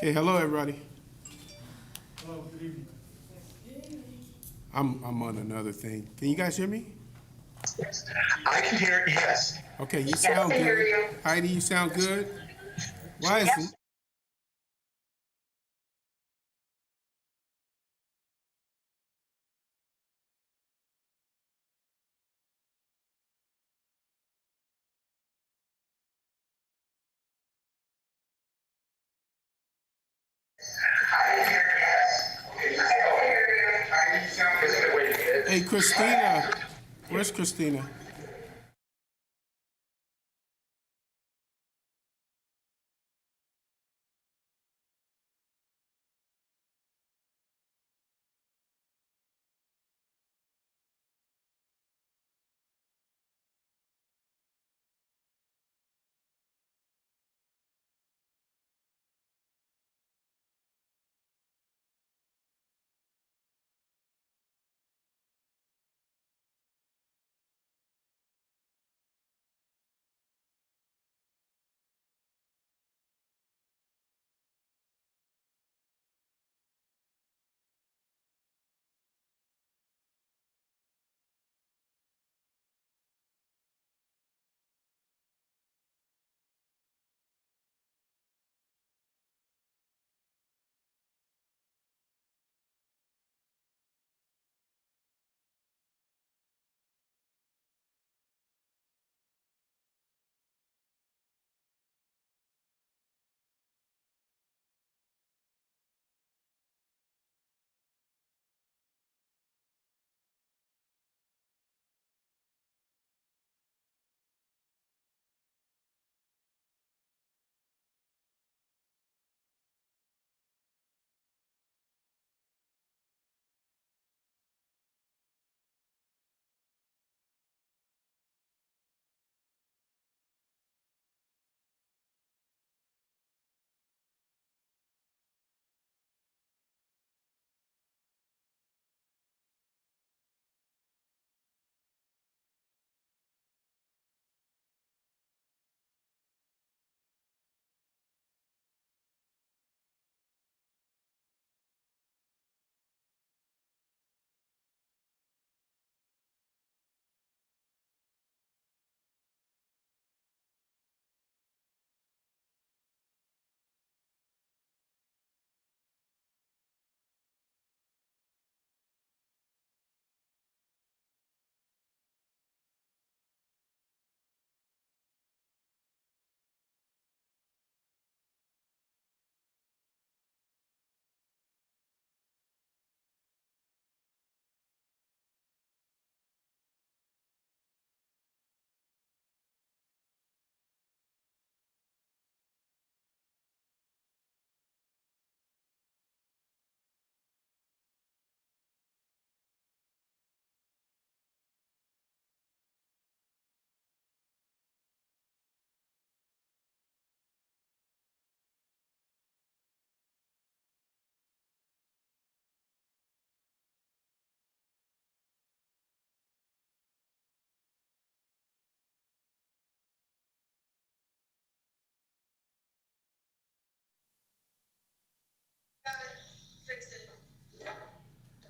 Okay, hello everybody. Hello, good evening. I'm on another thing. Can you guys hear me? I can hear it, yes. Okay, you sound good. Heidi, you sound good. Why is it? Hey, Christina. Where's Christina?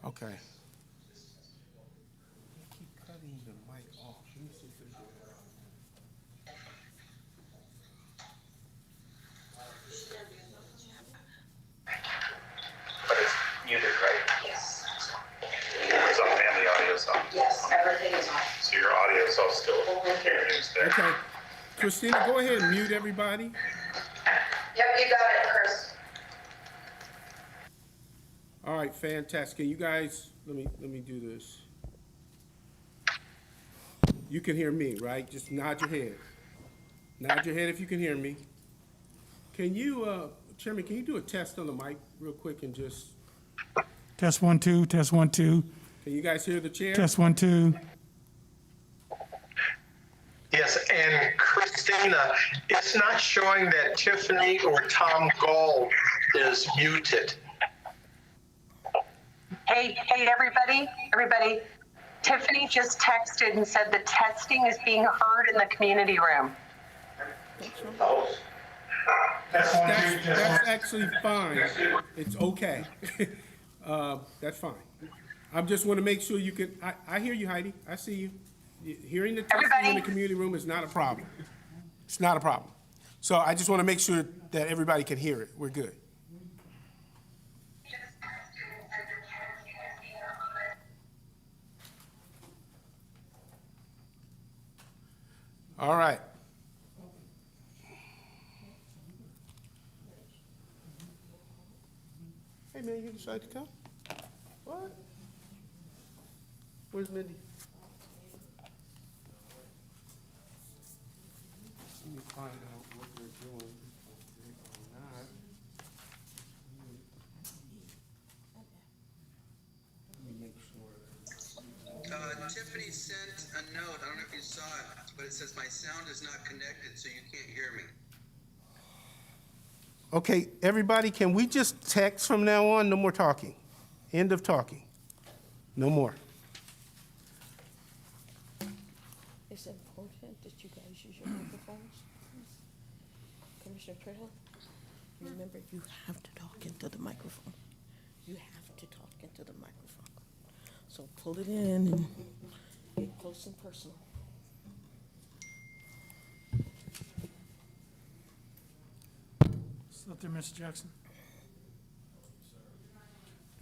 Okay. Keep cutting the mic off. Let me see if they do it. But it's muted, right? Yes. It's on and the audio's on. Yes, everything is on. So your audio's all still used there. Okay. Christina, go ahead and mute everybody. Yep, you got it, Chris. All right, fantastic. Can you guys let me do this. You can hear me, right? Just nod your head. Nod your head if you can hear me. Can you, Chairman, can you do a test on the mic real quick and just, Test 1, 2, test 1, 2, can you guys hear the chair? test 1, 2. Yes, and Christina, it's not showing that Tiffany or Tom Gold is muted. Hey, everybody. Tiffany just texted and said the testing is being heard in the community room. Oh. That's actually fine. It's okay. That's fine. I just want to make sure you can, I hear you, Heidi. I see you. Hearing the testing in the Everybody? community room is not a problem. It's not a problem. So I just want to make sure that everybody can hear it. We're good. All right. Hey, man, you decided to come? What? Where's Mindy? Let me find out what they're doing. Or not. Let me make sure. Tiffany sent a note, I don't know if you saw it, but it says my sound is not connected, so you can't hear me. Okay, everybody, can we just text from now on? No more talking. End of talking. No more. It's important that you guys use your microphones. Commissioner Trejo, remember, you have to talk into the microphone. You have to talk into the microphone. So pull it in and get close and personal. What's up there, Mr. Jackson?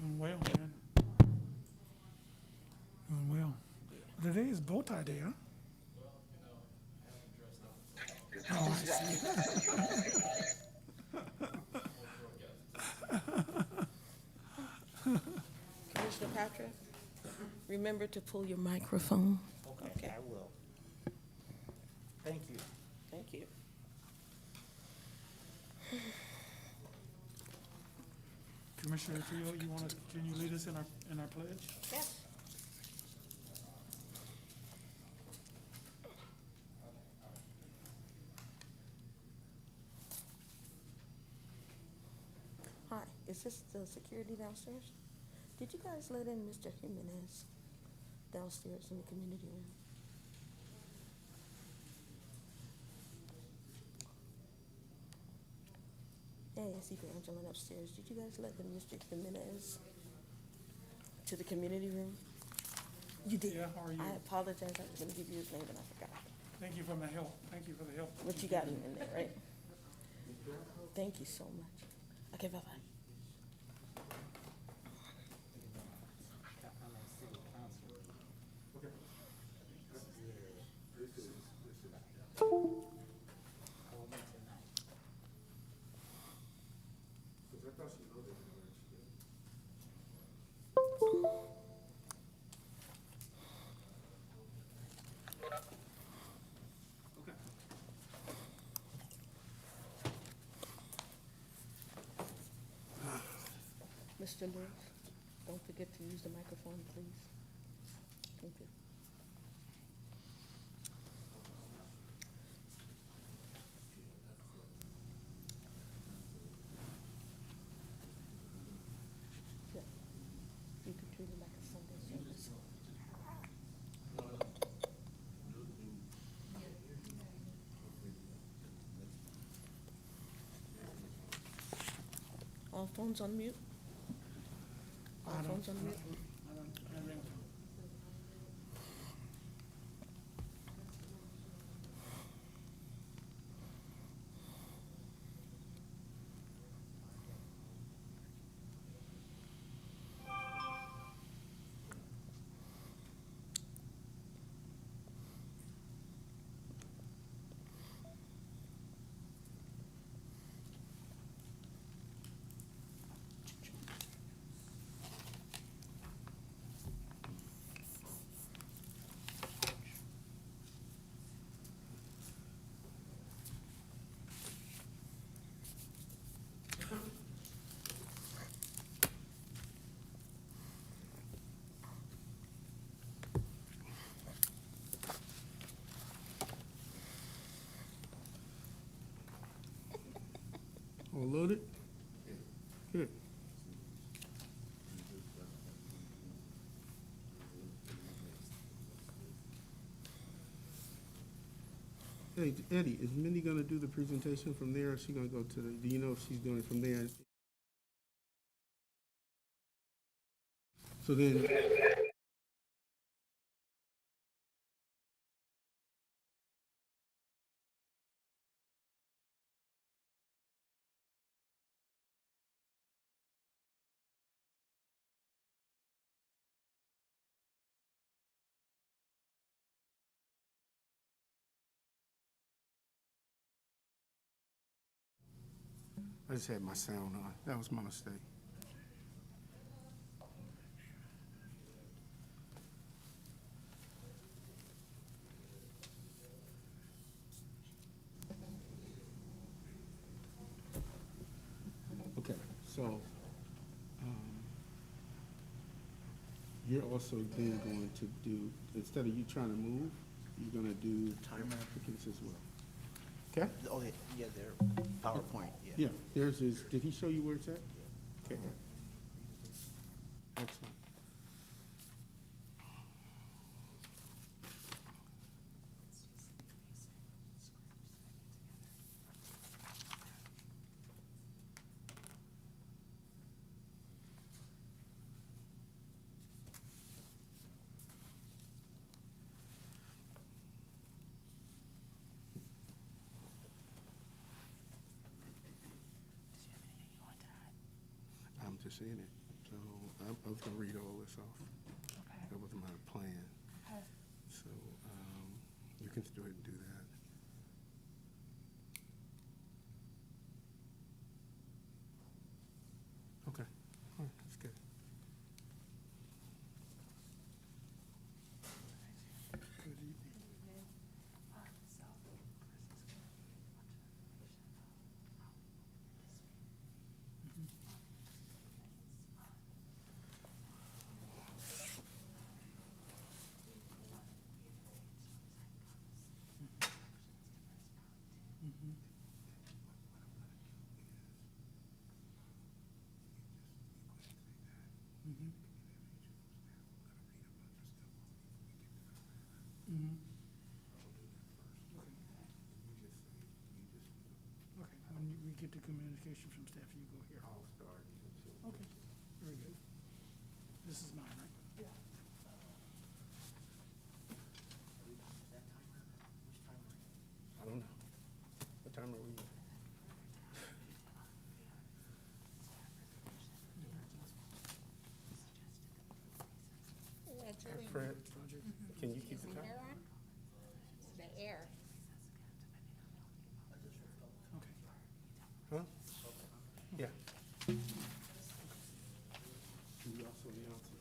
Doing well, man. Doing well. Today is bow tie day, huh? Oh, I see. Commissioner Patrick, remember to pull your microphone. Okay, I will. Thank you. Thank you. Commissioner Trio, can you lead us in our pledge? Yes. Hi, is this the security downstairs? Did you guys let in Mr. Jimenez downstairs in the community room? Hey, I see Evangeline upstairs. Did you guys let in Mr. Jimenez to the community room? You did? Yeah, how are you? I apologize, I was gonna give you his name and I forgot. Thank you for the help. Thank you for the help. But you got him in there, right? Thank you so much. Okay, bye-bye. Mr. Lewis, don't forget to use the microphone, please. Thank you. Yeah, you can treat it like a Sunday service. All phones on mute? All phones on mute? All loaded? Good. Hey, Eddie, is Mindy gonna do the presentation from there, or is she gonna go to the, do you know if she's doing it from there? So then, I just had my sound on. That was my mistake. Okay, so, you're also then going to do, instead of you trying to move, you're gonna do time applicants as well. Okay? Oh, yeah, they're PowerPoint, yeah. Yeah, there's his, did he show you where it's at? Okay. Excellent. I'm just in it, so I was gonna read all this off. Okay. That was my plan. Okay. So, you can go ahead and do that. Okay, all right, that's good. Good evening. Okay, when we get the communication from staff, you go here. I'll start. Okay, very good. This is mine, right? Yeah. I don't know. What time are we? Fred, can you keep the time? The air. Okay. Huh? Yeah. Can you also announce it?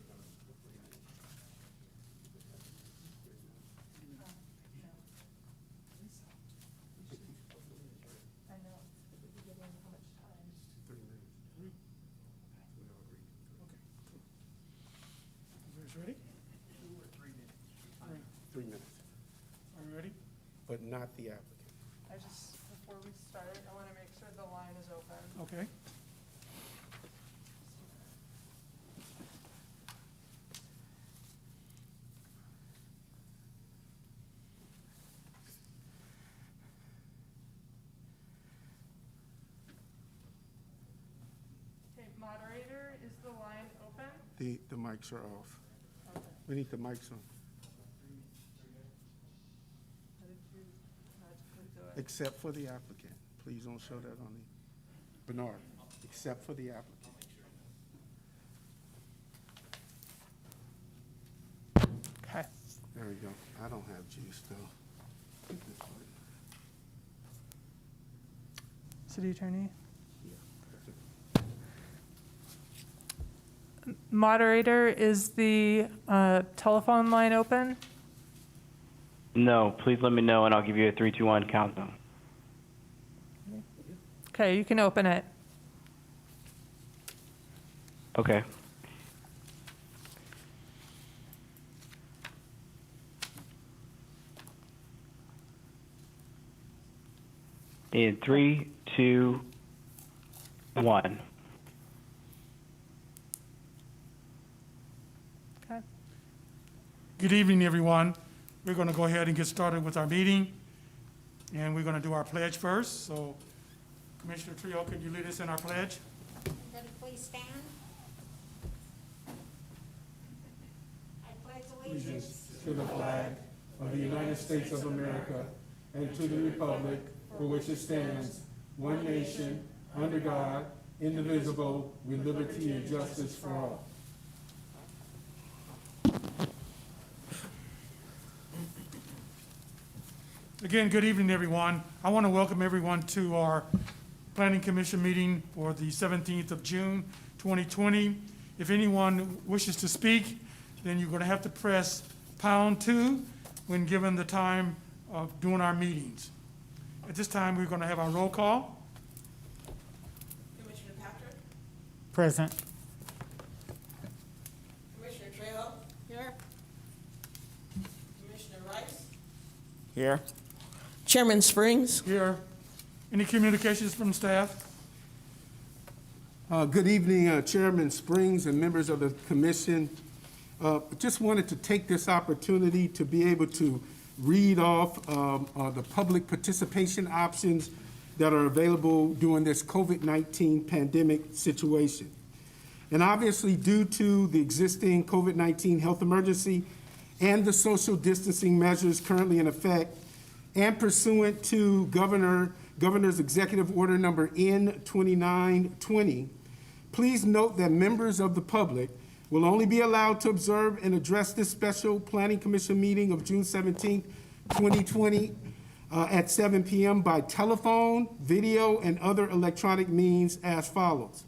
I know. Did we get in how much time? 3 minutes. We all agree. Okay, cool. You guys ready? 3 minutes, Are you ready? but not the applicant. I just, before we start, I want to make sure the line is open. Okay. Okay, moderator, is the line open? The mics are off. Okay. We need the mics on, How did you magically do it? except for the applicant. Please don't show that on the, Bernard, except for the applicant. Okay. There we go. I don't have juice though. City Attorney? Yeah. Moderator, is the telephone line open? No, please let me know and I'll give you a 3, 2, 1 countdown. Okay, you can open it. Okay. In 3, 2, 1. Okay. Good evening, everyone. We're going to go ahead and get started with our meeting. And we're going to do our pledge first. So Commissioner Trio, could you lead us in our pledge? Everybody please stand. I pledge allegiance To the flag of the United States of America and to the republic for which it stands, one nation, under God, indivisible, with liberty and justice for all. Again, good evening, everyone. I want to welcome everyone to our Planning Commission meeting for the 17th of June, 2020. If anyone wishes to speak, then you're going to have to press #2 when given the time of doing our meetings. At this time, we're going to have our roll call. Commissioner Patrick, Present. Commissioner Trejo, here. Commissioner Rice, Here. Chairman Springs. Here. Any communications from staff? Good evening, Chairman Springs and members of the commission. Just wanted to take this opportunity to be able to read off the public participation options that are available during this COVID-19 pandemic situation. And obviously, due to the existing COVID-19 health emergency and the social distancing measures currently in effect, and pursuant to Governor's Executive Order number N2920, please note that members of the public will only be allowed to observe and address this special Planning Commission meeting of June 17, 2020 at 7 p.m. by telephone, video, and other electronic means as follows.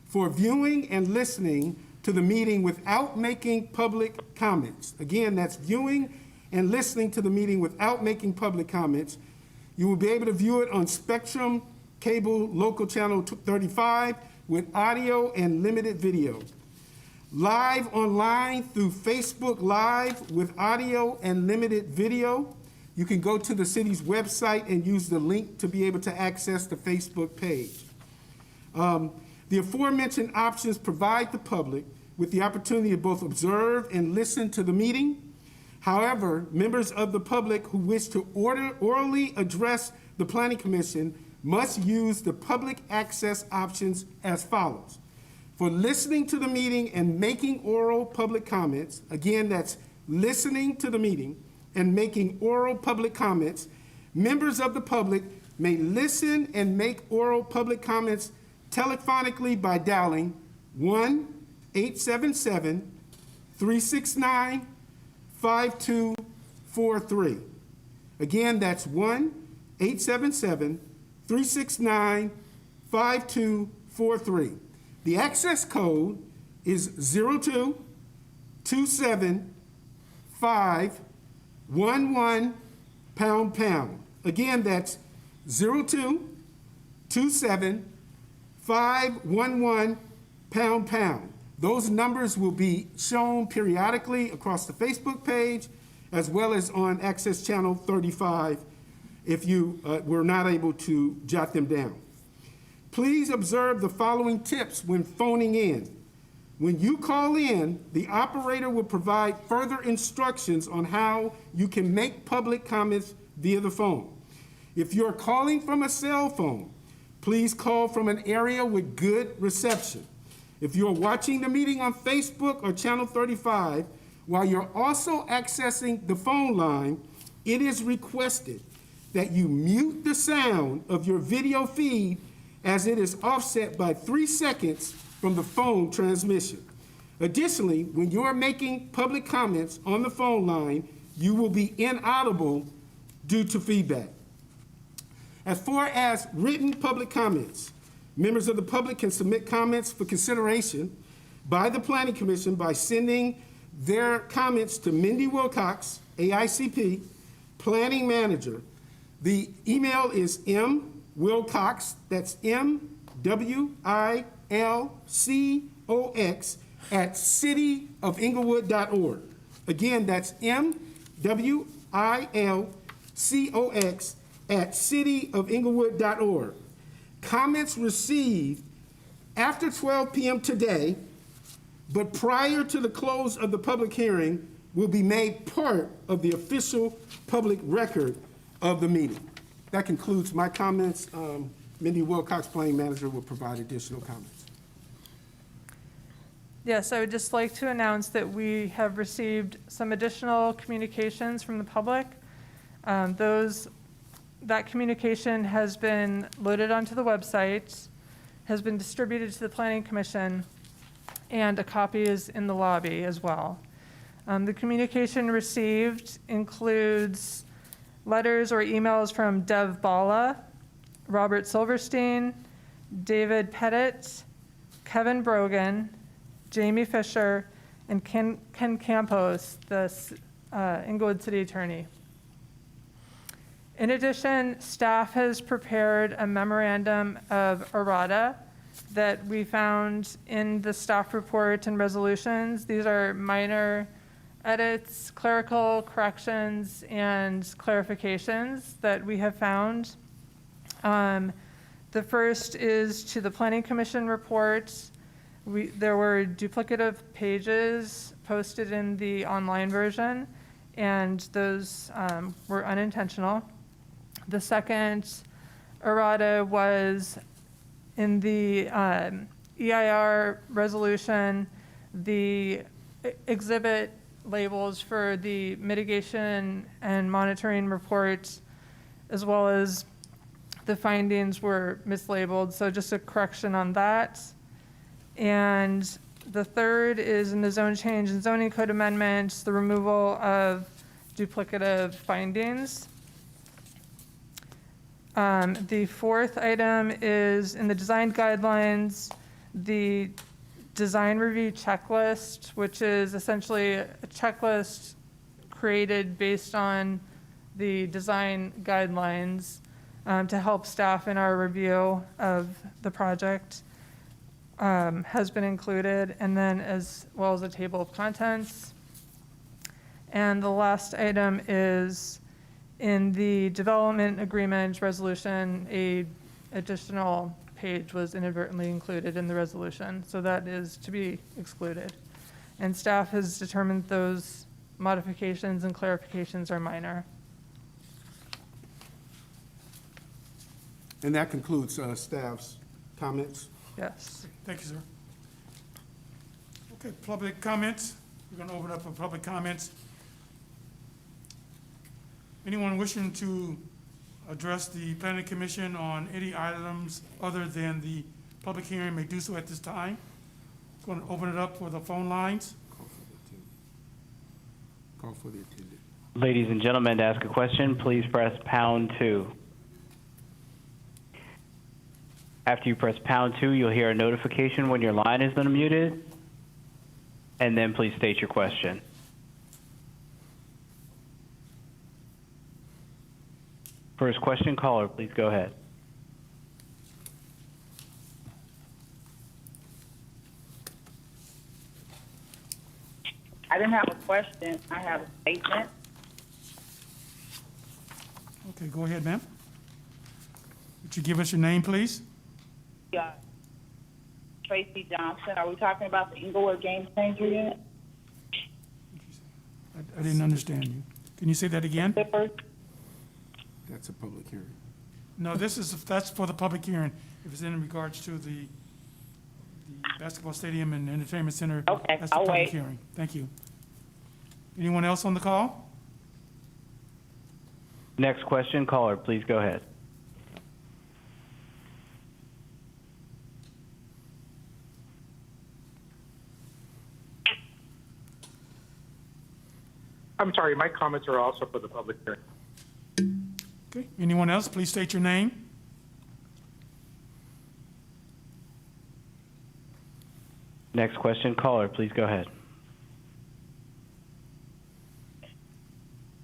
For viewing and listening to the meeting without making public comments, again, that's viewing and listening to the meeting without making public comments, you will be able to view it on Spectrum Cable Local Channel 35 with audio and limited video. Live online through Facebook Live with audio and limited video. You can go to the city's website and use the link to be able to access the Facebook page. The aforementioned options provide the public with the opportunity to both observe and listen to the meeting. However, members of the public who wish to orally address the Planning Commission must use the public access options as follows. For listening to the meeting and making oral public comments, again, that's listening to the meeting and making oral public comments, members of the public may listen and make oral public comments telephonically by dialing 1-877-369-5243. Again, that's 1-877-369-5243. The access code is 02-27-511-#. Again, that's 02-27-511-#. Those numbers will be shown periodically across the Facebook page as well as on Access Channel 35 if you were not able to jot them down. Please observe the following tips when phoning in. When you call in, the operator will provide further instructions on how you can make public comments via the phone. If you're calling from a cell phone, please call from an area with good reception. If you're watching the meeting on Facebook or Channel 35, while you're also accessing the phone line, it is requested that you mute the sound of your video feed as it is offset by 3 seconds from the phone transmission. Additionally, when you are making public comments on the phone line, you will be inaudible due to feedback. As far as written public comments, members of the public can submit comments for consideration by the Planning Commission by sending their comments to Mindy Wilcox, AICP, Planning Manager. The email is mwilcox, that's MWILCOX, at cityofinglewood.org. Again, that's MWILCOX at cityofinglewood.org. Comments received after 12 p.m. today, but prior to the close of the public hearing, will be made part of the official public record of the meeting. That concludes my comments. Mindy Wilcox, Planning Manager, will provide additional comments. Yes, I would just like to announce that we have received some additional communications from the public. That communication has been loaded onto the website, has been distributed to the Planning Commission, and a copy is in the lobby as well. The communication received includes letters or emails from Dev Bala, Robert Silverstein, David Pettit, Kevin Brogan, Jamie Fisher, and Ken Campos, the Inglewood City Attorney. In addition, staff has prepared a memorandum of errata that we found in the staff report and resolutions. These are minor edits, clerical corrections, and clarifications that we have found. The first is to the Planning Commission report. There were duplicative pages posted in the online version, and those were unintentional. The second errata was in the EIR resolution, the exhibit labels for the mitigation and monitoring reports, as well as the findings were mislabeled, so just a correction on that. And the third is in the zone change and zoning code amendments, the removal of duplicative findings. The fourth item is in the design guidelines, the design review checklist, which is essentially a checklist created based on the design guidelines to help staff in our review of the project, has been included, and then as well as a table of contents. And the last item is in the development agreement resolution, a additional page was inadvertently included in the resolution, so that is to be excluded. And staff has determined those modifications and clarifications are minor. And that concludes staff's comments. Yes. Thank you, sir. Okay, public comments. We're going to open up for public comments. Anyone wishing to address the Planning Commission on any items other than the public hearing may do so at this time. Going to open it up for the phone lines. Call for the attendant. Ladies and gentlemen, to ask a question, please press #2. After you press #2, you'll hear a notification when your line has been unmuted, and then please state your question. First question, caller, please go ahead. I didn't have a question. I have a statement. Okay, go ahead, ma'am. Would you give us your name, please? Yeah. Tracy Johnson. Are we talking about the Inglewood Game Changer yet? I didn't understand you. Can you say that again? That's a public hearing. No, that's for the public hearing. If it's in regards to the basketball stadium and entertainment center, Okay, that's the I'll public wait. hearing. Thank you. Anyone else on the call? Next question, caller, please go ahead. I'm sorry, my comments are also for the public hearing. Okay, anyone else? Please state your name. Next question, caller, please go ahead.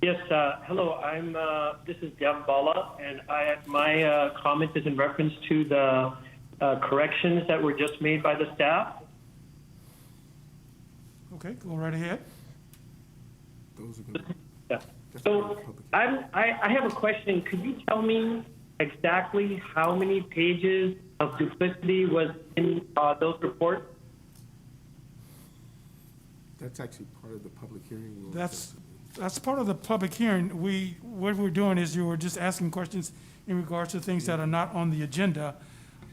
Yes, hello, this is Dev Bala, and my comment is in reference to the corrections that were just made by the staff. Okay, go right ahead. Those are good. Yeah. So I have a question. Could you tell me exactly how many pages of duplicity was in those reports? That's actually part of the public hearing. That's part of the public hearing. What we're doing is you were just asking questions in regards to things that are not on the agenda,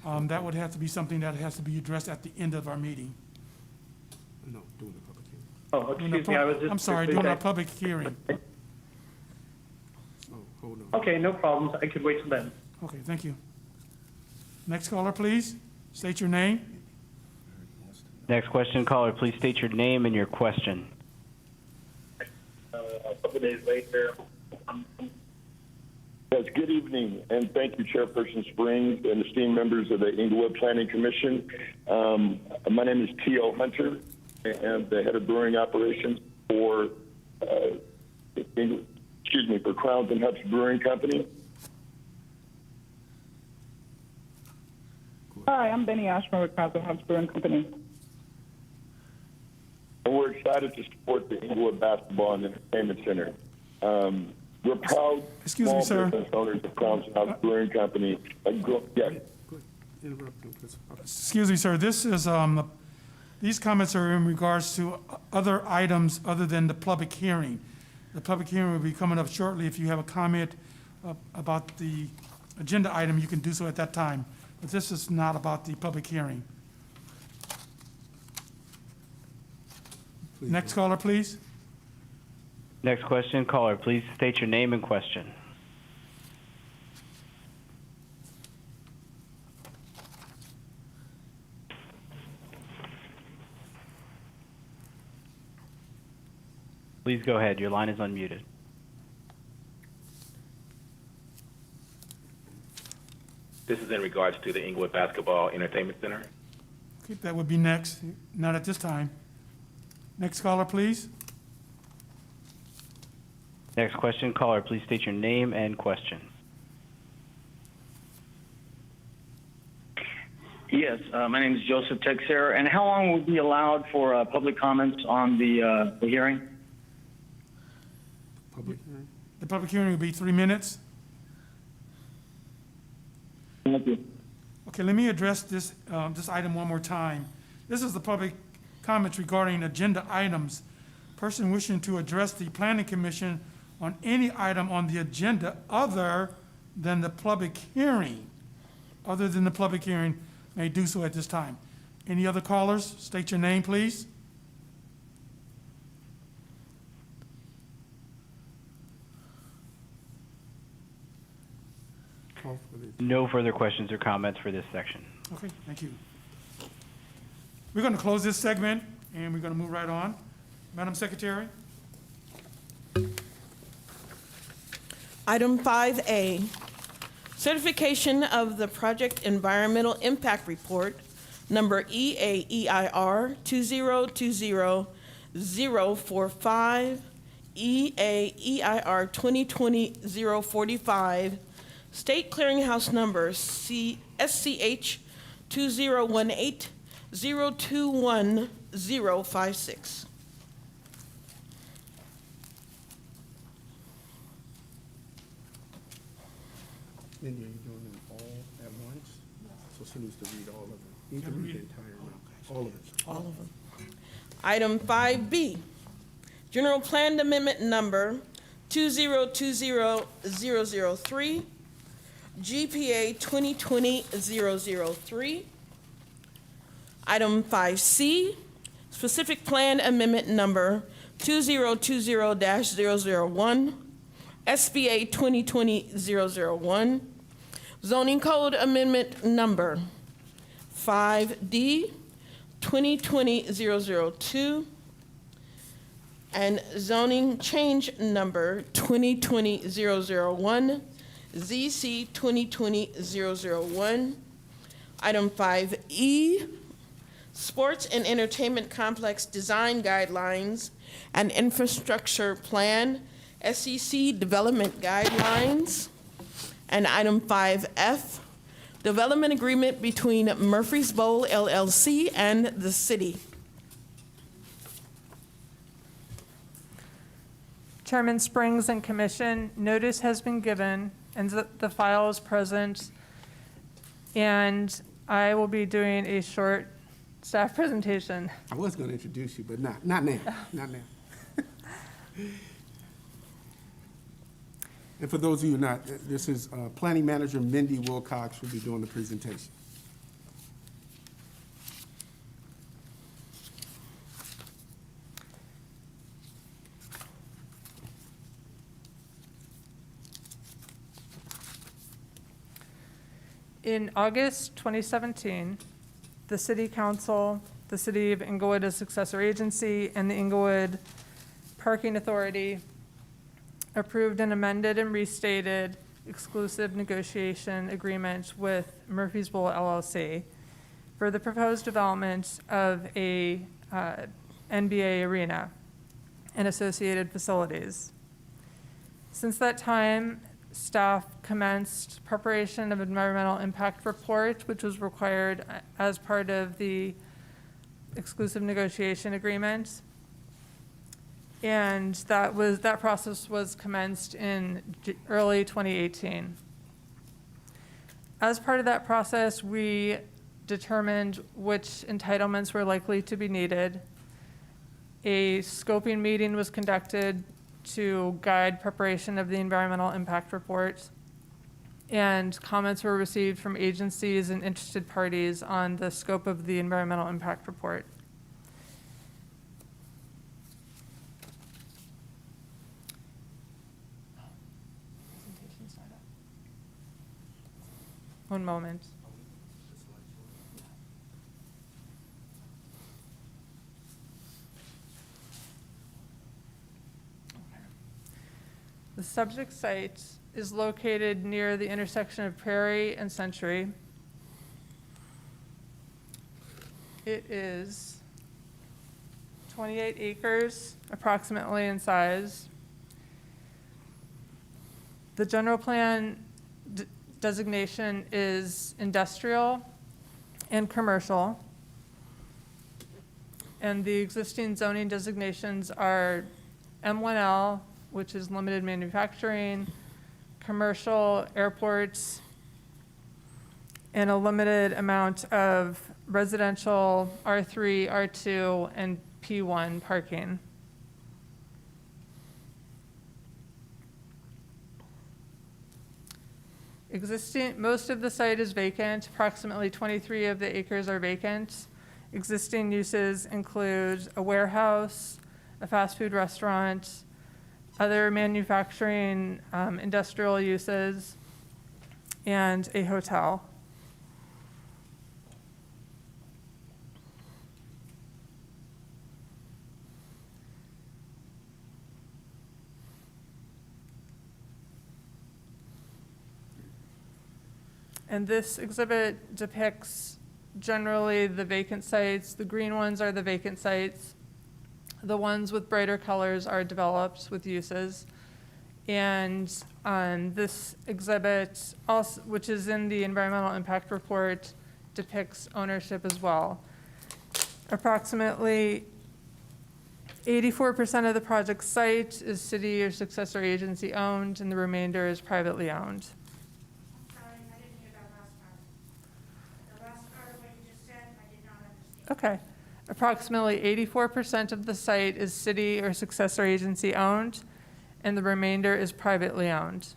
that would have to be something that has to be addressed at the end of our meeting. No, doing the public hearing. Oh, excuse me, I was just. I'm sorry, during our public hearing. Oh, hold on. Okay, no problems. I could wait till then. Okay, thank you. Next caller, please. State your name. Next question, caller, please state your name and your question. A couple days later. Yes, good evening, and thank you, Chairperson Springs and esteemed members of the Inglewood Planning Commission. My name is T.O. Hunter, and the head of brewing operations for, for Crowns and Huts Brewing Company. Hi, I'm Benny Ashman with Crowns and Huts Brewing Company. And we're excited to support the Inglewood Basketball and Entertainment Center. We're proud Excuse me, sir. business owners of Crowns and Huts Brewing Company. Yes. Interrupt him, please. Okay. Excuse me, sir, this is, these comments are in regards to other items other than the public hearing. The public hearing will be coming up shortly. If you have a comment about the agenda item, you can do so at that time. But this is not about the public hearing. Please Next caller, please. Next question, caller, please state your name and question. Please go ahead. Your line is unmuted. This is in regards to the Inglewood Basketball Entertainment Center. Okay, that would be next, not at this time. Next caller, please. Next question, caller, please state your name and question. Yes, my name is Joseph Texer. And how long will be allowed for public comments on the hearing? Public hearing? The public hearing will be 3 minutes. Thank you. Okay, let me address this, this item one more time. This is the public comments regarding agenda items. Person wishing to address the Planning Commission on any item on the agenda other than the public hearing, may do so at this time. Any other callers? State your name, please. Call for the- No further questions or comments for this section. Okay, thank you. We're going to close this segment, and we're going to move right on. Madam Secretary? Item 5A, certification of the project environmental impact report, number EAEIR 2020045, EAEIR 2020-045, State Clearinghouse number SCH 2018-021056. And you're doing them all at once? So she needs to read all of them. You need to read the entire amount, all of it. All of them. Item 5B, General Plan Amendment Number 2020003, GPA 2020-003. Item 5C, Specific Plan Amendment Number 2020-001, SBA 2020-001, Zoning Code Amendment Number 5D 2020-002, and Zoning Change Number 2020-001, ZC 2020-001. Item 5E, Sports and Entertainment Complex Design Guidelines and Infrastructure Plan, SEC Development Guidelines. And item 5F, Development Agreement between Murphy's Bowl LLC and the city. Chairman Springs and Commission, notice has been given and the file is present. And I will be doing a short staff presentation. I was going to introduce you, but not now, not now. And for those of you not, this is Planning Manager Mindy Wilcox will be doing the presentation. In August 2017, the City Council, the City of Inglewood as successor agency, and the Inglewood Parking Authority approved an amended and restated exclusive negotiation agreement with Murphysville LLC for the proposed development of a NBA arena and associated facilities. Since that time, staff commenced preparation of environmental impact report, which was required as part of the exclusive negotiation agreement. And that process was commenced in early 2018. As part of that process, we determined which entitlements were likely to be needed. A scoping meeting was conducted to guide preparation of the environmental impact report, and comments were received from agencies and interested parties on the scope of the environmental impact report. One moment. The subject site is located near the intersection of Prairie and Century. It is 28 acres approximately in size. The general plan designation is industrial and commercial. And the existing zoning designations are M1L, which is limited manufacturing, commercial, airports, and a limited amount of residential R3, R2, and P1 parking. Most of the site is vacant. Approximately 23 of the acres are vacant. Existing uses include a warehouse, a fast food restaurant, other manufacturing, industrial uses, and a hotel. And this exhibit depicts generally the vacant sites. The green ones are the vacant sites. The ones with brighter colors are developed with uses. And this exhibit, also, which is in the environmental impact report, depicts ownership as well. Approximately 84% of the project site is city or successor agency owned, and the remainder is privately owned. Okay. Approximately 84% of the site is city or successor agency owned, and the remainder is privately owned.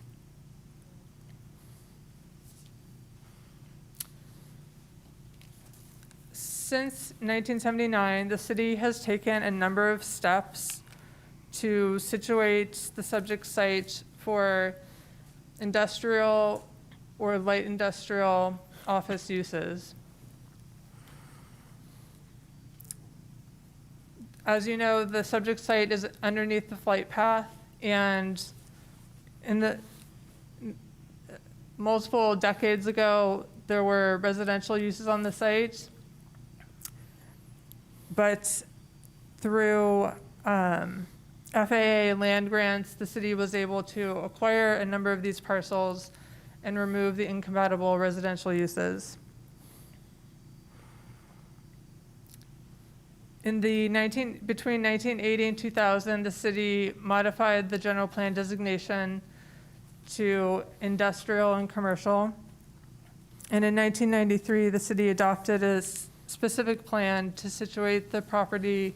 Since 1979, the city has taken a number of steps to situate the subject site for industrial or light industrial office uses. As you know, the subject site is underneath the flight path, and in the multiple decades ago, there were residential uses on the site, but through FAA land grants, the city was able to acquire a number of these parcels and remove the incompatible residential uses. Between 1980 and 2000, the city modified the general plan designation to industrial and commercial. And in 1993, the city adopted a specific plan to situate the property,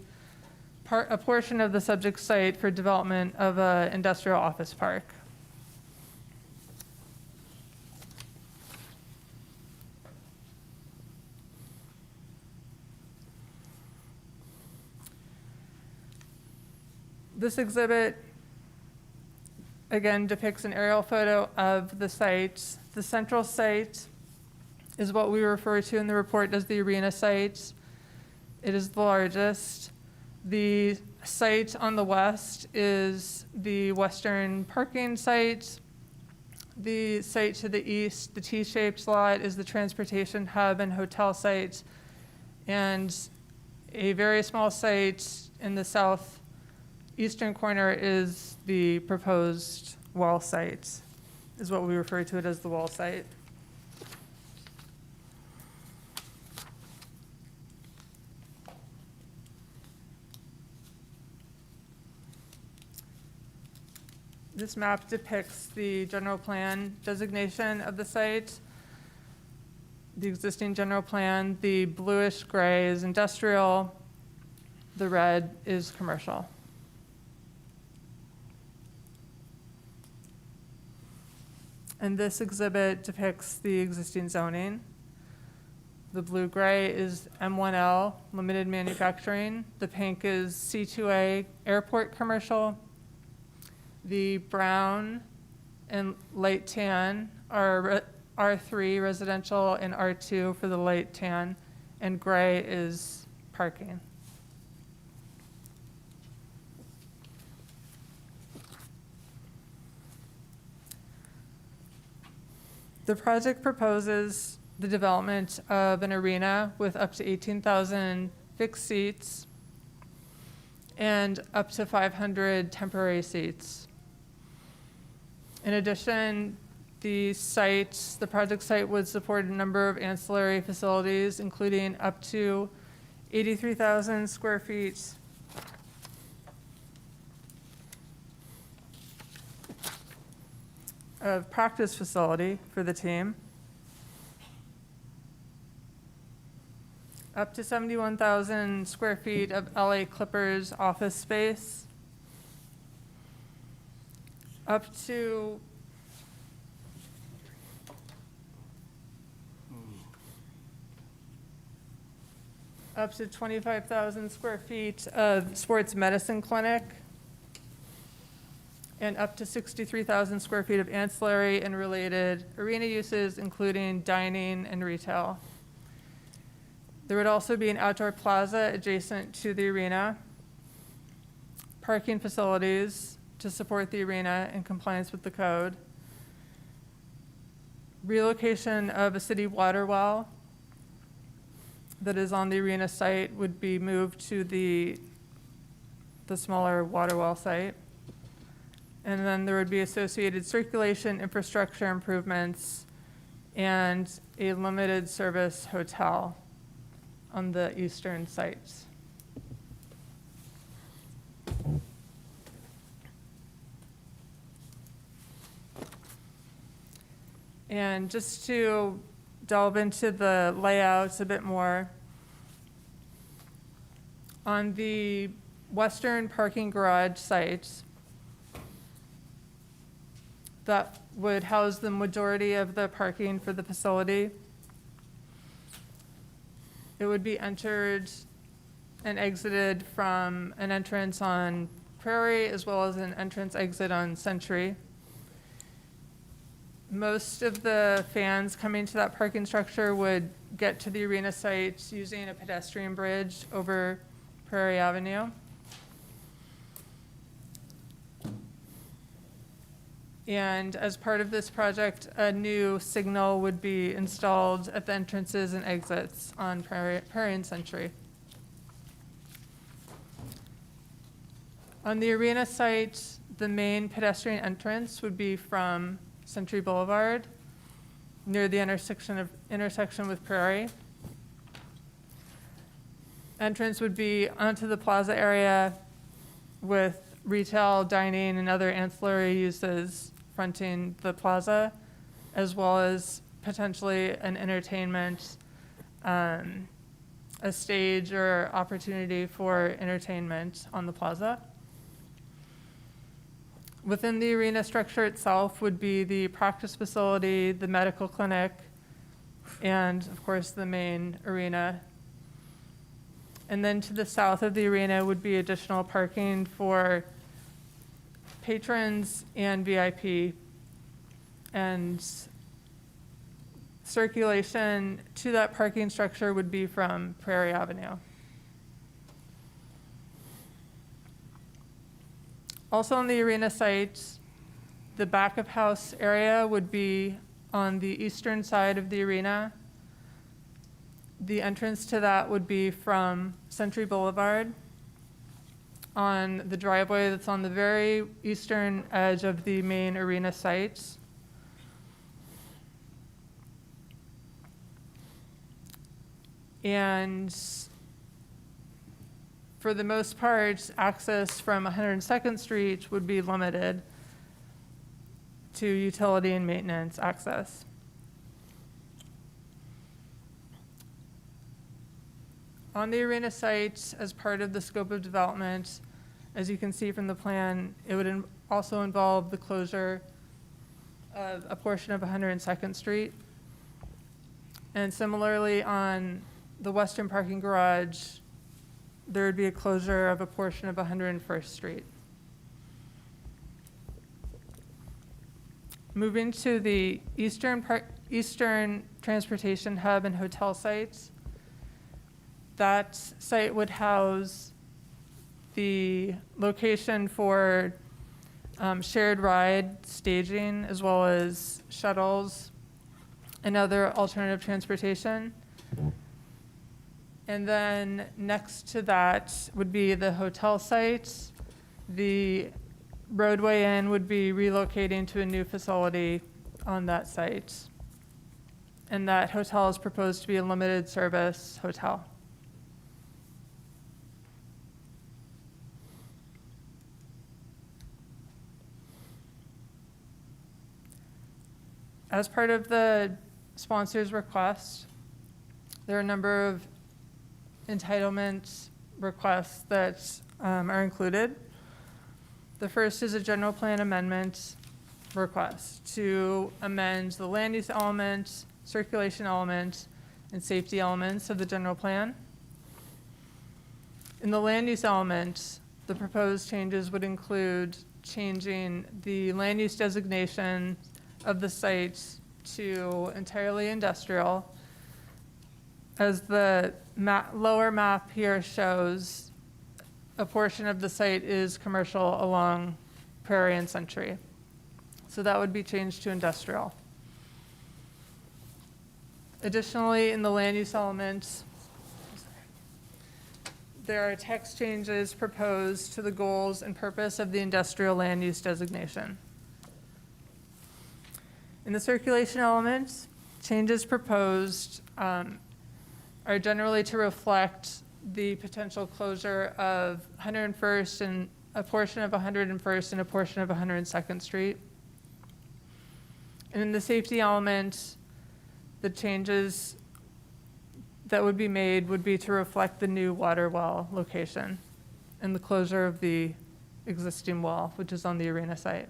a portion of the subject site for development of an industrial office park. This exhibit, again, depicts an aerial photo of the site. The central site is what we refer to in the report as the arena site. It is the largest. The site on the west is the western parking site. The site to the east, the T-shaped lot, is the transportation hub and hotel site. And a very small site in the southeastern corner is the proposed wall site, is what we refer to it as the wall site. This map depicts the general plan designation of the site. The existing general plan, the bluish gray is industrial, the red is commercial. And this exhibit depicts the existing zoning. The blue-gray is M1L, limited manufacturing. The pink is C2A, airport commercial. The brown and light tan are R3 residential and R2 for the light tan, and gray is parking. The project proposes the development of an arena with up to 18,000 fixed seats and up to 500 temporary seats. In addition, the project site would support a number of ancillary facilities, including up to 83,000 square feet of practice facility for the team, up to 71,000 square feet of LA Clippers office space, up to up to 25,000 square feet of sports medicine clinic, and up to 63,000 square feet of ancillary and related arena uses, including dining and retail. There would also be an outdoor plaza adjacent to the arena, parking facilities to support the arena in compliance with the code, relocation of a city water well that is on the arena site would be moved to the smaller water well site. And then there would be associated circulation infrastructure improvements and a limited service hotel on the eastern sites. And just to delve into the layouts a bit more, on the western parking garage sites that would house the majority of the parking for the facility, it would be entered and exited from an entrance on Prairie as well as an entrance exit on Century. Most of the fans coming to that parking structure would get to the arena site using a pedestrian bridge over Prairie Avenue. And as part of this project, a new signal would be installed at the entrances and exits on Prairie and Century. On the arena site, the main pedestrian entrance would be from Century Boulevard, near the intersection with Prairie. Entrance would be onto the plaza area with retail, dining, and other ancillary uses fronting the plaza, as well as potentially an entertainment, a stage or opportunity for entertainment on the plaza. Within the arena structure itself would be the practice facility, the medical clinic, and of course the main arena. And then to the south of the arena would be additional parking for patrons and VIP, and circulation to that parking structure would be from Prairie Avenue. Also on the arena site, the back of house area would be on the eastern side of the arena. The entrance to that would be from Century Boulevard on the driveway that's on the very eastern edge of the main arena site. And for the most part, access from 102nd Street would be limited to utility and maintenance access. On the arena site, as part of the scope of development, as you can see from the plan, it would also involve the closure of a portion of 102nd Street. And similarly, on the western parking garage, there would be a closure of a portion of 101st Street. Moving to the eastern transportation hub and hotel sites, that site would house the location for shared ride staging, as well as shuttles and other alternative transportation. And then next to that would be the hotel site. The roadway in would be relocating to a new facility on that site. And that hotel is proposed to be a limited service hotel. As part of the sponsor's request, there are a number of entitlement requests that are included. The first is a general plan amendment request to amend the land use element, circulation element, and safety elements of the general plan. In the land use element, the proposed changes would include changing the land use designation of the site to entirely industrial. As the lower map here shows, a portion of the site is commercial along Prairie and Century. So that would be changed to industrial. Additionally, in the land use element, there are text changes proposed to the goals and purpose of the industrial land use designation. In the circulation element, changes proposed are generally to reflect the potential closure of 101st and a portion of 101st and a portion of 102nd Street. And in the safety element, the changes that would be made would be to reflect the new water well location and the closure of the existing well, which is on the arena site.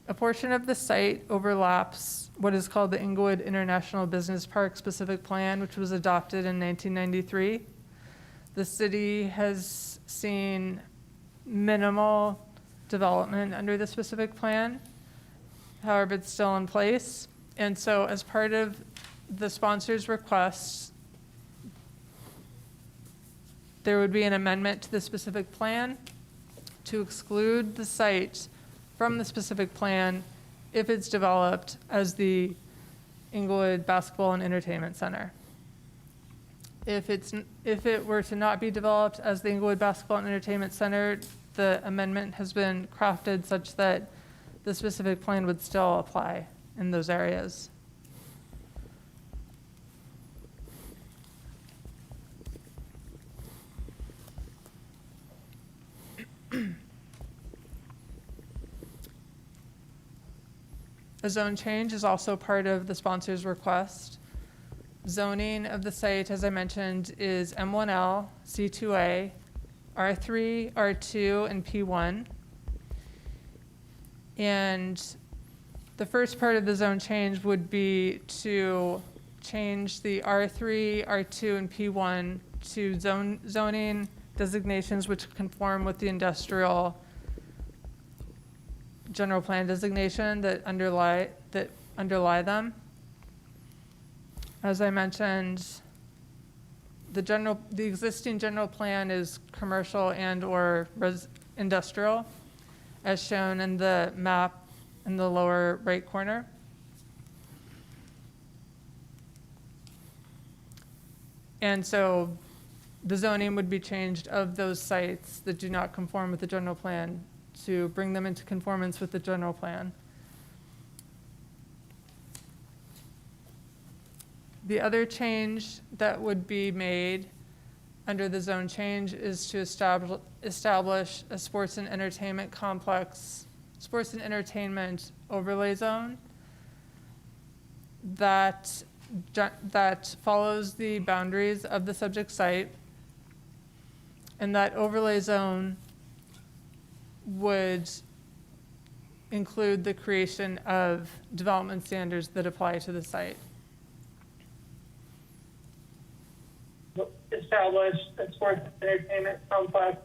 A portion of the site overlaps what is called the Inglewood International Business Park Specific Plan, which was adopted in 1993. The city has seen minimal development under the specific plan. However, it's still in place. And so as part of the sponsor's request, there would be an amendment to the specific plan to exclude the site from the specific plan if it's developed as the Inglewood Basketball and Entertainment Center. If it were to not be developed as the Inglewood Basketball and Entertainment Center, the amendment has been crafted such that the specific plan would still apply in those areas. A zone change is also part of the sponsor's request. Zoning of the site, as I mentioned, is M1L, C2A, R3, R2, and P1. And The first part of the zone change would be to change the R3, R2, and P1 to zoning designations which conform with the industrial general plan designation that underlie them. As I mentioned, the existing general plan is commercial and/or industrial, as shown in the map in the lower right corner. And so the zoning would be changed of those sites that do not conform with the general plan to bring them into conformance with the general plan. The other change that would be made under the zone change is to establish a sports and entertainment overlay zone that follows the boundaries of the subject site, and that overlay zone would include the creation of development standards that apply to the site. Establish a sports and entertainment complex,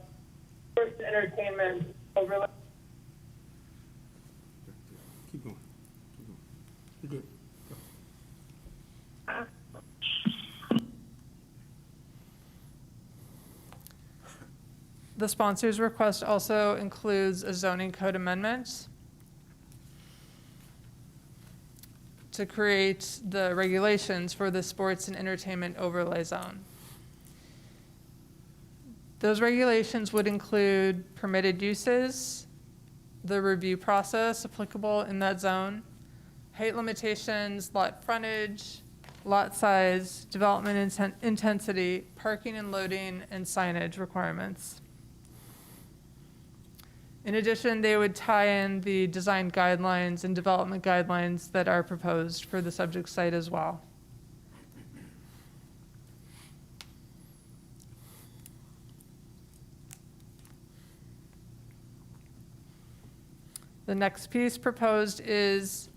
sports and entertainment overlay. Keep going. You're good. The sponsor's request also includes a zoning code amendment to create the regulations for the sports and entertainment overlay zone. Those regulations would include permitted uses, the review process applicable in that zone, height limitations, lot frontage, lot size, development intensity, parking and loading, and signage requirements. In addition, they would tie in the design guidelines and development guidelines that are proposed for the subject site as well. The next piece proposed is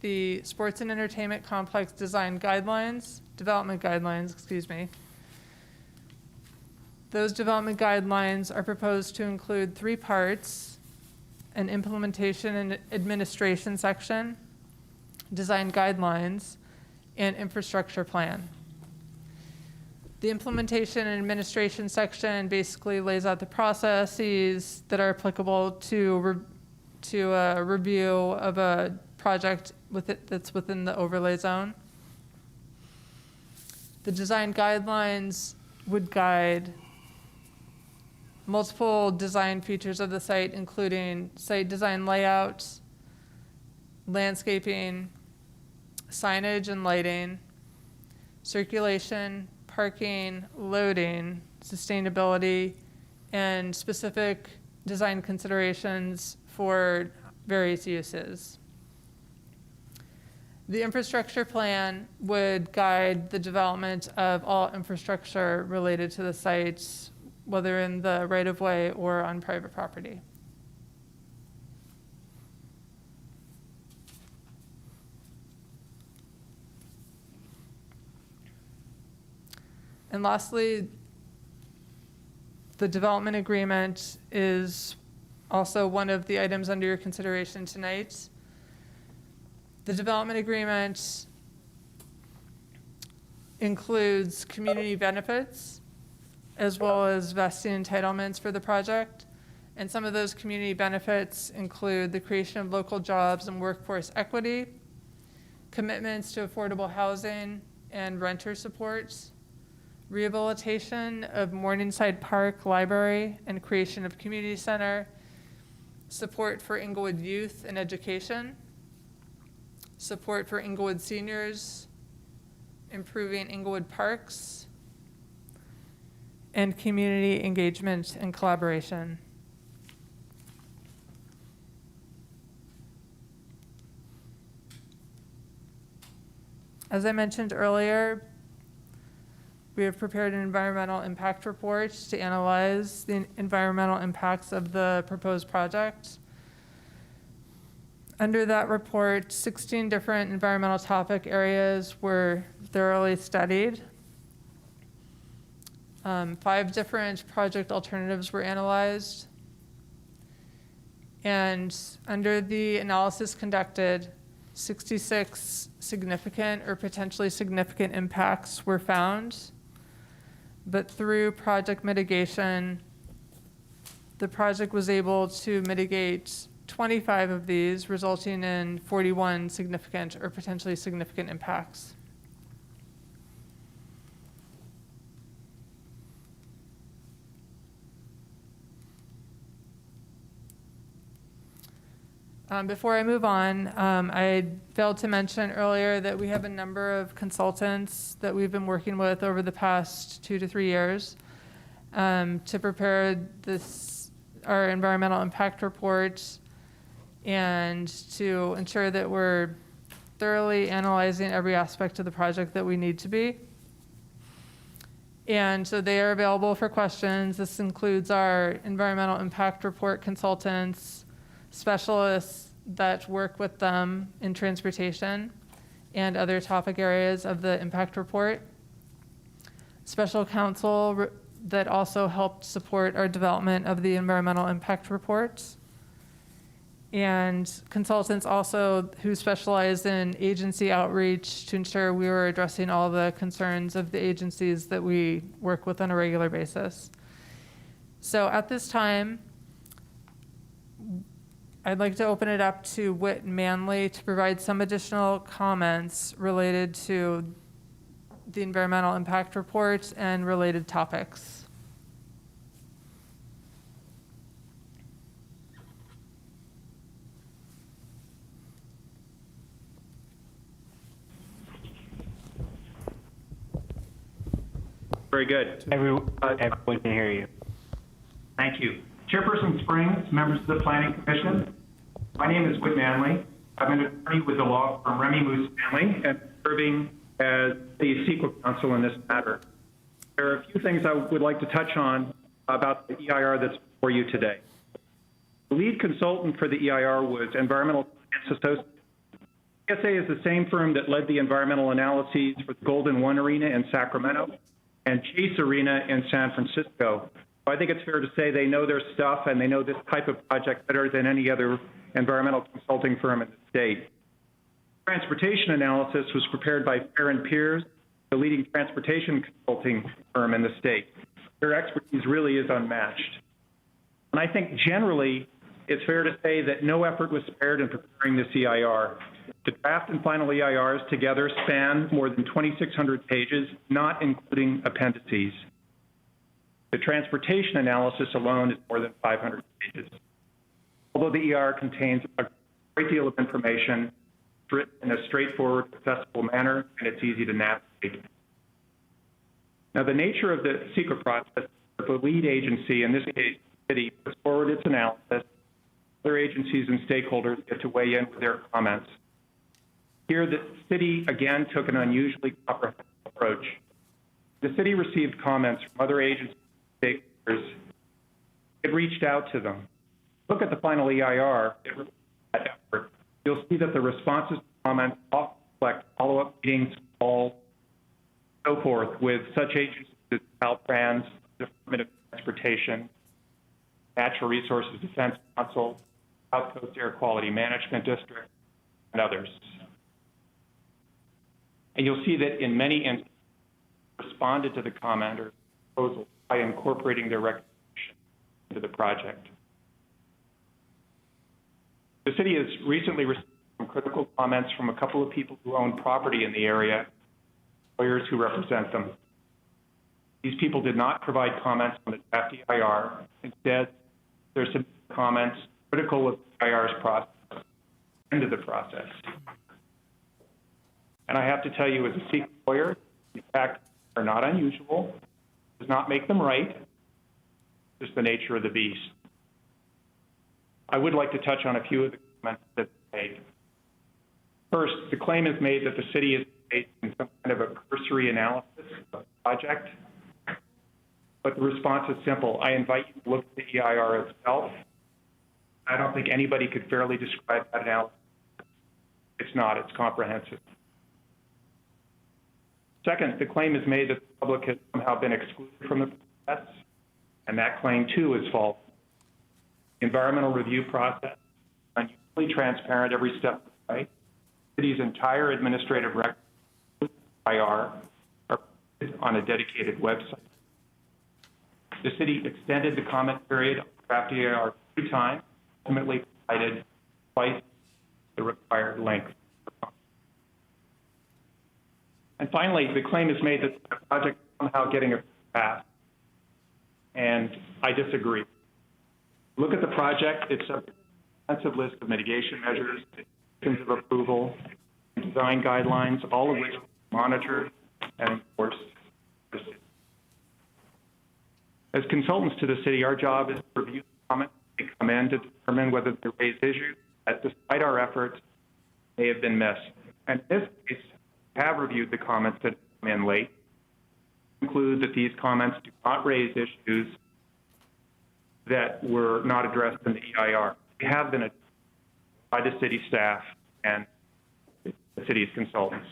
the sports and entertainment complex development guidelines, excuse me. Those development guidelines are proposed to include 3 parts: an implementation and administration section, design guidelines, and infrastructure plan. The implementation and administration section basically lays out the processes that are applicable to a review of a project that's within the overlay zone. The design guidelines would guide multiple design features of the site, including site design layouts, landscaping, signage and lighting, circulation, parking, loading, sustainability, and specific design considerations for various uses. The infrastructure plan would guide the development of all infrastructure related to the sites, whether in the right-of-way or on private property. And lastly, the development agreement is also one of the items under your consideration tonight. The development agreement includes community benefits as well as vesting entitlements for the project. And some of those community benefits include the creation of local jobs and workforce equity, commitments to affordable housing and renter supports, rehabilitation of Morningside Park Library and creation of community center, support for Inglewood youth and education, support for Inglewood seniors, improving Inglewood parks, and community engagement and collaboration. As I mentioned earlier, we have prepared an environmental impact report to analyze the environmental impacts of the proposed project. under that report, 16 different environmental topic areas were thoroughly studied. 5 different project alternatives were analyzed. And under the analysis conducted, 66 significant or potentially significant impacts were found. But through project mitigation, the project was able to mitigate 25 of these, resulting in 41 significant or potentially significant impacts. Before I move on, I failed to mention earlier that we have a number of consultants that we've been working with over the past 2 to 3 years to prepare our environmental impact report and to ensure that we're thoroughly analyzing every aspect of the project that we need to be. And so they are available for questions. This includes our environmental impact report consultants, specialists that work with them in transportation and other topic areas of the impact report, special counsel that also helped support our development of the environmental impact reports, and consultants also who specialize in agency outreach to ensure we were addressing all the concerns of the agencies that we work with on a regular basis. So at this time, I'd like to open it up to Whit Manley to provide some additional comments related to the environmental impact report and related topics. Very good. Everyone can hear you. Thank you. Chairperson Springs, members of the Planning Commission, my name is Whit Manley. I'm an attorney with the law firm Remy Moose Manley and serving as the CEQA counsel in this matter. There are a few things I would like to touch on about the EIR that's before you today. The lead consultant for the EIR was Environmental Science Associates. ESA is the same firm that led the environmental analyses for the Golden One Arena in Sacramento and Chase Arena in San Francisco. I think it's fair to say they know their stuff and they know this type of project better than any other environmental consulting firm in the state. Transportation analysis was prepared by Fair & Peers, the leading transportation consulting firm in the state. Their expertise really is unmatched. And I think generally it's fair to say that no effort was spared in preparing this EIR. The draft and final EIRs together span more than 2,600 pages, not including appendices. The transportation analysis alone is more than 500 pages. Although the EIR contains a great deal of information, it's written in a straightforward, accessible manner, and it's easy to navigate. Now, the nature of the CEQA process, the lead agency, in this case, the city, puts forward its analysis. Other agencies and stakeholders get to weigh in with their comments. Here, the city again took an unusually comprehensive approach. The city received comments from other agencies and stakeholders. It reached out to them. Look at the final EIR. It reflects that effort. You'll see that the responses to comments often reflect follow-up meetings, calls, so forth, with such agencies as Caltrans, Department of Transportation, Natural Resources Defense Council, South Coast Air Quality Management District, and others. And you'll see that in many instances, responded to the commenter's proposal by incorporating their recommendation into the project. The city has recently received some critical comments from a couple of people who own property in the area, lawyers who represent them. These people did not provide comments on the draft EIR. Instead, there's some comments critical of the EIR's process, end of the process. And I have to tell you, as a CEQA lawyer, in fact, are not unusual, does not make them right, just the nature of the beast. I would like to touch on a few of the comments that they made. First, the claim is made that the city is engaged in some kind of a cursory analysis of the project, but the response is simple. I invite you to look at the EIR itself. I don't think anybody could fairly describe that analysis It's not, it's comprehensive. Second, the claim is made that the public has somehow been excluded from the process, and that claim too is false. The environmental review process is unusually transparent every step of the way. The city's entire administrative record, IR, are on a dedicated website. The city extended the comment period on draft EIR 3 times, ultimately provided twice the required length. And finally, the claim is made that the project is somehow getting a pass, and I disagree. Look at the project. It's a extensive list of mitigation measures, conditions of approval, design guidelines, all of which are monitored and enforced. As consultants to the city, our job is to review the comments that come in to determine whether they raise issues that, despite our efforts, may have been missed. And in this case, we have reviewed the comments that come in late. Conclude that these comments do not raise issues that were not addressed in the EIR. They have been addressed by the city staff and the city's consultants.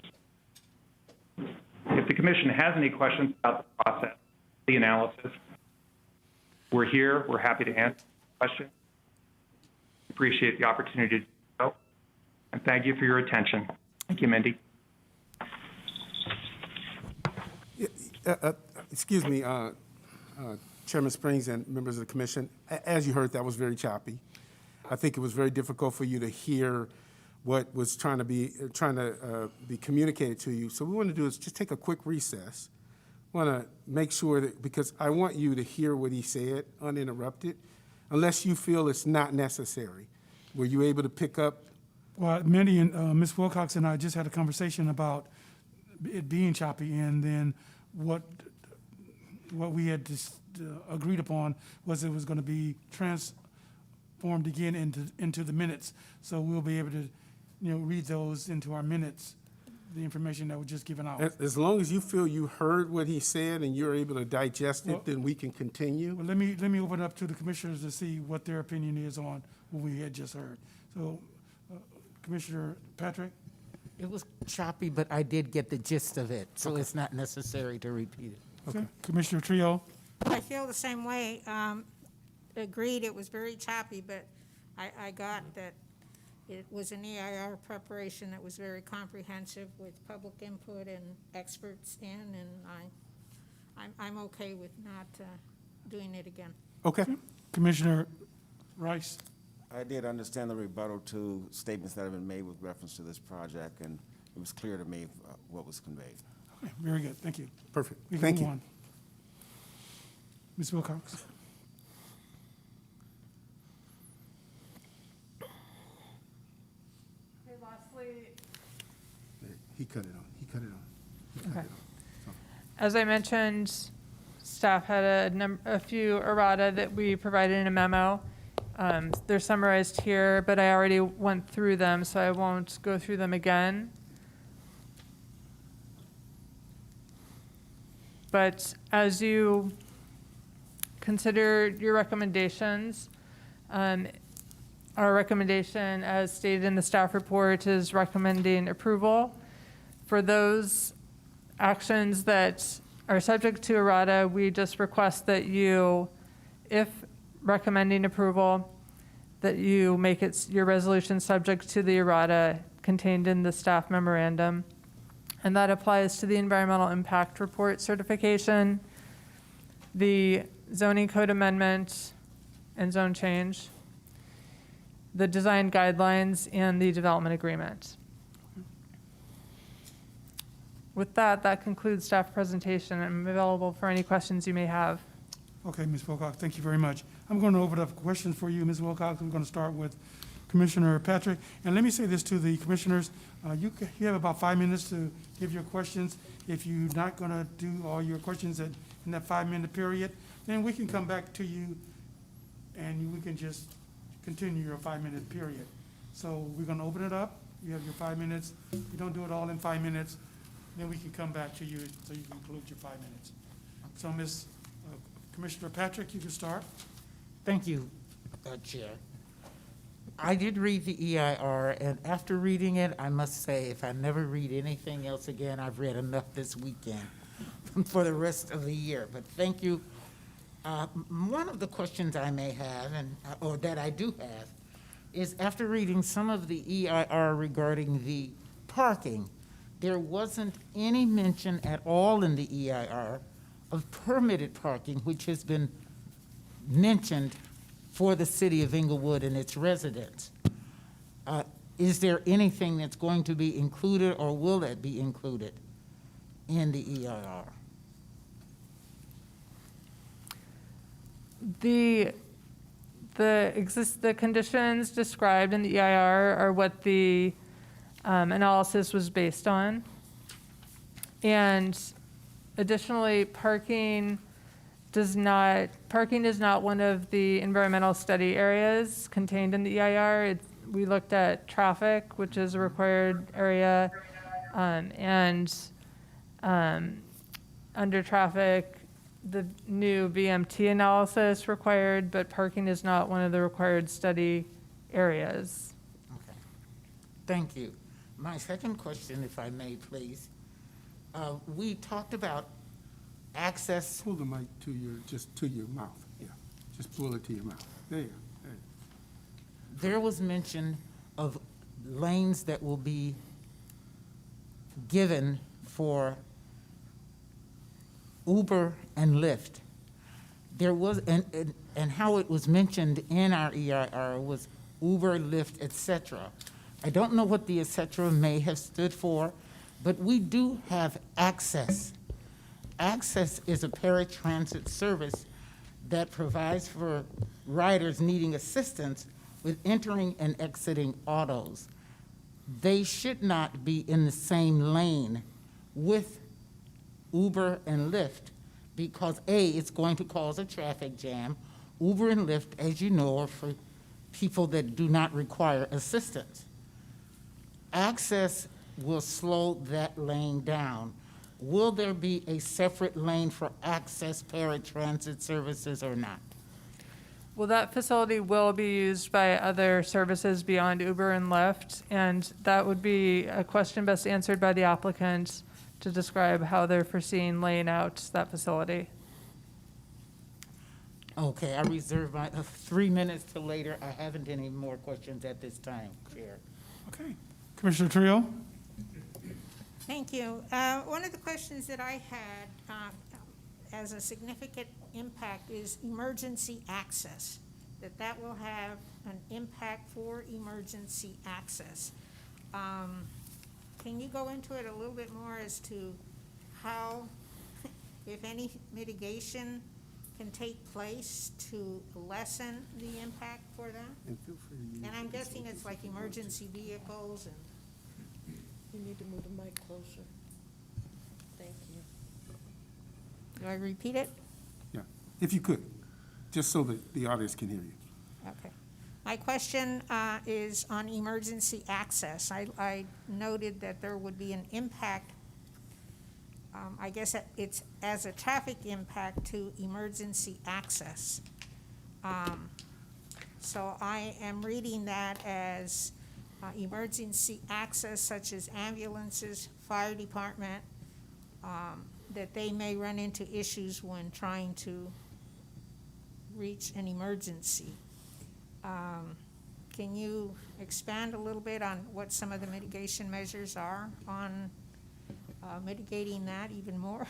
If the commission has any questions about the process, the analysis, we're here. We're happy to answer questions. Appreciate the opportunity to do so. And thank you for your attention. Thank you, Mindy. Excuse me, Chairman Springs and members of the commission. As you heard, that was very choppy. I think it was very difficult for you to hear what was trying to be communicated to you. So what we want to do is just take a quick recess. Want to make sure that, because I want you to hear what he said uninterrupted, unless you feel it's not necessary. Were you able to pick up? Well, Mindy and Ms. Wilcox and I just had a conversation about it being choppy, and then what we had agreed upon was it was going to be transformed again into the minutes. So we'll be able to, read those into our minutes, the information that was just given out. As long as you feel you heard what he said and you're able to digest it, then we can continue. Well, let me open up to the commissioners to see what their opinion is on what we had just heard. So, Commissioner Patrick? It was choppy, but I did get the gist of it, so it's not necessary to repeat it. Okay. Commissioner Trio? I feel the same way. Agreed, it was very choppy, but I got that it was an EIR preparation that was very comprehensive with public input and experts in, and I'm okay with not doing it again. Okay. Commissioner Rice? I did understand the rebuttal to statements that have been made with reference to this project, and it was clear to me what was conveyed. Okay, very good. Thank you. Perfect. We can Thank move you. on. Ms. Wilcox? He cut it on. Okay. As I mentioned, staff had a few errata that we provided in a memo. They're summarized here, but I already went through them, so I won't go through them again. But as you consider your recommendations, our recommendation, as stated in the staff report, is recommending approval. For those actions that are subject to errata, we just request that you, if recommending approval, that you make it your resolution subject to the errata contained in the staff memorandum. And that applies to the environmental impact report certification, the zoning code amendment and zone change, the design guidelines, and the development agreement. With that, that concludes staff presentation. I'm available for any questions you may have. Okay, Ms. Wilcox, thank you very much. I'm going to open up questions for you, Ms. Wilcox. I'm going to start with Commissioner Patrick. And let me say this to the commissioners. You have about 5 minutes to give your questions. If you're not going to do all your questions in that 5-minute period, then we can come back to you and we can just continue your 5-minute period. So we're going to open it up. You have your 5 minutes. If you don't do it all in 5 minutes, then we can come back to you so you can conclude your 5 minutes. So Commissioner Patrick, you can start. Thank you, Chair. I did read the EIR, and after reading it, I must say, if I never read anything else again, I've read enough this weekend for the rest of the year. But thank you. One of the questions I may have, or that I do have, is after reading some of the EIR regarding the parking, there wasn't any mention at all in the EIR of permitted parking, which has been mentioned for the city of Inglewood and its residents. Is there anything that's going to be included, or will that be included in the EIR? The conditions described in the EIR are what the analysis was based on. And additionally, parking is not one of the environmental study areas contained in the EIR. We looked at traffic, which is a required area, and under traffic, the new VMT analysis required, but parking is not one of the required study areas. Okay. Thank you. My second question, if I may, please. We talked about access. Pull the mic to your mouth. Yeah, just pull it to your mouth. There you go. There you go. There was mention of lanes that will be given for Uber and Lyft. There was, and how it was mentioned in our EIR was Uber, Lyft, etc. I don't know what the etc. may have stood for, but we do have access. Access is a paratransit service that provides for riders needing assistance with entering and exiting autos. They should not be in the same lane with Uber and Lyft because A, it's going to cause a traffic jam. Uber and Lyft, as you know, are for people that do not require assistance. Access will slow that lane down. Will there be a separate lane for access paratransit services or not? Well, that facility will be used by other services beyond Uber and Lyft, and that would be a question best answered by the applicant to describe how they're foreseeing laying out that facility. Okay, I reserve my 3 minutes till later. I haven't any more questions at this time, Chair. Okay. Commissioner Trio? Thank you. One of the questions that I had as a significant impact is emergency access, that will have an impact for emergency access. Can you go into it a little bit more as to how, if any, mitigation can take place to lessen the impact for them? And I'm guessing it's like emergency vehicles and. You need to move the mic closer. Thank you. Do I repeat it? Yeah, if you could, just so that the audience can hear you. Okay. My question is on emergency access. I noted that there would be an impact, I guess it's as a traffic impact to emergency access. So I am reading that as emergency access such as ambulances, fire department, that they may run into issues when trying to reach an emergency. Can you expand a little bit on what some of the mitigation measures are on mitigating that even more?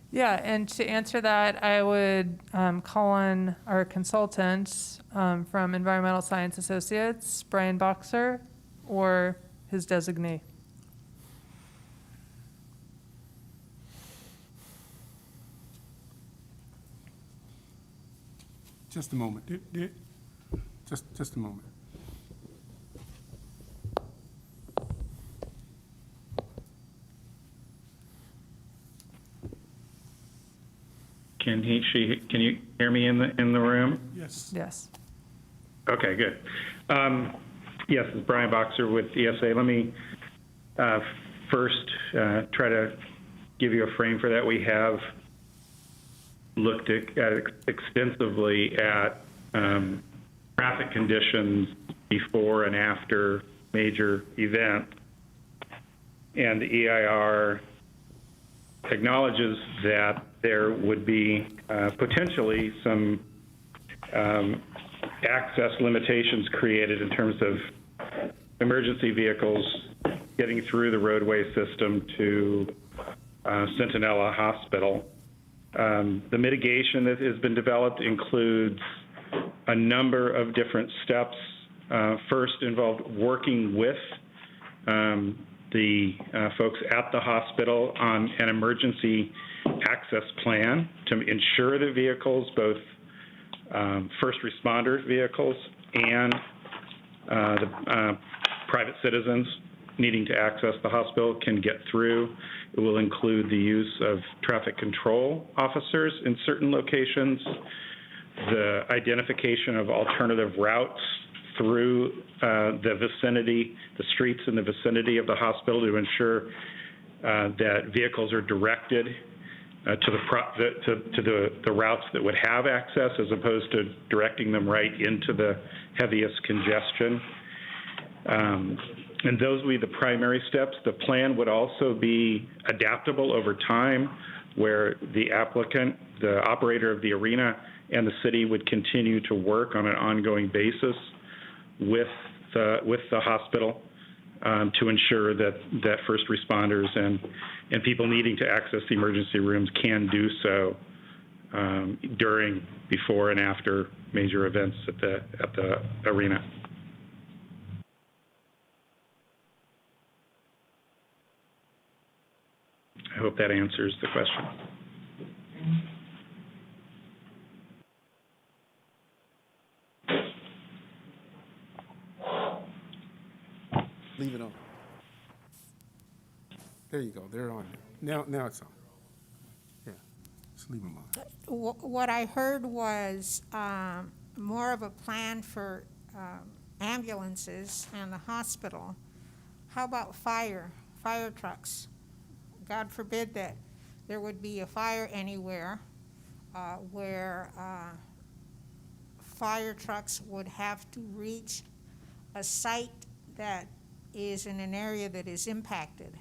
Yeah, and to answer that, I would call on our consultant from Environmental Science Associates, Brian Boxer, or his designee. Just a moment. Just a moment. Can you hear me in the room? Yes. Yes. Okay, good. Yes, it's Brian Boxer with ESA. Let me first try to give you a frame for that. We have looked at extensively at traffic conditions before and after major events. And the EIR acknowledges that there would be potentially some access limitations created in terms of emergency vehicles getting through the roadway system to Centinela Hospital. The mitigation that has been developed includes a number of different steps. First involved working with the folks at the hospital on an emergency access plan to ensure that vehicles, both first responder vehicles and the private citizens needing to access the hospital can get through. It will include the use of traffic control officers in certain locations, the identification of alternative routes through the vicinity, the streets in the vicinity of the hospital to ensure that vehicles are directed to the routes that would have access as opposed to directing them right into the heaviest congestion. And those would be the primary steps. The plan would also be adaptable over time, where the applicant, the operator of the arena, and the city would continue to work on an ongoing basis with the hospital to ensure that first responders and people needing to access the emergency rooms can do so during, before, and after major events at the arena. I hope that answers the question. Leave it on. There you go. They're on there. Now it's on. Yeah, just leave them on. What I heard was more of a plan for ambulances and the hospital. How about fire trucks? God forbid that there would be a fire anywhere where fire trucks would have to reach a site that is in an area that is impacted.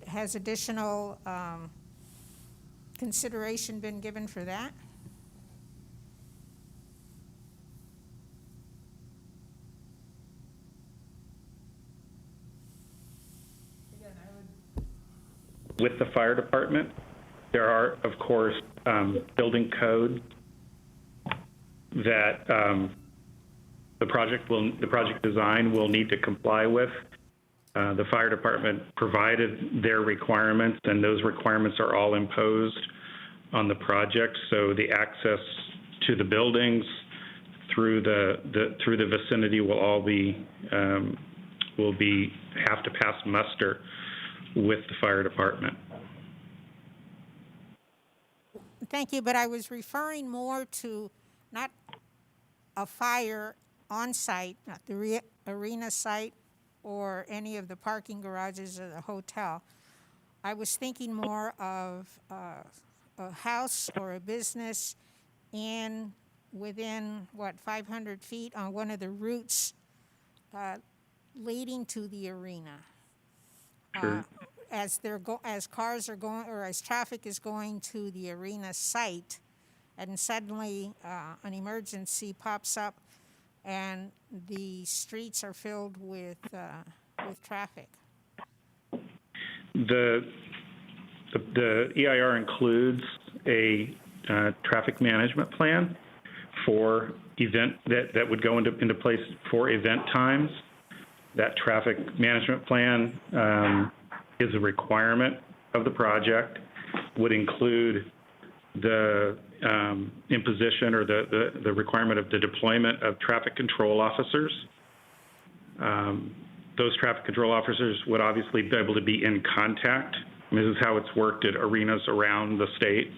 Has additional consideration been given for that? With the fire department, there are, of course, building codes that the project design will need to comply with. The fire department provided their requirements, and those requirements are all imposed on the project. So the access to the buildings through the vicinity will all be have to pass muster with the fire department. Thank you, but I was referring more to not a fire on site, not the arena site or any of the parking garages or the hotel. I was thinking more of a house or a business within 500 feet on one of the routes leading to the arena. Sure. As cars are going, or as traffic is going to the arena site, and suddenly an emergency pops up, and the streets are filled with traffic. The EIR includes a traffic management plan for event that would go into place for event times. That traffic management plan is a requirement of the project, would include the imposition or the requirement of the deployment of traffic control officers. Those traffic control officers would obviously be able to be in contact. And this is how it's worked at arenas around the state.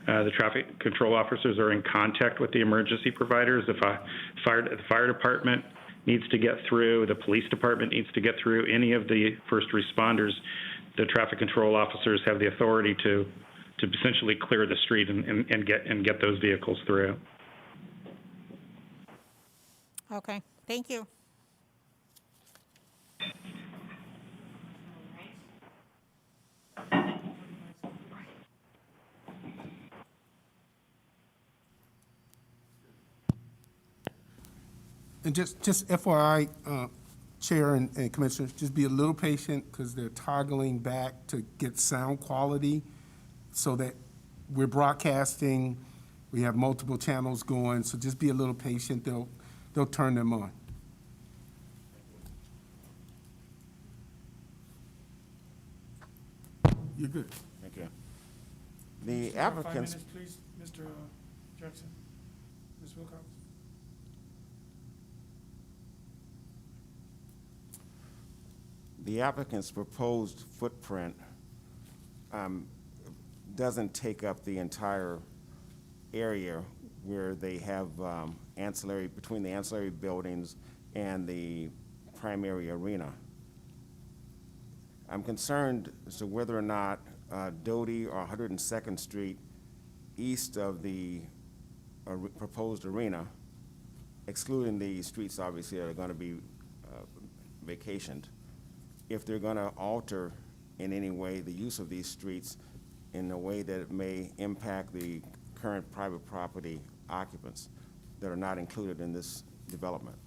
The traffic control officers are in contact with the emergency providers. If the fire department needs to get through, the police department needs to get through, any of the first responders, the traffic control officers have the authority to essentially clear the street and get those vehicles through. Okay, Thank you. And just FYI, Chair and Commissioners, just be a little patient because they're toggling back to get sound quality so that we're broadcasting, we have multiple channels going, so just be a little patient. They'll turn them on. You're good. Thank you. The 5 applicants, minutes, please, Mr. Jackson. Ms. Wilcox. the applicant's proposed footprint doesn't take up the entire area where they have ancillary, between the ancillary buildings and the primary arena. I'm concerned as to whether or not Doty or 102nd Street, east of the proposed arena, excluding the streets obviously that are going to be vacationed, if they're going to alter in any way the use of these streets in a way that it may impact the current private property occupants that are not included in this development.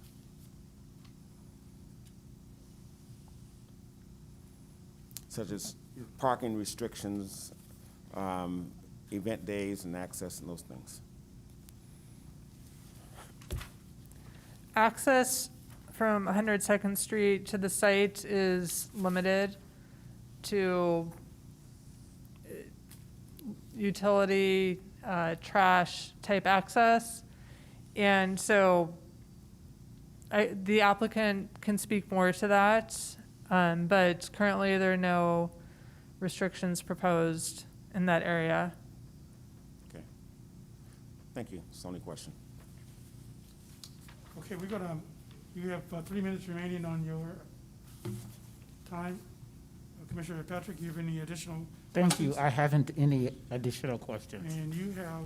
Such as parking restrictions, event days and access and those things. Access from 102nd Street to the site is limited to utility, trash type access. And so the applicant can speak more to that, but currently there are no restrictions proposed in that area. Okay. Thank you. It's the only question. Okay, we got you have 3 minutes remaining on your time. Commissioner Patrick, you have any additional Thank questions? you. I haven't any additional questions. And you have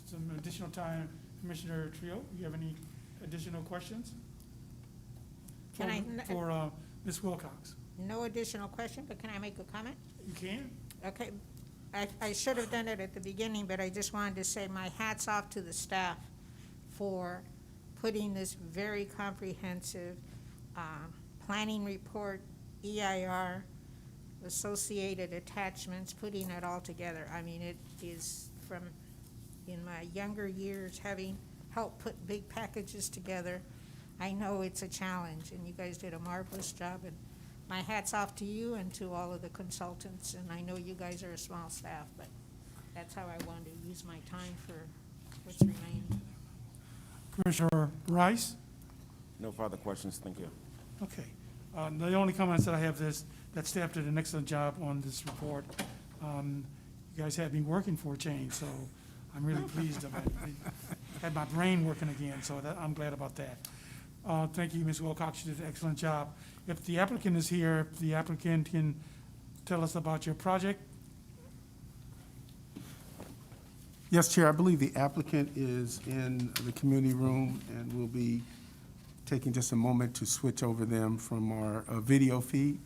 some additional time. Commissioner Trio, you have any additional questions? For Ms. Wilcox? No additional question, but can I make a comment? You can. Okay. I should have done it at the beginning, but I just wanted to say my hat's off to the staff for putting this very comprehensive planning report, EIR, associated attachments, putting it all together. I mean, it is from, in my younger years, having helped put big packages together, I know it's a challenge, and you guys did a marvelous job, and my hat's off to you and to all of the consultants, and I know you guys are a small staff, but that's how I wanted to use my time for what's remaining. Commissioner Rice? No further questions. Thank you. Okay. The only comments that I have is that staff did an excellent job on this report. You guys had me working for a change, so I'm really pleased. I had my brain working again, so I'm glad about that. Thank you, Ms. Wilcox. You did an excellent job. If the applicant is here, if the applicant can tell us about your project. Yes, Chair, I believe the applicant is in the community room, and we'll be taking just a moment to switch over them from our video feed.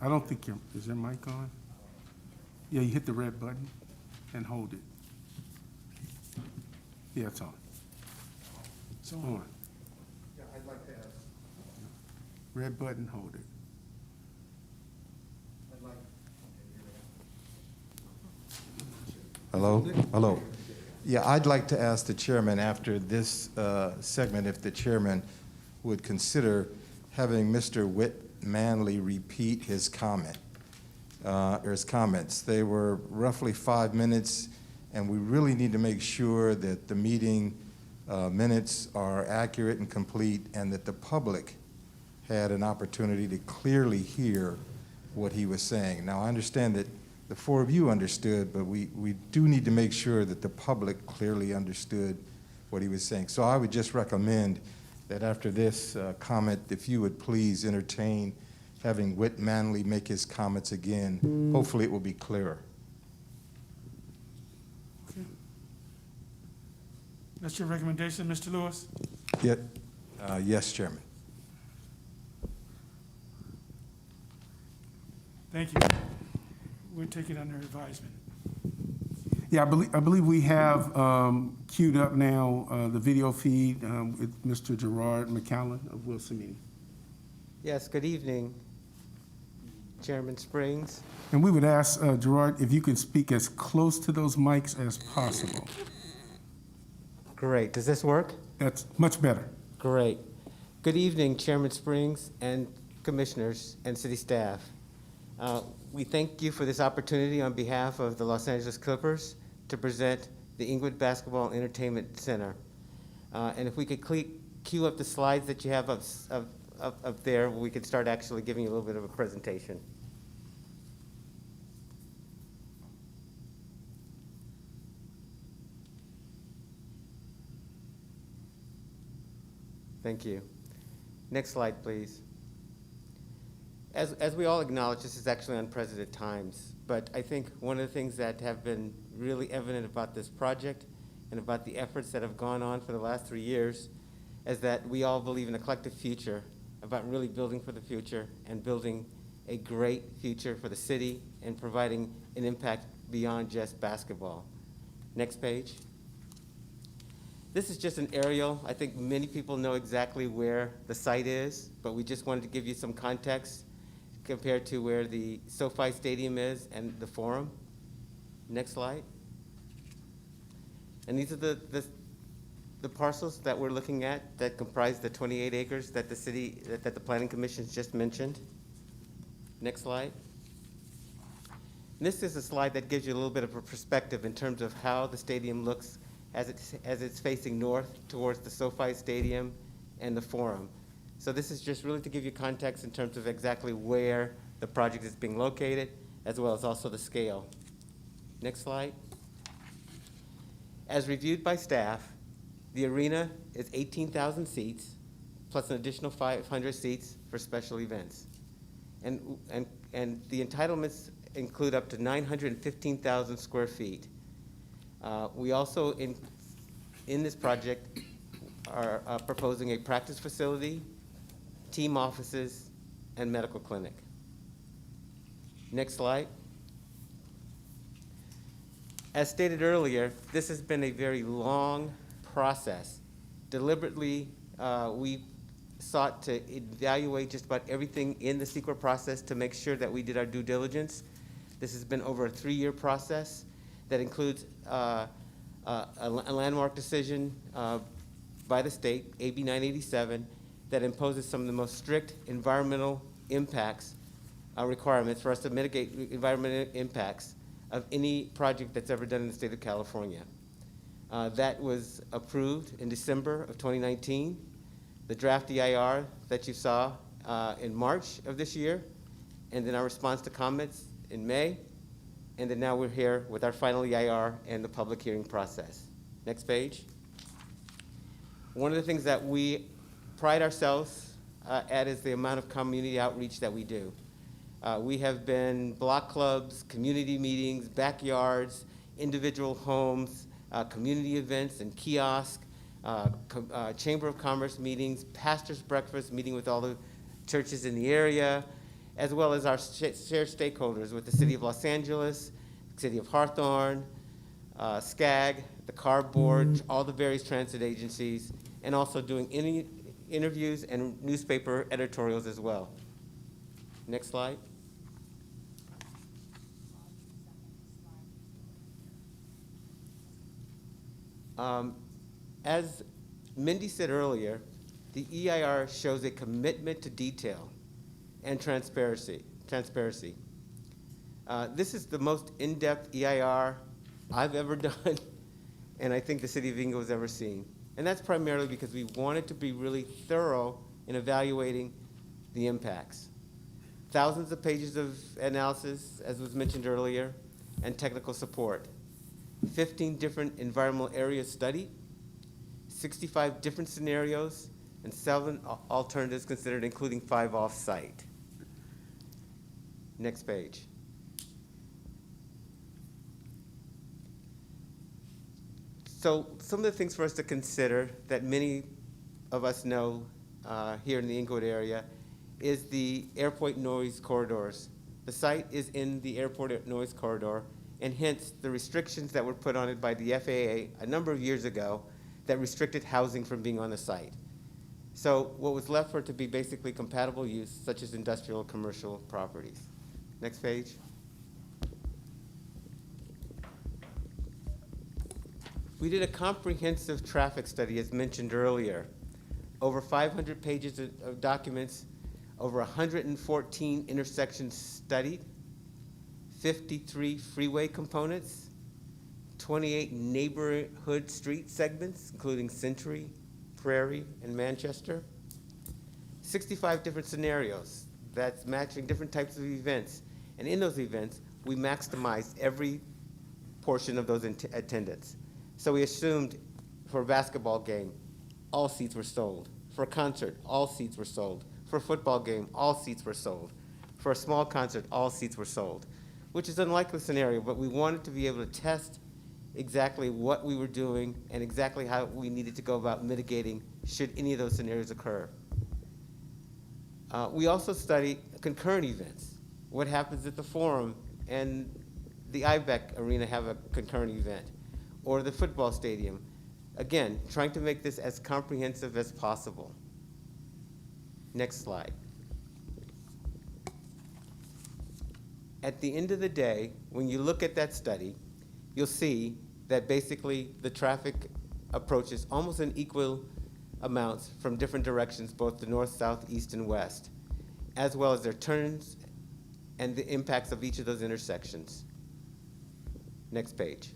I don't think is your mic on? Yeah, you hit the red button and hold it. Yeah, it's on. It's on. Yeah, I'd like to ask. Red button, hold it. Hello? Hello. Yeah, I'd like to ask the chairman after this segment if the chairman would consider having Mr. Whit Manley repeat his comment, or his comments. They were roughly 5 minutes, and we really need to make sure that the meeting minutes are accurate and complete, and that the public had an opportunity to clearly hear what he was saying. Now, I understand that the four of you understood, but we do need to make sure that the public clearly understood what he was saying. So I would just recommend that after this comment, if you would please entertain having Whit Manley make his comments again. Hopefully it will be clearer. That's your recommendation, Mr. Lewis? Yes, Chairman. Thank you. We'll take it under advisement. Yeah, I believe we have queued up now the video feed with Mr. Gerard McCallum of Wilson Meeting. Yes, good evening, Chairman Springs. And we would ask, Gerard, if you can speak as close to those mics as possible. Great. Does this work? That's much better. Great. Good evening, Chairman Springs and commissioners and city staff. We thank you for this opportunity on behalf of the Los Angeles Clippers to present the Inglewood Basketball and Entertainment Center. And if we could cue up the slides that you have up there, we could start actually giving you a little bit of a presentation. Thank you. Next slide, please. As we all acknowledge, this is actually unprecedented times, but I think one of the things that have been really evident about this project and about the efforts that have gone on for the last 3 years is that we all believe in a collective future, about really building for the future and building a great future for the city and providing an impact beyond just basketball. Next page. This is just an aerial. I think many people know exactly where the site is, but we just wanted to give you some context compared to where the SoFi Stadium is and the Forum. Next slide. And these are the parcels that we're looking at that comprise the 28 acres that the city, that the Planning Commission just mentioned. Next slide. And this is a slide that gives you a little bit of a perspective in terms of how the stadium looks as it's facing north towards the SoFi Stadium and the Forum. So this is just really to give you context in terms of exactly where the project is being located, as well as also the scale. Next slide. As reviewed by staff, the arena is 18,000 seats, plus an additional 500 seats for special events. And the entitlements include up to 915,000 square feet. We also, in this project, are proposing a practice facility, team offices, and medical clinic. Next slide. As stated earlier, this has been a very long process. Deliberately, we sought to evaluate just about everything in the secret process to make sure that we did our due diligence. This has been over a 3-year process that includes a landmark decision by the state, AB 987, that imposes some of the most strict environmental impacts requirements for us to mitigate environmental impacts of any project that's ever done in the state of California. That was approved in December of 2019. The draft EIR that you saw in March of this year, and then our response to comments in May, and then now we're here with our final EIR and the public hearing process. Next page. One of the things that we pride ourselves at is the amount of community outreach that we do. We have been block clubs, community meetings, backyards, individual homes, community events and kiosks, Chamber of Commerce meetings, pastor's breakfast, meeting with all the churches in the area, as well as our shared stakeholders with the City of Los Angeles, City of Hawthorne, SCAG, the CARB Board, all the various transit agencies, and also doing interviews and newspaper editorials as well. Next slide. As Mindy said earlier, the EIR shows a commitment to detail and transparency. This is the most in-depth EIR I've ever done, and I think the City of Inglewood has ever seen. And that's primarily because we wanted to be really thorough in evaluating the impacts. Thousands of pages of analysis, as was mentioned earlier, and technical support. 15 different environmental areas studied, 65 different scenarios, and 7 alternatives considered, including 5 off-site. Next page. So some of the things for us to consider that many of us know here in the Inglewood area is the airport noise corridors. The site is in the airport noise corridor, and hence the restrictions that were put on it by the FAA a number of years ago that restricted housing from being on the site. So what was left for it to be basically compatible use, such as industrial or commercial properties. Next page. We did a comprehensive traffic study, as mentioned earlier. Over 500 pages of documents, over 114 intersections studied, 53 freeway components, 28 neighborhood street segments, including Century, Prairie, and Manchester, 65 different scenarios that's matching different types of events. And in those events, we maximized every portion of those attendance. So we assumed for a basketball game, all seats were sold. For a concert, all seats were sold. For a football game, all seats were sold. For a small concert, all seats were sold, which is an unlikely scenario, but we wanted to be able to test exactly what we were doing and exactly how we needed to go about mitigating should any of those scenarios occur. We also study concurrent events. What happens at the Forum and the IBEC Arena have a concurrent event, or the football stadium. Again, trying to make this as comprehensive as possible. Next slide. At the end of the day, when you look at that study, you'll see that basically the traffic approaches almost in equal amounts from different directions, both the north, south, east, and west, as well as their turns and the impacts of each of those intersections. Next page.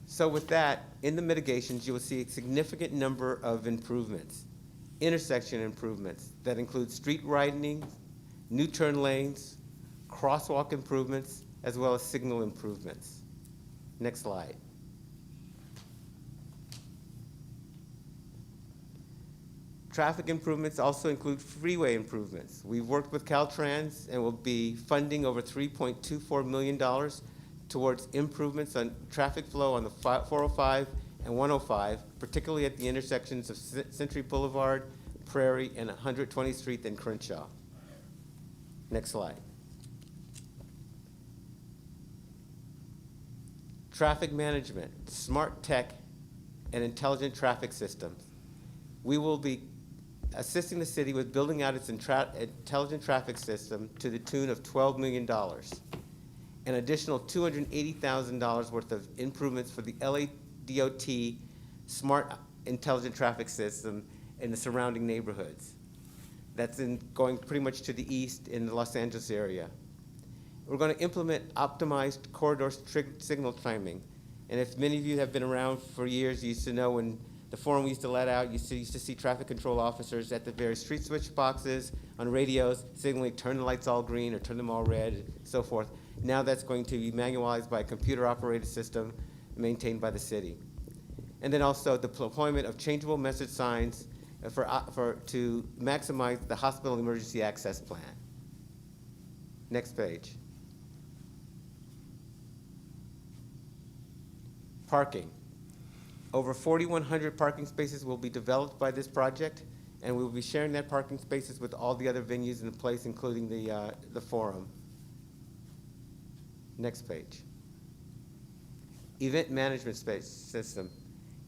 So with that, in the mitigations, you will see a significant number of improvements, intersection improvements that include street widening, new turn lanes, crosswalk improvements, as well as signal improvements. Next slide. Traffic improvements also include freeway improvements. We've worked with Caltrans and will be funding over $3.24 million towards improvements on traffic flow on the 405 and 105, particularly at the intersections of Century Boulevard, Prairie, and 120th Street and Crenshaw. Next slide. Traffic management, smart tech, and intelligent traffic systems. We will be assisting the city with building out its intelligent traffic system to the tune of $12 million. An additional $280,000 worth of improvements for the LA DOT smart intelligent traffic system in the surrounding neighborhoods. That's going pretty much to the east in the Los Angeles area. We're going to implement optimized corridor signal timing. And if many of you have been around for years, you used to know when the Forum used to let out, you used to see traffic control officers at the various street switch boxes on radios signaling turn the lights all green or turn them all red, and so forth. Now that's going to be manualized by a computer-operated system maintained by the city. And then also the deployment of changeable message signs to maximize the hospital emergency access plan. Next page. Parking. Over 4,100 parking spaces will be developed by this project, and we will be sharing that parking spaces with all the other venues in the place, including the Forum. Next page. Event management system.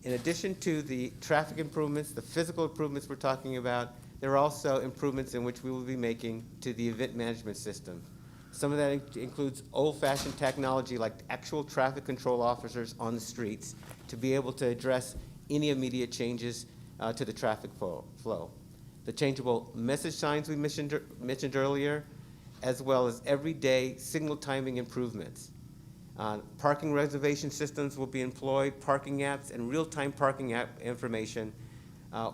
In addition to the traffic improvements, the physical improvements we're talking about, there are also improvements in which we will be making to the event management system. Some of that includes old-fashioned technology like actual traffic control officers on the streets to be able to address any immediate changes to the traffic flow. The changeable message signs we mentioned earlier, as well as everyday signal timing improvements. Parking reservation systems will be employed, parking apps and real-time parking app information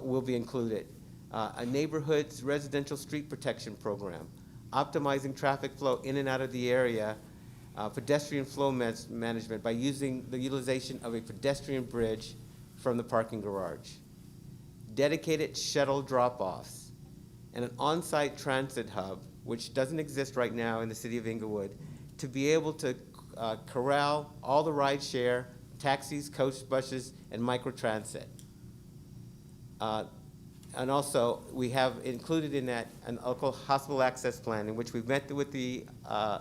will be included. A neighborhood's residential street protection program, optimizing traffic flow in and out of the area, pedestrian flow management by using the utilization of a pedestrian bridge from the parking garage, dedicated shuttle drop-offs, and an on-site transit hub, which doesn't exist right now in the city of Inglewood, to be able to corral all the ride share, taxis, coach buses, and microtransit. And also, we have included in that an local hospital access plan in which we've met with the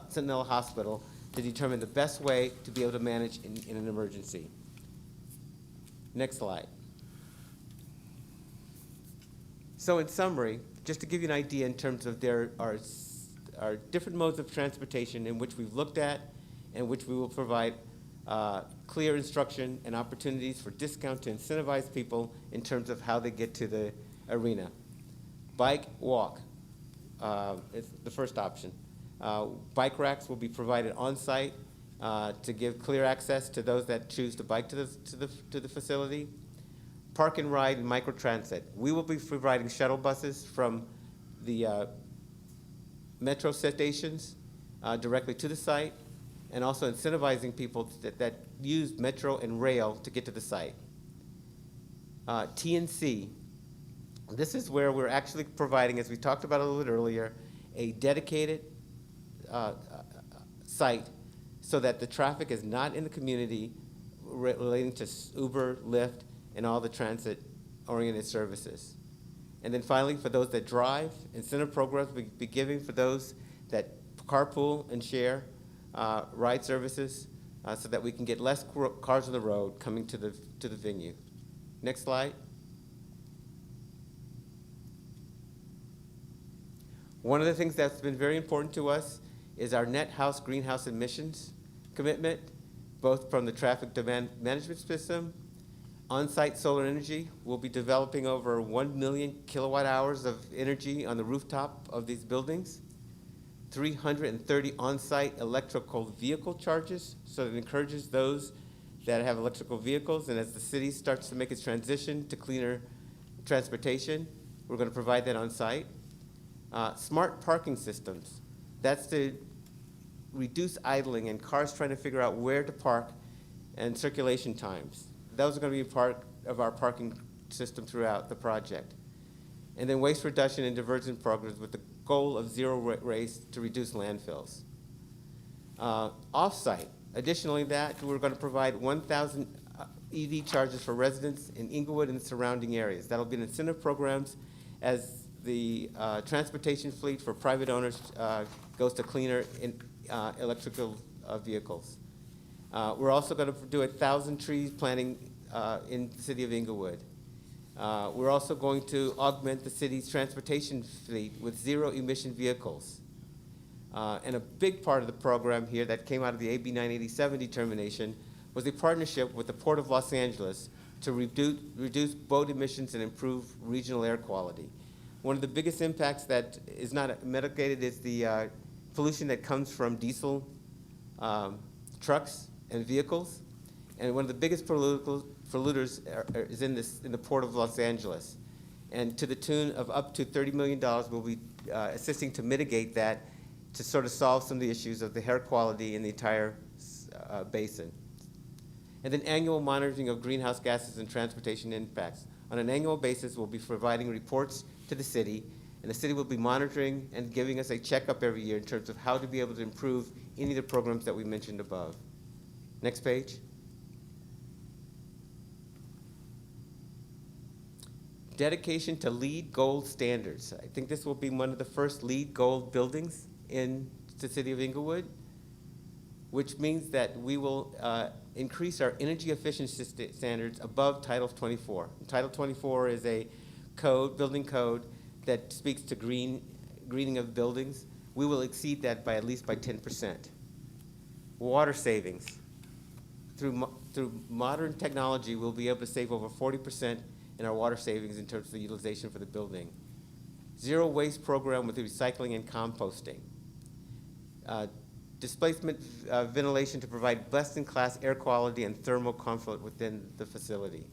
Sentinel Hospital to determine the best way to be able to manage in an emergency. Next slide. So in summary, just to give you an idea in terms of there are different modes of transportation in which we've looked at and which we will provide clear instruction and opportunities for discount to incentivize people in terms of how they get to the arena. Bike, walk is the first option. Bike racks will be provided on site to give clear access to those that choose to bike to the facility. Park and ride and microtransit. We will be providing shuttle buses from the metro stations directly to the site, and also incentivizing people that use metro and rail to get to the site. TNC. This is where we're actually providing, as we talked about a little bit earlier, a dedicated site so that the traffic is not in the community relating to Uber, Lyft, and all the transit-oriented services. And then finally, for those that drive, incentive programs will be giving for those that carpool and share ride services so that we can get less cars on the road coming to the venue. Next slide. One of the things that's been very important to us is our net house greenhouse emissions commitment, both from the traffic demand management system, on-site solar energy. We'll be developing over 1 million kilowatt hours of energy on the rooftop of these buildings, 330 on-site electrical vehicle charges, so it encourages those that have electrical vehicles, and as the city starts to make its transition to cleaner transportation, we're going to provide that on site. Smart parking systems. That's to reduce idling and cars trying to figure out where to park and circulation times. Those are going to be part of our parking system throughout the project. And then waste reduction and diversion programs with the goal of zero waste to reduce landfills. Off-site. Additionally, that we're going to provide 1,000 EV chargers for residents in Inglewood and the surrounding areas. That'll be in incentive programs as the transportation fleet for private owners goes to cleaner electrical vehicles. We're also going to do 1,000 trees planting in the city of Inglewood. We're also going to augment the city's transportation fleet with zero-emission vehicles. And a big part of the program here that came out of the AB 987 determination was a partnership with the Port of Los Angeles to reduce boat emissions and improve regional air quality. One of the biggest impacts that is not mitigated is the pollution that comes from diesel trucks and vehicles. And one of the biggest polluters is in the Port of Los Angeles. And to the tune of up to $30 million, we'll be assisting to mitigate that to sort of solve some of the issues of the air quality in the entire basin. And then annual monitoring of greenhouse gases and transportation impacts. On an annual basis, we'll be providing reports to the city, and the city will be monitoring and giving us a checkup every year in terms of how to be able to improve any of the programs that we mentioned above. Next page. Dedication to LEED Gold standards. I think this will be one of the first LEED Gold buildings in the city of Inglewood, which means that we will increase our energy efficiency standards above Title 24. Title 24 is a building code that speaks to greening of buildings. We will exceed that by at least by 10%. Water savings. Through modern technology, we'll be able to save over 40% in our water savings in terms of the utilization for the building. Zero waste program with recycling and composting. Displacement ventilation to provide best-in-class air quality and thermal comfort within the facility.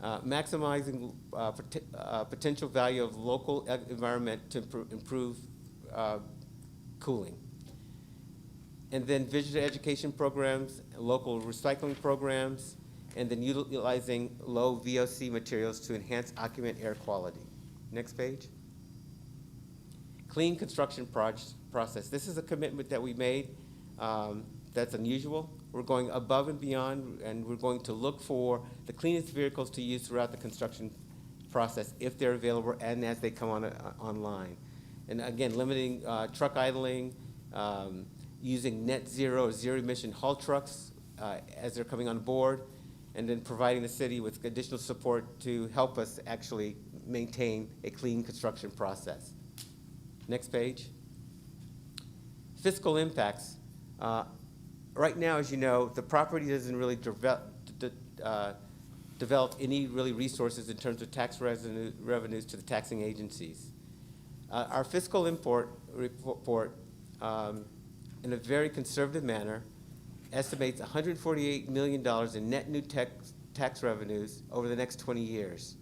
Maximizing potential value of local environment to improve cooling. And then visitor education programs, local recycling programs, and then utilizing low VOC materials to enhance occupant air quality. Next page. clean construction process. This is a commitment that we made that's unusual. We're going above and beyond, and we're going to look for the cleanest vehicles to use throughout the construction process if they're available and as they come online. And again, limiting truck idling, using net zero or zero emission haul trucks as they're coming on board, and then providing the city with additional support to help us actually maintain a clean construction process. Next page. Fiscal impacts. Right now, as you know, the property doesn't really develop any really resources in terms of tax revenues to the taxing agencies. Our fiscal report, in a very conservative manner, estimates $148 million in net new tax revenues over the next 20 years.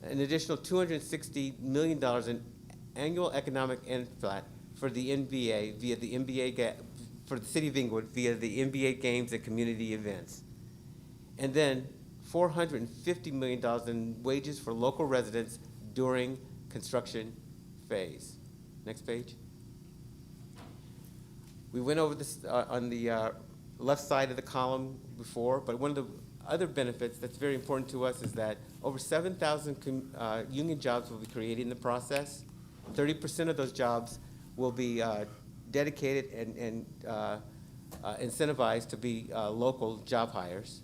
An additional $260 million in annual economic impact for the NBA via the for the city of Inglewood via the NBA games and community events. And then $450 million in wages for local residents during construction phase. Next page. We went over this on the left side of the column before, but one of the other benefits that's very important to us is that over 7,000 union jobs will be created in the process. 30% of those jobs will be dedicated and incentivized to be local job hires.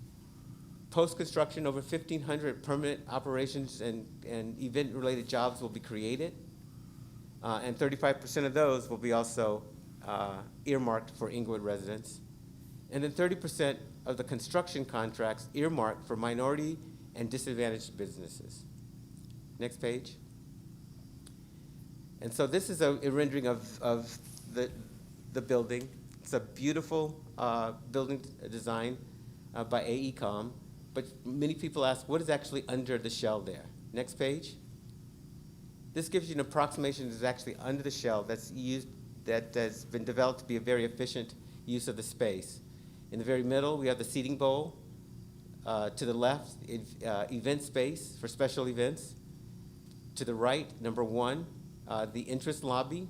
Post-construction, over 1,500 permanent operations and event-related jobs will be created, and 35% of those will be also earmarked for Inglewood residents. And then 30% of the construction contracts earmarked for minority and disadvantaged businesses. Next page. And so this is a rendering of the building. It's a beautiful building design by AECOM, but many people ask, what is actually under the shell there? Next page. This gives you an approximation that's actually under the shell that's used, that has been developed to be a very efficient use of the space. In the very middle, we have the seating bowl. To the left, event space for special events. To the right, number 1, the entrance lobby.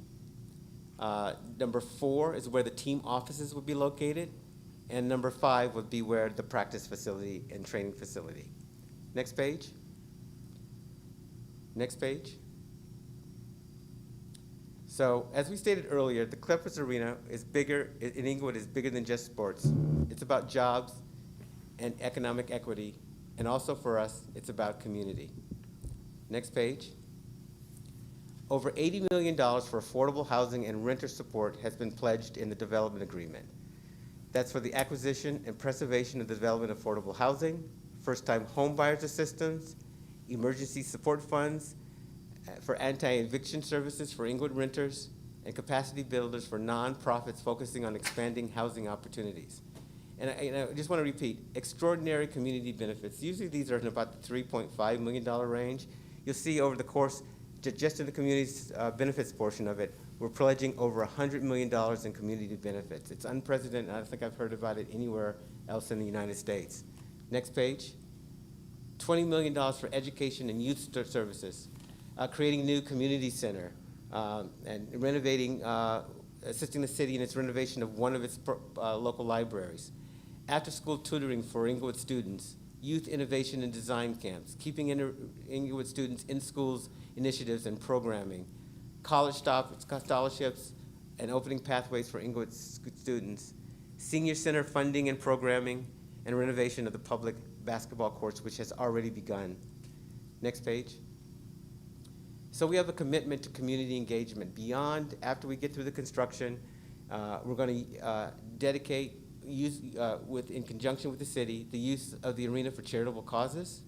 Number 4 is where the team offices would be located. And number 5 would be where the practice facility and training facility. Next page. Next page. So, as we stated earlier, the Clippers Arena is bigger, in Inglewood is bigger than just sports. It's about jobs and economic equity, and also for us, it's about community. Next page. Over $80 million for affordable housing and renter support has been pledged in the development agreement. That's for the acquisition and preservation of the development of affordable housing, first-time home buyers assistance, emergency support funds, for anti-eviction services for Inglewood renters, and capacity builders for nonprofits focusing on expanding housing opportunities. And I just want to repeat, extraordinary community benefits. Usually these are in about the $3.5 million range. You'll see over the course, just in the community's benefits portion of it, we're pledging over $100 million in community benefits. It's unprecedented. I don't think I've heard about it anywhere else in the United States. Next page. $20 million for education and youth services. Creating a new community center and renovating, assisting the city in its renovation of one of its local libraries. After-school tutoring for Inglewood students, youth innovation and design camps, keeping Inglewood students in schools, initiatives and programming, college scholarships and opening pathways for Inglewood students, senior center funding and programming, and renovation of the public basketball courts, which has already begun. Next page. So we have a commitment to community engagement. Beyond, after we get through the construction, we're going to dedicate, in conjunction with the city, the use of the arena for charitable causes,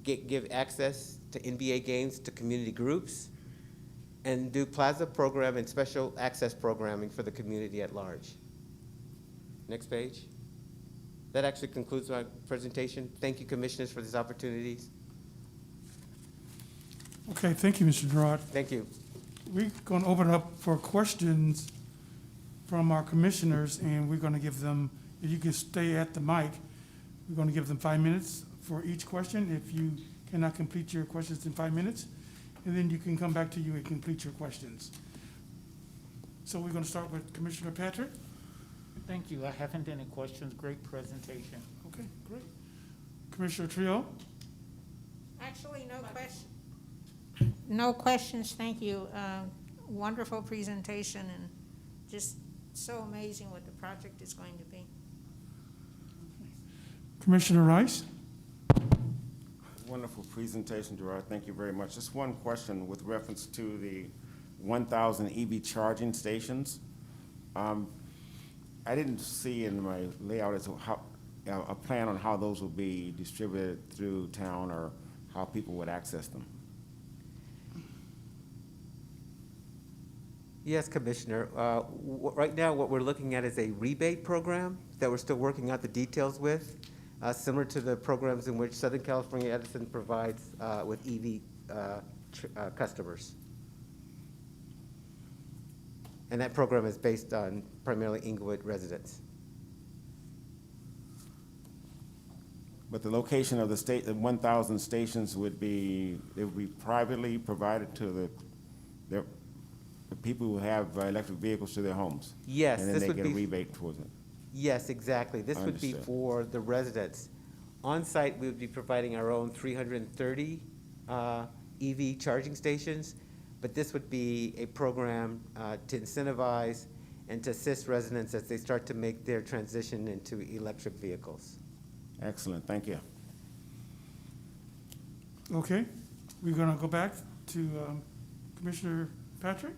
give access to NBA games to community groups, and do plaza program and special access programming for the community at large. Next page. That actually concludes my presentation. Thank you, commissioners, for these opportunities. Okay, thank you, Mr. Gerard. Thank you. We're going to open up for questions from our commissioners, and we're going to give them, if you can stay at the mic, we're going to give them 5 minutes for each question. If you cannot complete your questions in 5 minutes, and then you can come back to you and complete your questions. So we're going to start with Commissioner Patrick. Thank you. I haven't any questions. Great presentation. Okay, great. Commissioner Trio. Actually, no question. No questions, thank you. Wonderful presentation and just so amazing what the project is going to be. Commissioner Rice. Wonderful presentation, Gerard. Thank you very much. Just one question with reference to the 1,000 EV charging stations. I didn't see in my layout as to how, a plan on how those will be distributed through town or how people would access them. Yes, Commissioner. Right now, what we're looking at is a rebate program that we're still working out the details with, similar to the programs in which Southern California Edison provides with EV customers. And that program is based on primarily Inglewood residents. But the location of the 1,000 stations would be, they would be privately provided to the people who have electric vehicles to their homes? Yes, and then this they would get a be rebate towards it? Yes, exactly. This would be Understood. for the residents. On-site, we would be providing our own 330 EV charging stations, but this would be a program to incentivize and to assist residents as they start to make their transition into electric vehicles. Excellent, thank you. Okay, we're going to go back to Commissioner Patrick.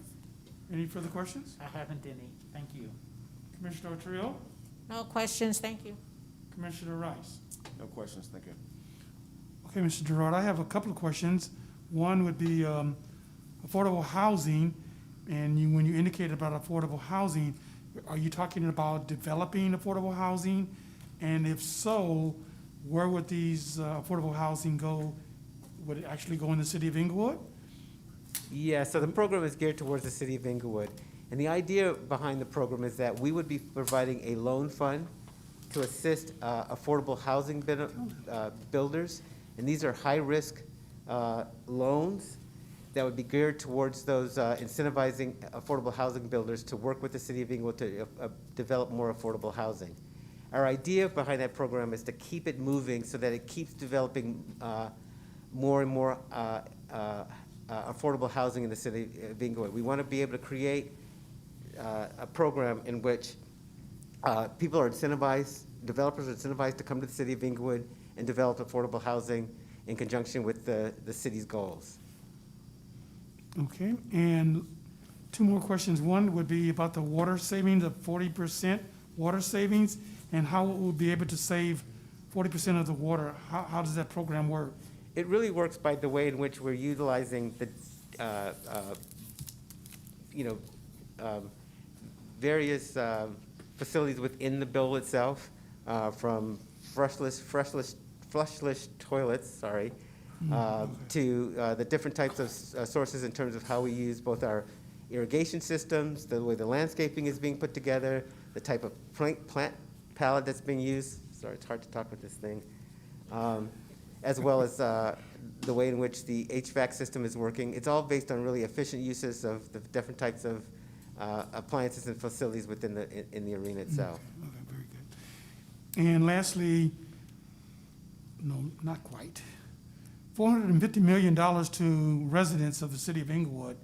Any further questions? I haven't any. Thank you. Commissioner Trio. No questions, thank you. Commissioner Rice. No questions, thank you. Okay, Mr. Gerard, I have a couple of questions. One would be affordable housing, and when you indicated about affordable housing, are you talking about developing affordable housing? And if so, where would these affordable housing go? Would it actually go in the city of Inglewood? Yeah, so the program is geared towards the city of Inglewood. And the idea behind the program is that we would be providing a loan fund to assist affordable housing builders. And these are high-risk loans that would be geared towards those incentivizing affordable housing builders to work with the city of Inglewood to develop more affordable housing. Our idea behind that program is to keep it moving so that it keeps developing more and more affordable housing in the city of Inglewood. We want to be able to create a program in which people are incentivized, developers are incentivized to come to the city of Inglewood and develop affordable housing in conjunction with the city's goals. Okay, and two more questions. One would be about the water savings, the 40% water savings, and how it will be able to save 40% of the water. How does that program work? It really works by the way in which we're utilizing the, various facilities within the bill itself, from flushless toilets, to the different types of sources in terms of how we use both our irrigation systems, the way the landscaping is being put together, the type of plant palette that's being used. Sorry, it's hard to talk with this thing. As well as the way in which the HVAC system is working. It's all based on really efficient uses of the different types of appliances and facilities within the arena itself. Okay, very good. And lastly, no, not quite. $450 million to residents of the city of Inglewood.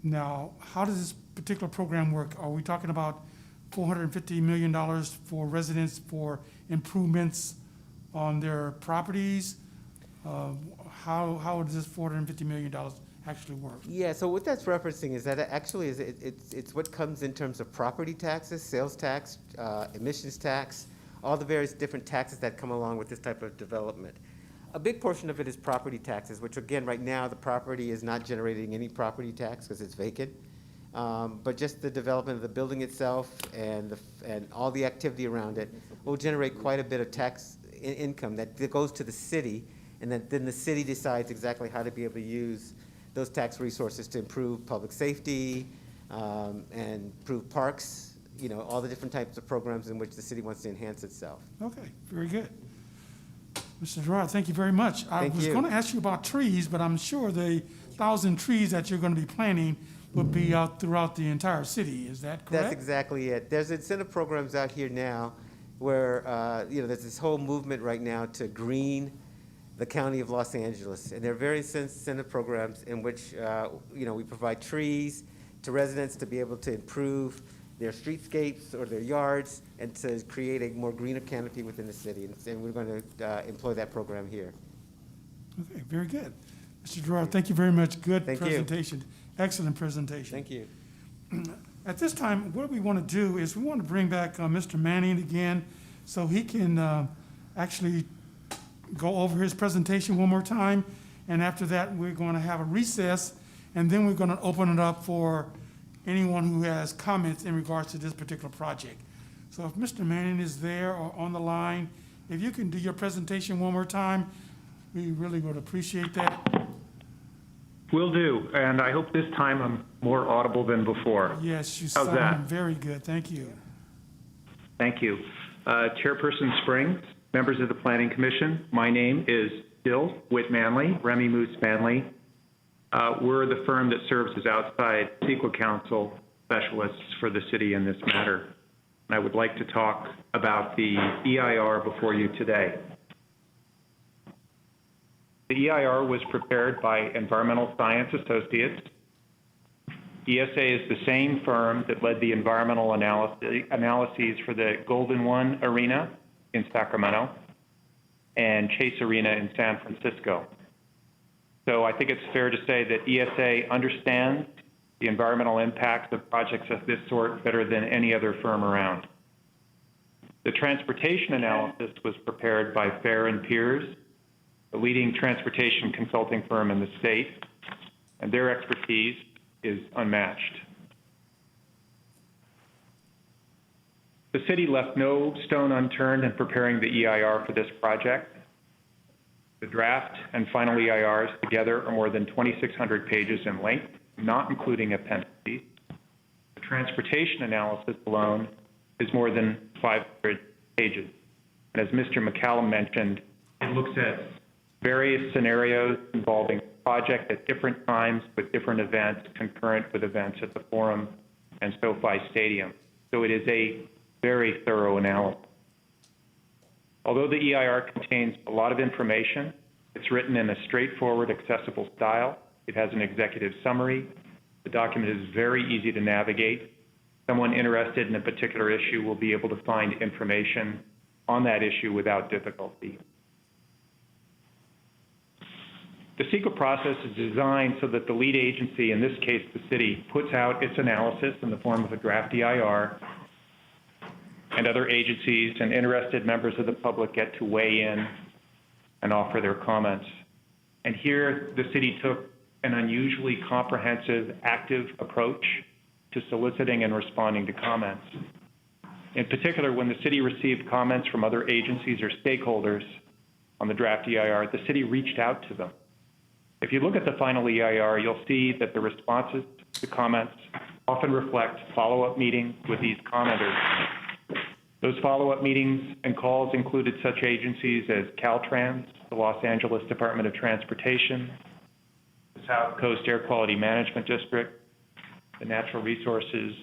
Now, how does this particular program work? Are we talking about $450 million for residents for improvements on their properties? How does this $450 million actually work? Yeah, so what that's referencing is that it's what comes in terms of property taxes, sales tax, emissions tax, all the various different taxes that come along with this type of development. A big portion of it is property taxes, which again, right now, the property is not generating any property tax because it's vacant. But just the development of the building itself and all the activity around it will generate quite a bit of tax income that goes to the city, and then the city decides exactly how to be able to use those tax resources to improve public safety and improve parks, all the different types of programs in which the city wants to enhance itself. Okay, very good. Mr. Gerard, thank you very much. I Thank was you. going to ask you about trees, but I'm sure the 1,000 trees that you're going to be planting will be out throughout the entire city. Is that correct? That's exactly it. There's incentive programs out here now where, there's this whole movement right now to green the county of Los Angeles. And there are various incentive programs in which, we provide trees to residents to be able to improve their streetscapes or their yards and to create a more greener canopy within the city. And we're going to employ that program here. Okay, very good. Mr. Gerard, thank you very much. Good Thank you. presentation. Excellent presentation. Thank you. At this time, what we want to do is we want to bring back Mr. Manning again so he can actually go over his presentation one more time. And after that, we're going to have a recess, and then we're going to open it up for anyone who has comments in regards to this particular project. So if Mr. Manning is there or on the line, if you can do your presentation one more time, we really would appreciate that. Will do, and I hope this time I'm more audible than before. Yes, you How's sound that? very good. Thank you. Thank you. Chairperson Springs, members of the Planning Commission, my name is Bill Whit-Manley, Remy Moose Manley. We're the firm that serves as outside CEQA counsel specialists for the city in this matter. And I would like to talk about the EIR before you today. The EIR was prepared by Environmental Science Associates. ESA is the same firm that led the environmental analyses for the Golden One Arena in Sacramento and Chase Arena in San Francisco. So I think it's fair to say that ESA understands the environmental impacts of projects of this sort better than any other firm around. The transportation analysis was prepared by Fair and Peers, the leading transportation consulting firm in the state, and their expertise is unmatched. The city left no stone unturned in preparing the EIR for this project. The draft and final EIRs together are more than 2,600 pages in length, not including appendices. The transportation analysis alone is more than 500 pages. And as Mr. McCallum mentioned, it looks at various scenarios involving the project at different times with different events, concurrent with events at the Forum and SoFi Stadium. So it is a very thorough analysis. Although the EIR contains a lot of information, it's written in a straightforward, accessible style. It has an executive summary. The document is very easy to navigate. Someone interested in a particular issue will be able to find information on that issue without difficulty. The CEQA process is designed so that the lead agency, in this case the city, puts out its analysis in the form of a draft EIR, and other agencies and interested members of the public get to weigh in and offer their comments. And here, the city took an unusually comprehensive, active approach to soliciting and responding to comments. In particular, when the city received comments from other agencies or stakeholders on the draft EIR, the city reached out to them. If you look at the final EIR, you'll see that the responses to comments often reflect follow-up meetings with these commenters. Those follow-up meetings and calls included such agencies as Caltrans, the Los Angeles Department of Transportation, the South Coast Air Quality Management District, the Natural Resources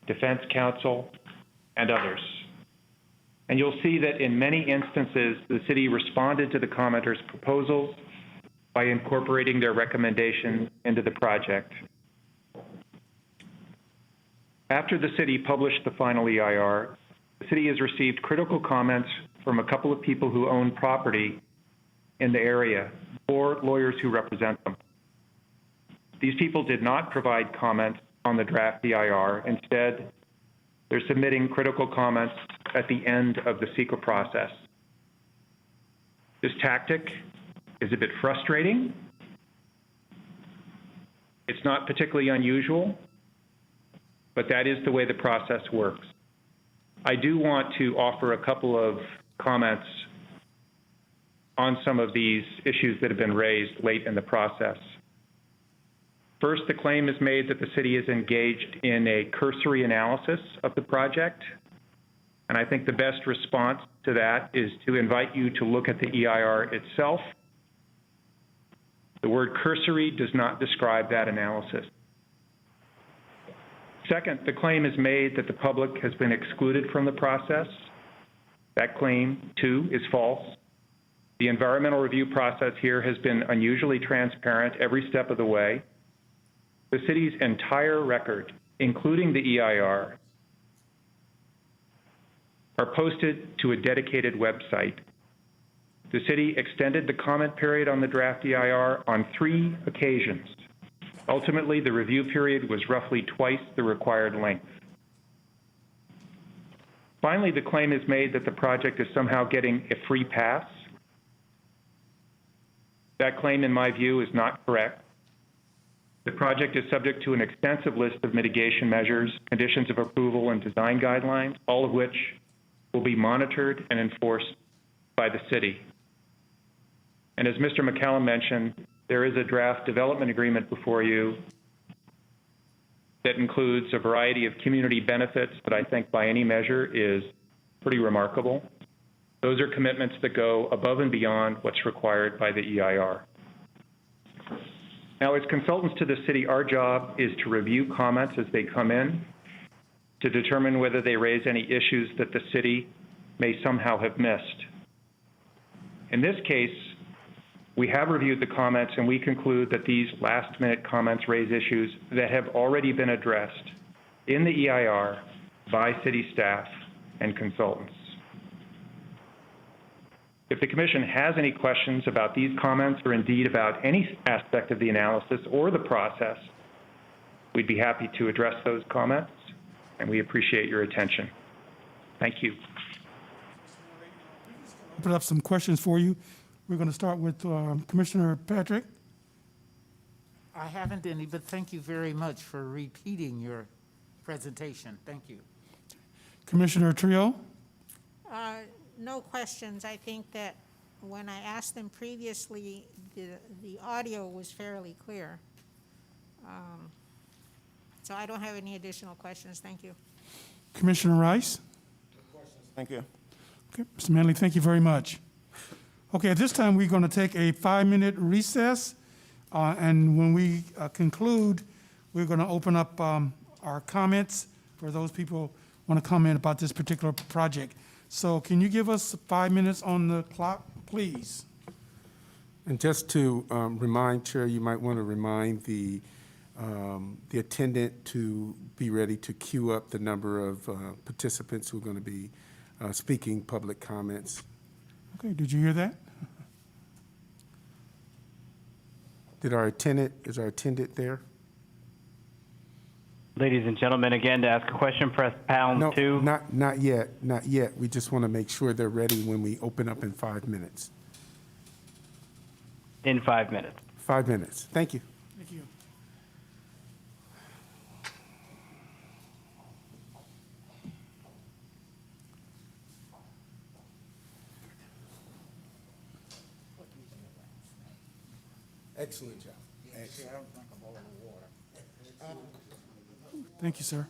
Defense Council, and others. And you'll see that in many instances, the city responded to the commenters' proposals by incorporating their recommendations into the project. After the city published the final EIR, the city has received critical comments from a couple of people who own property in the area or lawyers who represent them. These people did not provide comments on the draft EIR. Instead, they're submitting critical comments at the end of the CEQA process. This tactic is a bit frustrating. It's not particularly unusual, but that is the way the process works. I do want to offer a couple of comments on some of these issues that have been raised late in the process. First, the claim is made that the city is engaged in a cursory analysis of the project. And I think the best response to that is to invite you to look at the EIR itself. The word cursory does not describe that analysis. Second, the claim is made that the public has been excluded from the process. That claim, too, is false. The environmental review process here has been unusually transparent every step of the way. The city's entire record, including the EIR, are posted to a dedicated website. The city extended the comment period on the draft EIR on 3 occasions. Ultimately, the review period was roughly twice the required length. Finally, the claim is made that the project is somehow getting a free pass. That claim, in my view, is not correct. The project is subject to an extensive list of mitigation measures, conditions of approval, and design guidelines, all of which will be monitored and enforced by the city. And as Mr. McCallum mentioned, there is a draft development agreement before you that includes a variety of community benefits that I think by any measure is pretty remarkable. Those are commitments that go above and beyond what's required by the EIR. Now, as consultants to the city, our job is to review comments as they come in, to determine whether they raise any issues that the city may somehow have missed. In this case, we have reviewed the comments and we conclude that these last-minute comments raise issues that have already been addressed in the EIR by city staff and consultants. If the Commission has any questions about these comments or indeed about any aspect of the analysis or the process, we'd be happy to address those comments, and we appreciate your attention. Thank you. Put up some questions for you. We're going to start with Commissioner Patrick. I haven't any, but thank you very much for repeating your presentation. Thank you. Commissioner Trio. No questions. I think that when I asked them previously, the audio was fairly clear. So I don't have any additional questions. Thank you. Commissioner Rice. Thank you. Okay, Mr. Manley, thank you very much. Okay, at this time, we're going to take a 5-minute recess. And when we conclude, we're going to open up our comments for those people who want to comment about this particular project. So can you give us 5 minutes on the clock, please? And just to remind, Chair, you might want to remind the attendant to be ready to queue up the number of participants who are going to be speaking public comments. Okay, did you hear that? Is our attendant there? Ladies and gentlemen, again, to ask a question, press pound 2. Not yet. We just want to make sure they're ready when we open up in 5 minutes. In 5 minutes. 5 minutes. Thank you. Thank you. Excellent job. Excellent. Thank you, sir.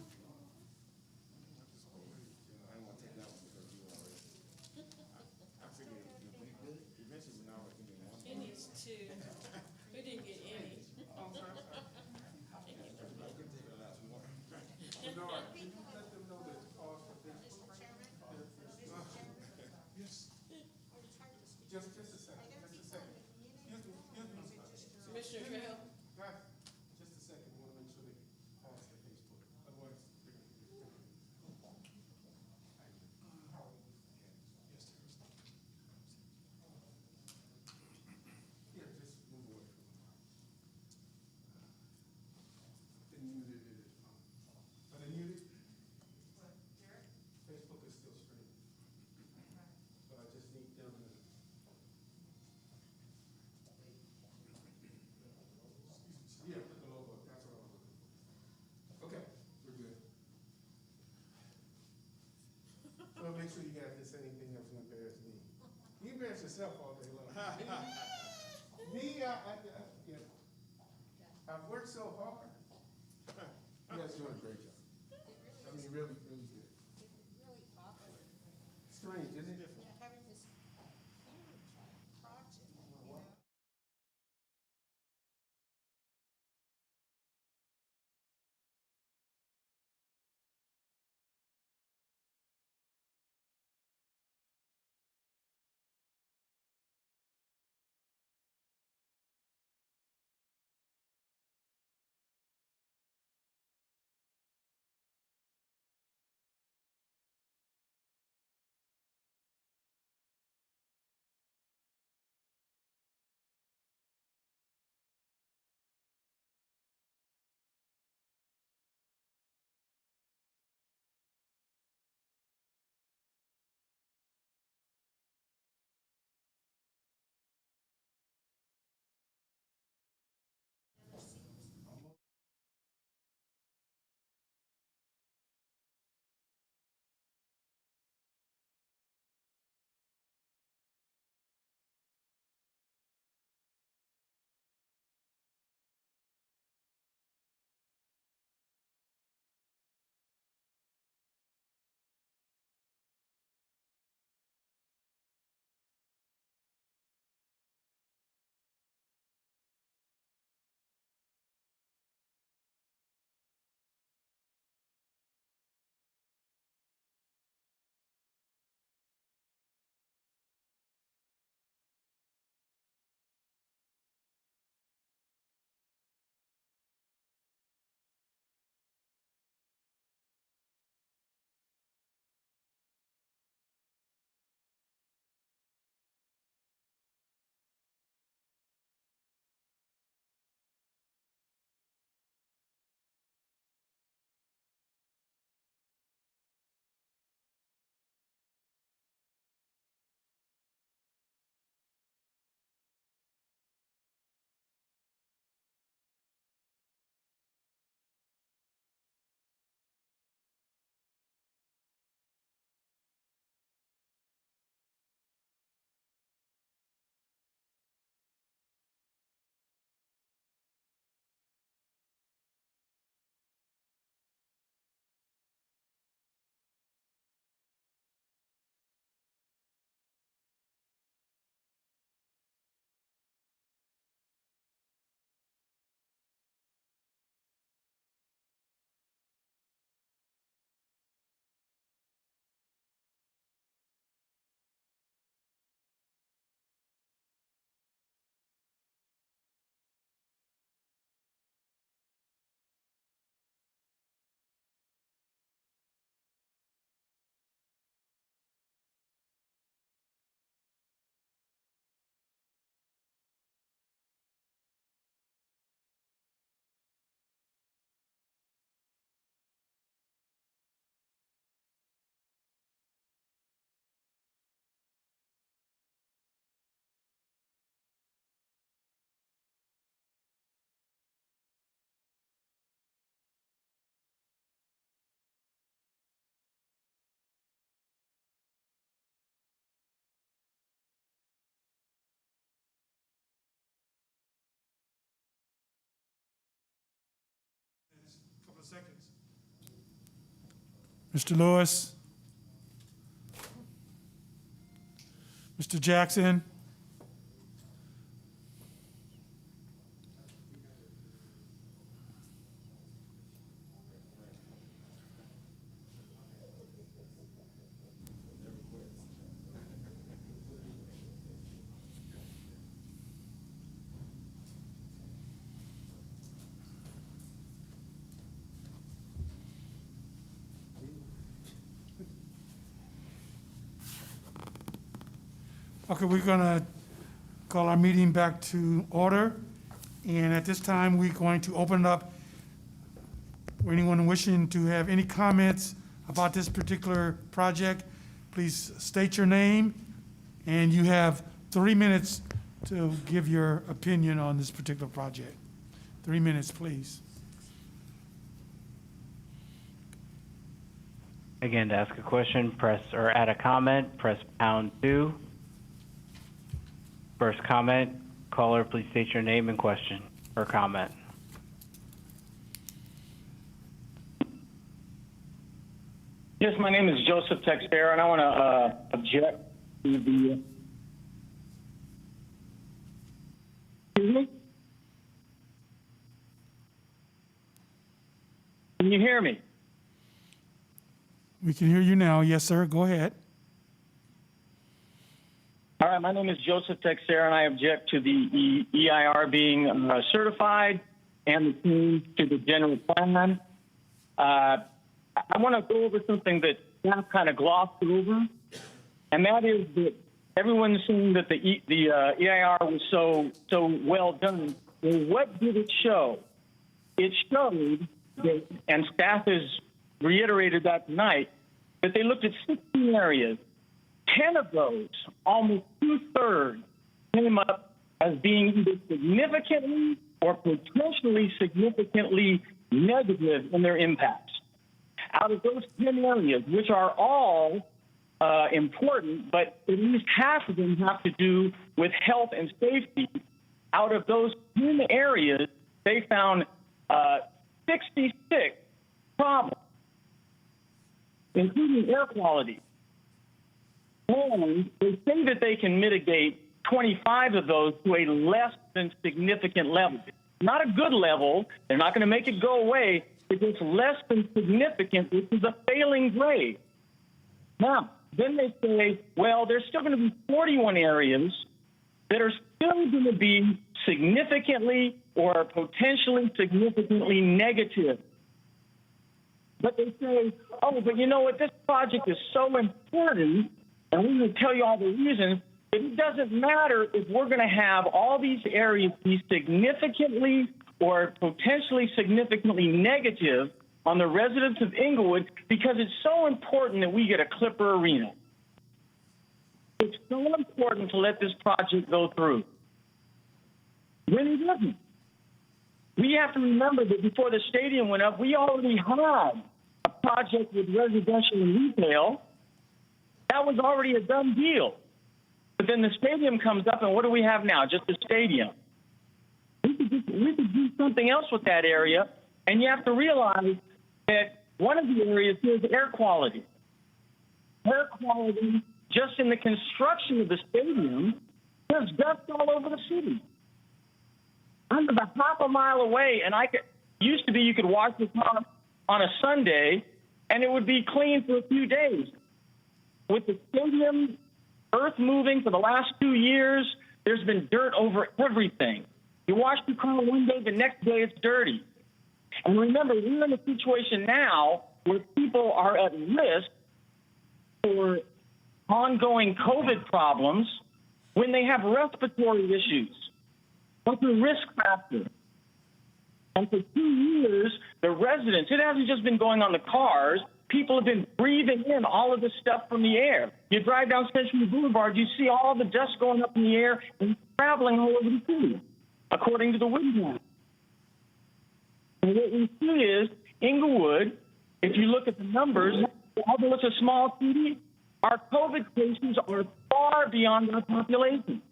Make sure you guys didn't say anything else to embarrass me. You embarrass yourself all day long. I've worked so hard. You guys doing a great job. I mean, really, really good. Strange, isn't it? Mr. Lewis? Mr. Jackson? Okay, we're gonna call our meeting back to order. And at this time, we're going to open it up for anyone wishing to have any comments about this particular project. Please state your name, and you have 3 minutes to give your opinion on this particular project. 3 minutes, please. Again, to ask a question, press or add a comment, press #2. First comment, caller, please state your name and question or comment. Yes, my name is Joseph Texera, and I want to object to the. Excuse me? Can you hear me? We can hear you now. Yes, sir. Go ahead. All right, my name is Joseph Texera, and I object to the EIR being certified and the change to the general plan. I want to go over something that staff kind of glossed over, and that is that everyone's saying that the EIR was so well done. Well, what did it show? It showed that, and staff has reiterated that tonight, that they looked at 16 areas. 10 of those, almost 2/3, came up as being either significantly or potentially significantly negative in their impacts. Out of those 10 areas, which are all important, but at least half of them have to do with health and safety, out of those 10 areas, they found 66 problems, including air quality. And they say that they can mitigate 25 of those to a less than significant level. Not a good level. They're not going to make it go away. It's less than significant, which is a failing grade. Now, then they say, well, there's still going to be 41 areas that are still going to be significantly or potentially significantly negative. But they say, oh, but you know what? This project is so important, and we will tell you all the reasons. It doesn't matter if we're going to have all these areas be significantly or potentially significantly negative on the residents of Inglewood, because it's so important that we get a Clipper Arena. It's so important to let this project go through. When it doesn't. We have to remember that before the stadium went up, we already had a project with residential and retail. That was already a done deal. But then the stadium comes up, and what do we have now? Just a stadium. We could do something else with that area, and you have to realize that one of the areas here is air quality. Air quality, just in the construction of the stadium, there's dust all over the city. I'm about half a mile away, and used to be you could wash the car on a Sunday, and it would be clean for a few days. With the stadium earth moving for the last 2 years, there's been dirt over everything. You wash the car one day, the next day it's dirty. And remember, we're in a situation now where people are at risk for ongoing COVID problems when they have respiratory issues. That's a risk factor. And for 2 years, the residents, it hasn't just been going on the cars, people have been breathing in all of this stuff from the air. You drive down Century Boulevard, you see all the dust going up in the air and traveling all over the city, according to the wind map. And what we see is Inglewood, if you look at the numbers, although it's a small city, our COVID cases are far beyond our population.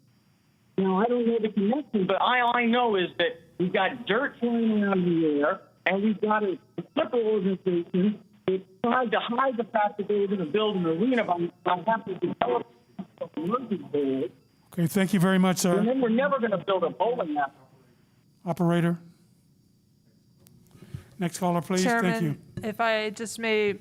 Now, I don't know the connection, but all I know is that we've got dirt flying around in the air, and we've got a Clipper organization it tried to hide the fact that they were going to build an arena by having to develop a emerging bowl. Okay, thank you very much, sir. And then we're never going to build a bowling alley. Operator. Next caller, please. Thank you. Chairman, if I just may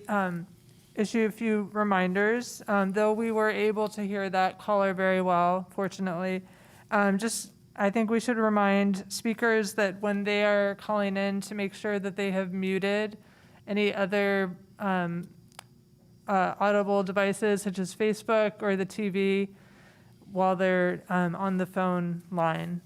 issue a few reminders, though we were able to hear that caller very well, fortunately, I think we should remind speakers that when they are calling in to make sure that they have muted any other audible devices such as Facebook or the TV while they're on the phone line.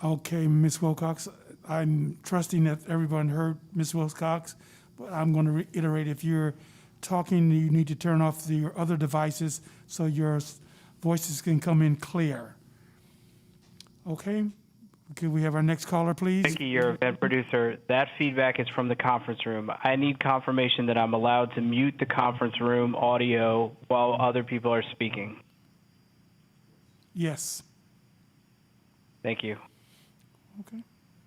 Okay, Ms. Wilcox, I'm trusting that everyone heard Ms. Wilcox, but I'm going to reiterate, if you're talking, you need to turn off your other devices so your voices can come in clear. Okay, could we have our next caller, please? Thank you, your event producer. That feedback is from the conference room. I need confirmation that I'm allowed to mute the conference room audio while other people are speaking. Yes. Thank you. Okay.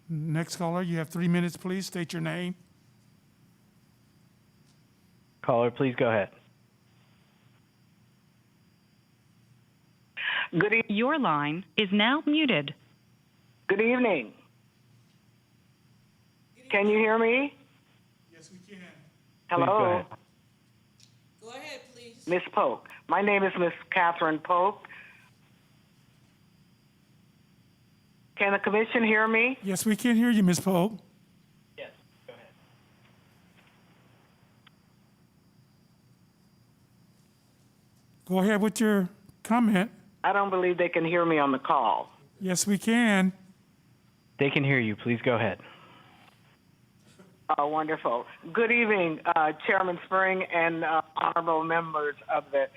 Next caller, you have 3 minutes, please. State your name. Caller, please go ahead. Good evening. Your line is now muted. Good evening. Can you hear me? Yes, we can. Hello. Go ahead, please. Miss Polk. My name is Miss Catherine Polk. Can the commission hear me? Yes, we can hear you, Ms. Polk. Yes, go ahead. Go ahead with your comment. I don't believe they can hear me on the call. Yes, we can. They can hear you. Please go ahead. Oh, wonderful. Good evening, Chairman Spring and honorable members of the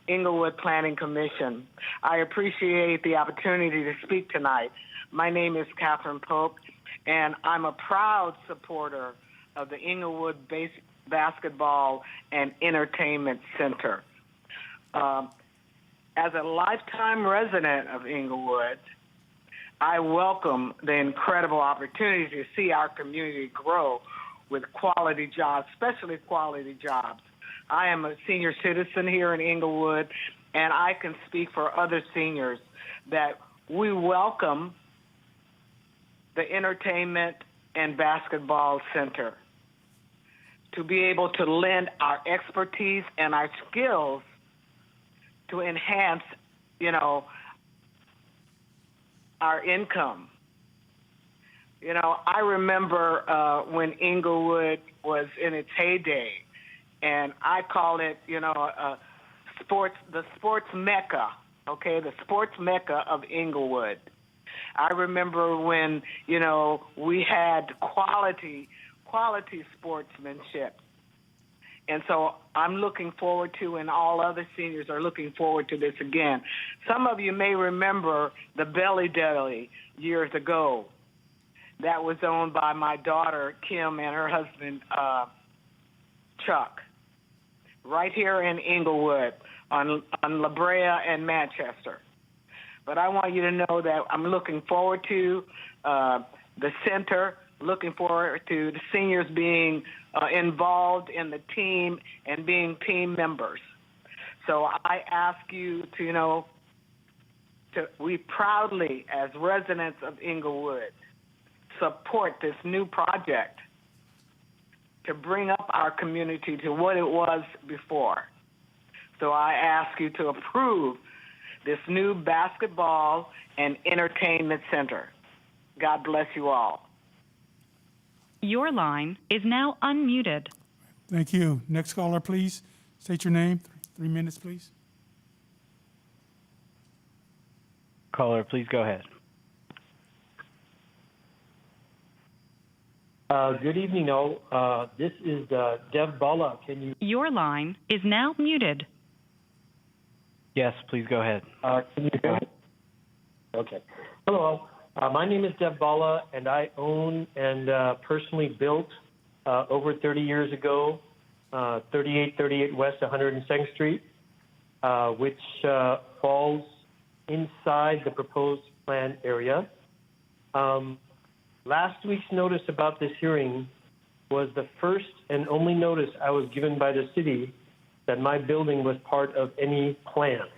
Inglewood Planning Commission. I appreciate the opportunity to speak tonight. My name is Catherine Pope, and I'm a proud supporter of the Inglewood Basketball and Entertainment Center. As a lifetime resident of Inglewood, I welcome the incredible opportunity to see our community grow with quality jobs, especially quality jobs. I am a senior citizen here in Inglewood, and I can speak for other seniors that we welcome the Entertainment and Basketball Center to be able to lend our expertise and our skills to enhance, our income. I remember when Inglewood was in its heyday, and I call it, the sports mecca, okay, the sports mecca of Inglewood. I remember when, we had quality sportsmanship. And so I'm looking forward to, and all other seniors are looking forward to this again. Some of you may remember the Belly Deli years ago. That was owned by my daughter, Kim, and her husband, Chuck, right here in Inglewood on La Brea and Manchester. But I want you to know that I'm looking forward to the center, looking forward to the seniors being involved in the team and being team members. So I ask you to, we proudly, as residents of Inglewood, support this new project to bring up our community to what it was before. So I ask you to approve this new basketball and entertainment center. God bless you all. Your line is now unmuted. Thank you. Next caller, please. State your name. 3 minutes, please. Caller, please go ahead. Good evening, all. This is Dev Bala. Can you? Your line is now muted. Yes, please go ahead. Can you hear me? Okay. Hello. My name is Dev Bala, and I own and personally built over 30 years ago 3838 West 102nd Street, which falls inside the proposed plan area. Last week's notice about this hearing was the first and only notice I was given by the city that my building was part of any plans.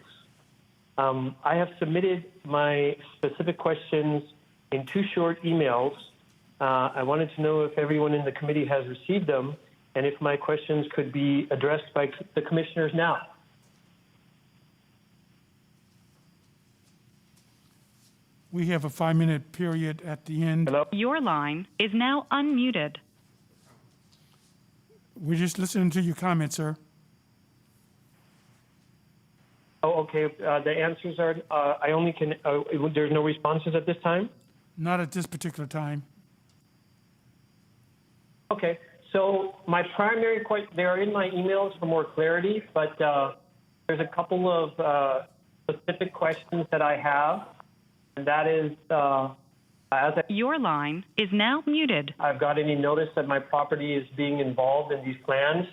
I have submitted my specific questions in 2 short emails. I wanted to know if everyone in the committee has received them and if my questions could be addressed by the commissioners now. We have a 5-minute period at the end. Hello? Your line is now unmuted. We're just listening to your comments, sir. Oh, okay. The answers are, I only can, there's no responses at this time? Not at this particular time. Okay. So my primary question, they are in my emails for more clarity, but there's a couple of specific questions that I have, and that is, your line is now muted. I've got any notice that my property is being involved in these plans,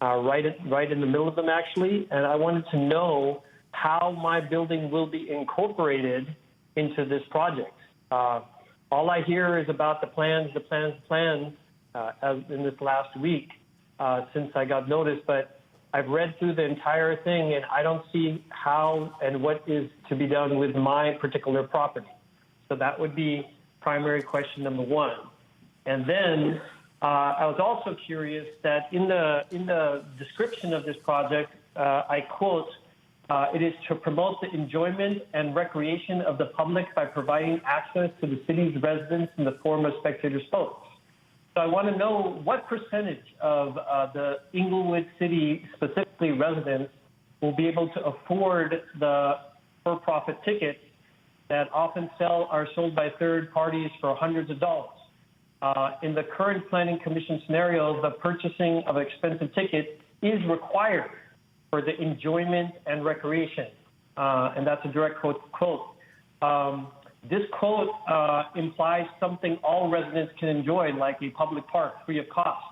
right in the middle of them actually, and I wanted to know how my building will be incorporated into this project. All I hear is about the plans, as in this last week since I got notice, but I've read through the entire thing and I don't see how and what is to be done with my particular property. So that would be primary question number 1. And then I was also curious that in the description of this project, I quote, it is to promote the enjoyment and recreation of the public by providing access to the city's residents in the form of spectator boats. So I want to know what percentage of the Inglewood City, specifically residents, will be able to afford the for-profit tickets that often are sold by third parties for hundreds of dollars. In the current Planning Commission scenario, the purchasing of expensive tickets is required for the enjoyment and recreation, and that's a direct quote. This quote implies something all residents can enjoy, like a public park, free of cost.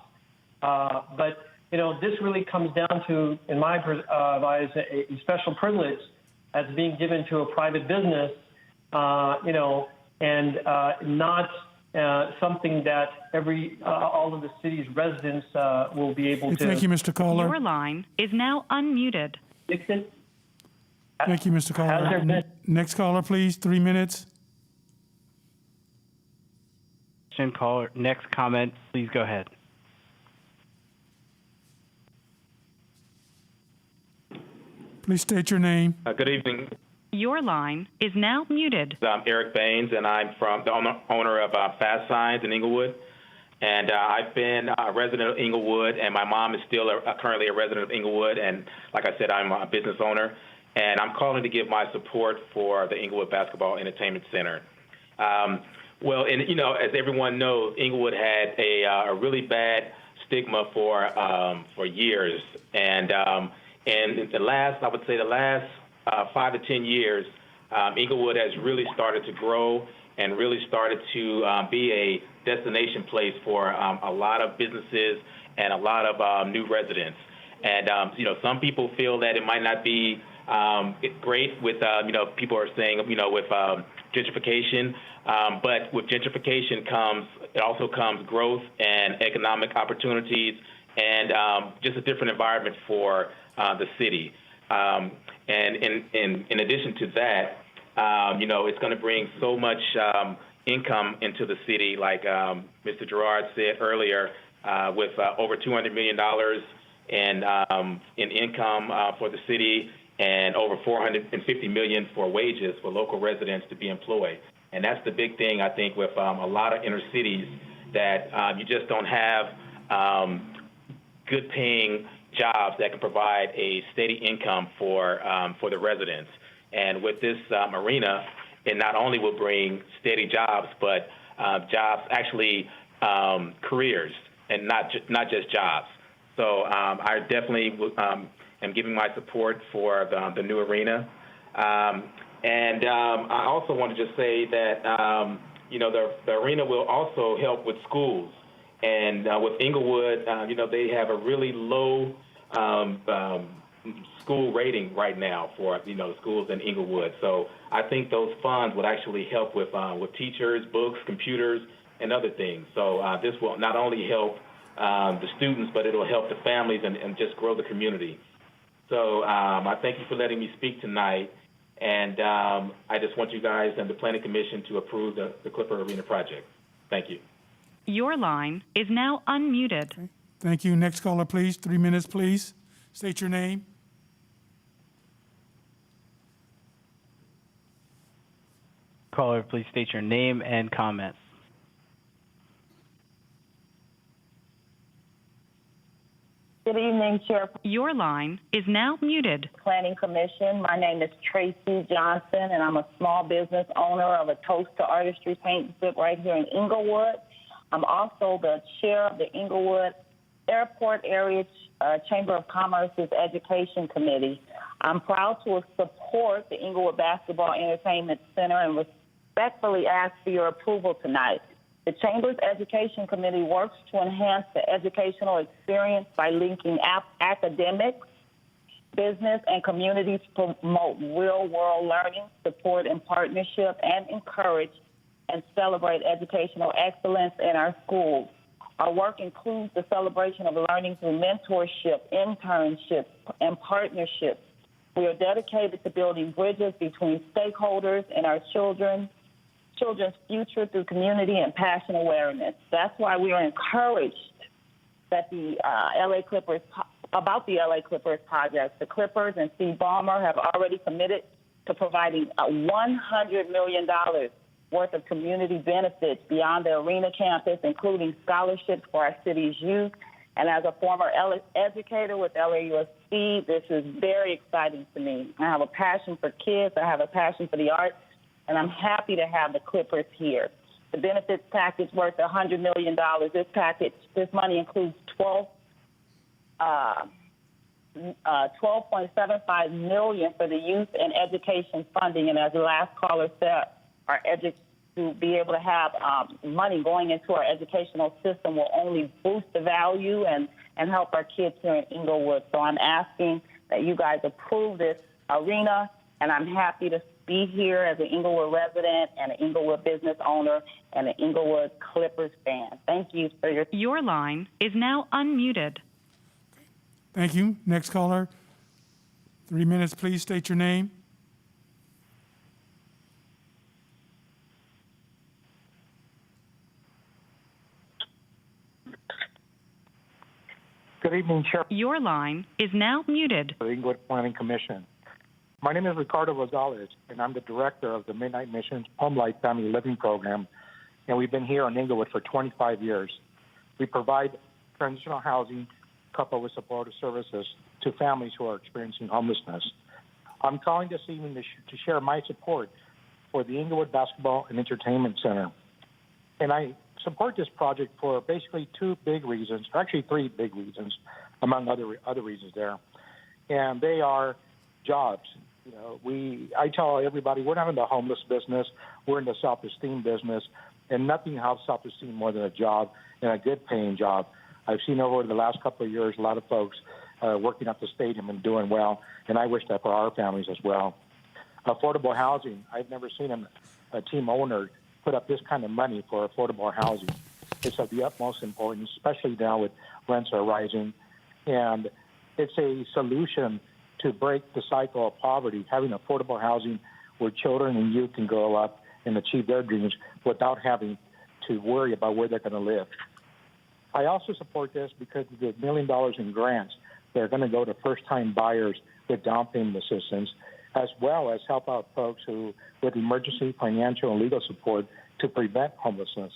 But this really comes down to, in my eyes, a special privilege as being given to a private business, and not something that all of the city's residents will be able to. Thank you, Mr. Caller. Your line is now unmuted. Dixon? Thank you, Mr. Caller. Next caller, please. 3 minutes. Caller, next comment, please go ahead. Please state your name. Good evening. Your line is now muted. I'm Eric Baines, and I'm from the owner of Fast Signs in Inglewood. And I've been a resident of Inglewood, and my mom is still currently a resident of Inglewood. And like I said, I'm a business owner, and I'm calling to give my support for the Inglewood Basketball Entertainment Center. Well, and as everyone knows, Inglewood had a really bad stigma for years, and the last 5 to 10 years, Inglewood has really started to grow and really started to be a destination place for a lot of businesses and a lot of new residents. And some people feel that it might not be great with people are saying with gentrification. But with gentrification also comes growth and economic opportunities and just a different environment for the city. And in addition to that, it's going to bring so much income into the city, like Mr. Gerard said earlier, with over $200 million in income for the city and over $450 million for wages for local residents to be employed. And that's the big thing, I think, with a lot of inner cities, that you just don't have good-paying jobs that can provide a steady income for the residents. And with this arena, it not only will bring steady jobs, but jobs, actually careers, and not just jobs. So I definitely am giving my support for the new arena. And I also want to just say that, the arena will also help with schools. And with Inglewood, they have a really low school rating right now for, schools in Inglewood. So I think those funds would actually help with teachers, books, computers, and other things. So this will not only help the students, but it'll help the families and just grow the community. So I thank you for letting me speak tonight. And I just want you guys and the Planning Commission to approve the Clipper Arena project. Thank you. Your line is now unmuted. Okay. Thank you. Next caller, please. 3 minutes, please. State your name. Caller, please state your name and comment. Good evening, Chair. Your line is now muted. Planning Commission. My name is Tracy Johnson, and I'm a small business owner of a Toast to Artistry paint strip right here in Inglewood. I'm also the chair of the Inglewood Airport Area Chamber of Commerce's Education Committee. I'm proud to support the Inglewood Basketball Entertainment Center and respectfully ask for your approval tonight. The Chamber's Education Committee works to enhance the educational experience by linking academics, business, and communities to promote real-world learning, support and partnership, and encourage and celebrate educational excellence in our schools. Our work includes the celebration of learning through mentorship, internships, and partnerships. We are dedicated to building bridges between stakeholders and our children's future through community and passion awareness. That's why we are encouraged that the LA Clippers project. The Clippers and Steve Ballmer have already committed to providing $100 million worth of community benefits beyond the arena campus, including scholarships for our city's youth. And as a former educator with LAUSD, this is very exciting to me. I have a passion for kids. I have a passion for the arts. And I'm happy to have the Clippers here. The benefits package worth $100 million. This money includes $12.75 million for the youth and education funding. And as the last caller said, to be able to have money going into our educational system will only boost the value and help our kids here in Inglewood. So I'm asking that you guys approve this arena, and I'm happy to be here as an Inglewood resident and an Inglewood business owner and an Inglewood Clippers fan. Thank you for your... Your line is now unmuted. Thank you. Next caller. 3 minutes, please. State your name. Good evening, Chair. Your line is now muted. The Inglewood Planning Commission. My name is Ricardo Rosales, and I'm the director of the Midnight Missions Home Life Family Living Program, and we've been here in Inglewood for 25 years. We provide transitional housing coupled with supportive services to families who are experiencing homelessness. I'm calling this evening to share my support for the Inglewood Basketball and Entertainment Center. And I support this project for basically two big reasons, or actually three big reasons, among other reasons there. And they are jobs. You know, I tell everybody we're not in the homeless business, we're in the self-esteem business, and nothing helps self-esteem more than a job and a good paying job. I've seen over the last couple of years a lot of folks working at the stadium and doing well, and I wish that for our families as well. Affordable housing, I've never seen a team owner put up this kind of money for affordable housing. It's of the utmost importance, especially now with rents are rising, and it's a solution to break the cycle of poverty, having affordable housing where children and youth can grow up and achieve their dreams without having to worry about where they're going to live. I also support this because of the $1 million in grants that are going to go to first-time buyers with down payment assistance, as well as help out folks who with emergency financial and legal support to prevent homelessness.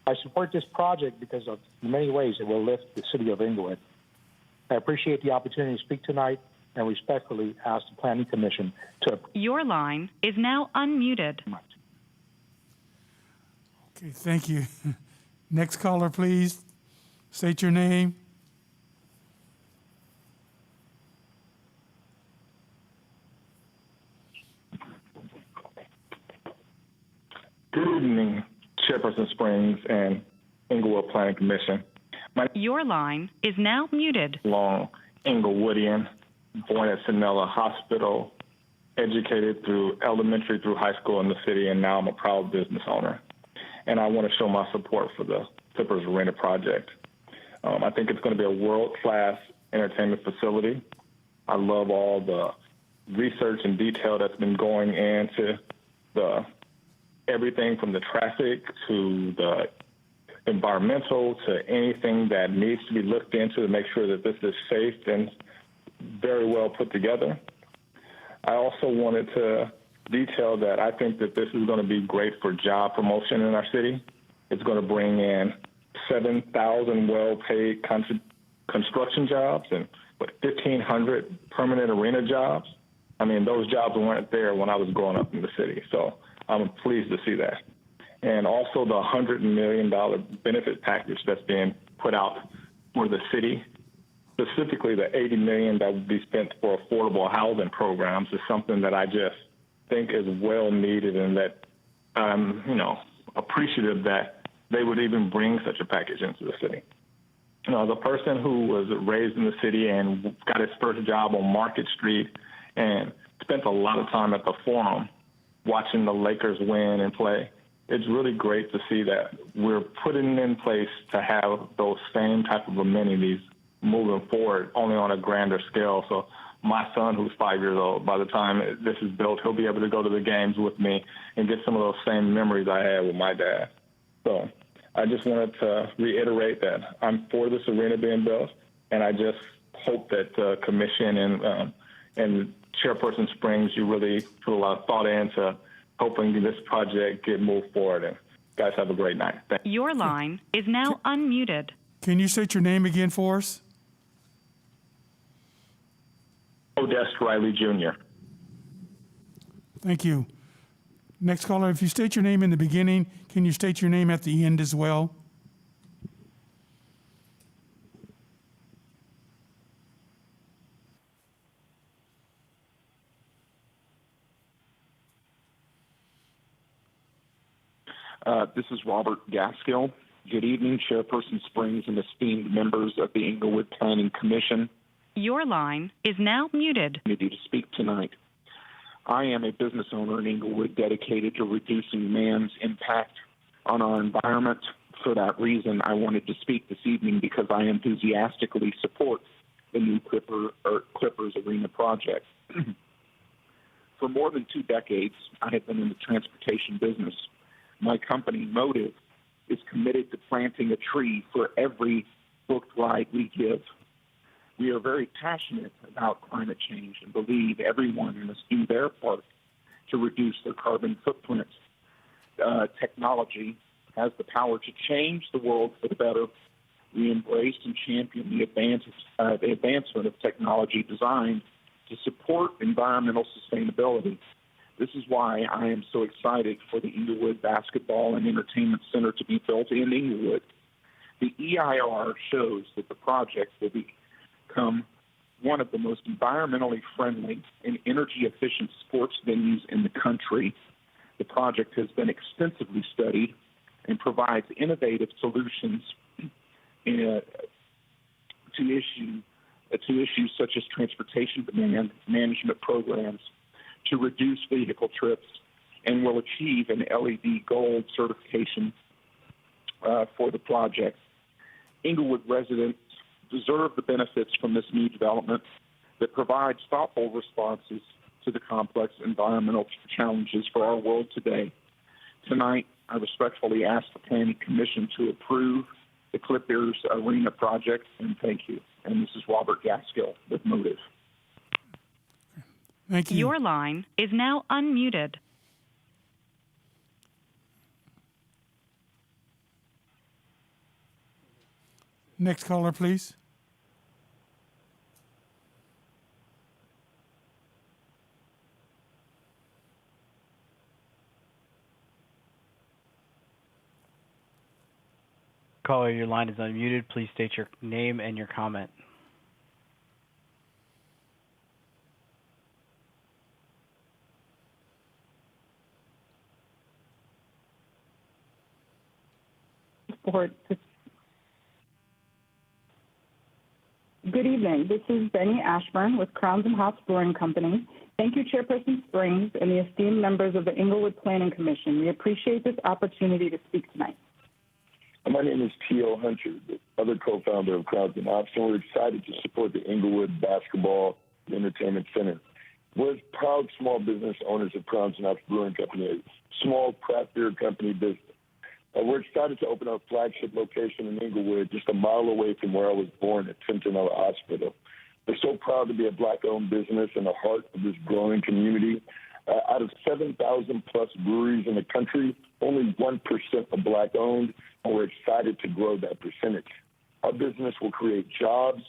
I support this project because of in many ways it will lift the city of Inglewood. I appreciate the opportunity to speak tonight and respectfully ask the Planning Commission to... Your line is now unmuted. Okay, thank you. Next caller, please. State your name. Good evening, Chairperson Springs and Inglewood Planning Commission. Your line is now muted. Long Inglewoodian, born at Sinella Hospital, educated through elementary through high school in the city, and now I'm a proud business owner. and I want to show my support for the Clippers Arena project. I think it's going to be a world-class entertainment facility. I love all the research and detail that's been going into everything from the traffic to the environmental to anything that needs to be looked into to make sure that this is safe and very well put together. I also wanted to detail that I think that this is going to be great for job promotion in our city. It's going to bring in 7,000 well-paid construction jobs and 1,500 permanent arena jobs. I mean, those jobs weren't there when I was growing up in the city, so I'm pleased to see that. And also the $100 million benefit package that's being put out for the city, specifically the $80 million that would be spent for affordable housing programs, is something that I just think is well needed, and that I'm, appreciative that they would even bring such a package into the city. As a person who was raised in the city and got his first job on Market Street and spent a lot of time at the Forum watching the Lakers win and play, it's really great to see that we're putting in place to have those same type of amenities moving forward, only on a grander scale. So my son, who's 5 years old, by the time this is built, he'll be able to go to the games with me and get some of those same memories I had with my dad. So I just wanted to reiterate that I'm for this arena being built, and I just hope that the commission and Chairperson Springs, you really put a lot of thought into hoping this project get moved forward. And guys, have a great night. Thank you. Your line is now unmuted. Can you state your name again for us? Odest Riley Jr. Thank you. Next caller, if you state your name in the beginning, can you state your name at the end as well? This is Robert Gaskill. Good evening, Chairperson Springs and esteemed members of the Inglewood Planning Commission. Your line is now muted. To speak tonight. I am a business owner in Inglewood dedicated to reducing man's impact on our environment. For that reason, I wanted to speak this evening because I enthusiastically support the new Clippers Arena project. For more than 2 decades, I have been in the transportation business. My company, Motive, is committed to planting a tree for every booked ride we give. We are very passionate about climate change and believe everyone must do their part to reduce their carbon footprint. Technology has the power to change the world for the better. We embrace and champion the advancement of technology designed to support environmental sustainability. This is why I am so excited for the Inglewood Basketball and Entertainment Center to be built in Inglewood. The EIR shows that the project will become one of the most environmentally friendly and energy-efficient sports venues in the country. The project has been extensively studied and provides innovative solutions to issues such as transportation demand management programs to reduce vehicle trips, and will achieve an LED Gold certification for the project. Inglewood residents deserve the benefits from this new development that provides thoughtful responses to the complex environmental challenges for our world today. Tonight, I respectfully ask the Planning Commission to approve the Clippers Arena project, and thank you. And this is Robert Gaskill with Motive. Thank you. Your line is now unmuted. Next caller, please. Caller, your line is unmuted. Please state your name and your comment. Good evening. This is Benny Ashburn with Crowns and Hops Brewing Company, Thank you, Chairperson Springs and the esteemed members of the Inglewood Planning Commission. We appreciate this opportunity to speak tonight. My name is T.O. Hunter, the other co-founder of Crowns and Ops, and we're excited to support the Inglewood Basketball and Entertainment Center. We're proud small business owners of Crowns and Ops Brewing Company, a small craft beer company business. We're excited to open our flagship location in Inglewood, just a mile away from where I was born at Centinela Hospital. We're so proud to be a Black-owned business in the heart of this growing community. Out of 7,000-plus breweries in the country, only 1% are Black-owned, and we're excited to grow that percentage. Our business will create jobs,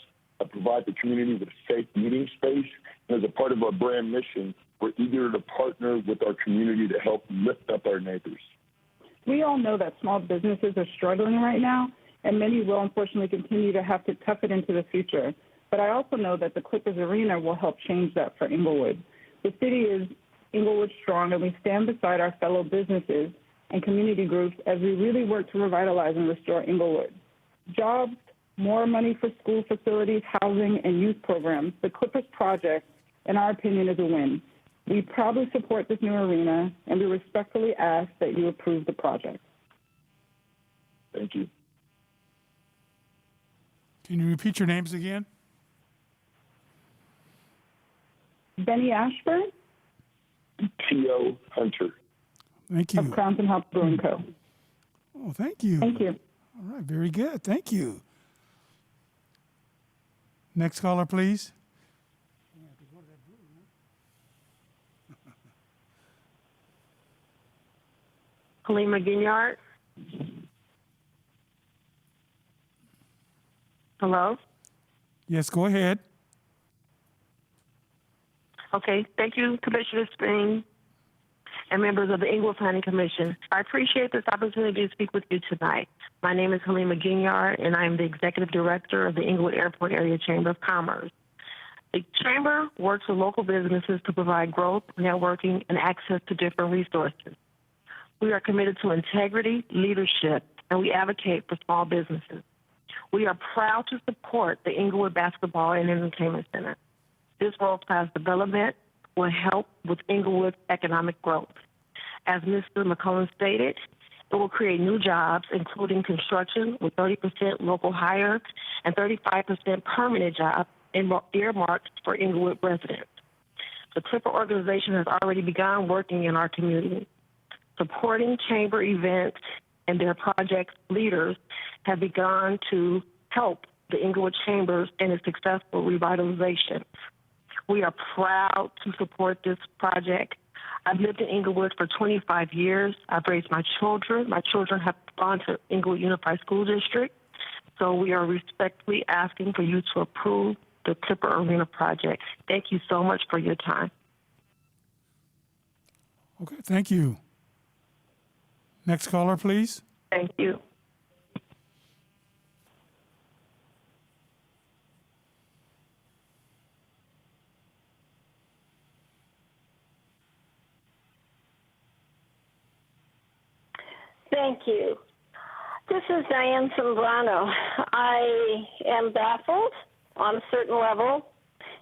provide the community with a safe meeting space, and as a part of our brand mission, we're eager to partner with our community to help lift up our neighbors. We all know that small businesses are struggling right now, and many will unfortunately continue to have to tough it into the future. But I also know that the Clippers Arena will help change that for Inglewood. The city is Inglewood strong, and we stand beside our fellow businesses and community groups as we really work to revitalize and restore Inglewood. Jobs, more money for school facilities, housing, and youth programs. The Clippers project, in our opinion, is a win. We proudly support this new arena, and we respectfully ask that you approve the project. Thank you. Can you repeat your names again? Benny Ashburn. T.O. Hunter. Thank you. Of Crowns and Hops Brewing Co. Oh, thank you. Thank you. All right, very good. Thank you. Next caller, please. Halima Ginyard. Hello? Yes, go ahead. Okay, thank you, Commissioner Springs and members of the Inglewood Planning Commission. I appreciate this opportunity to speak with you tonight. My name is Halima Ginyard, and I am the Executive Director of the Inglewood Airport Area Chamber of Commerce. The Chamber works with local businesses to provide growth, networking, and access to different resources. We are committed to integrity, leadership, and we advocate for small businesses. We are proud to support the Inglewood Basketball and Entertainment Center. This world-class development will help with Inglewood's economic growth. As Mr. McCollum stated, it will create new jobs, including construction with 30% local hire and 35% permanent jobs earmarked for Inglewood residents. The Clipper organization has already begun working in our community. Supporting chamber events and their project leaders have begun to help the Inglewood Chambers in its successful revitalization. We are proud to support this project. I've lived in Inglewood for 25 years. I've raised my children. My children have gone to Inglewood Unified School District. So we are respectfully asking for you to approve the Clipper Arena project. Thank you so much for your time. Okay, thank you. Next caller, please. Thank you. Thank you. This is Diane Sombrano. I am baffled on a certain level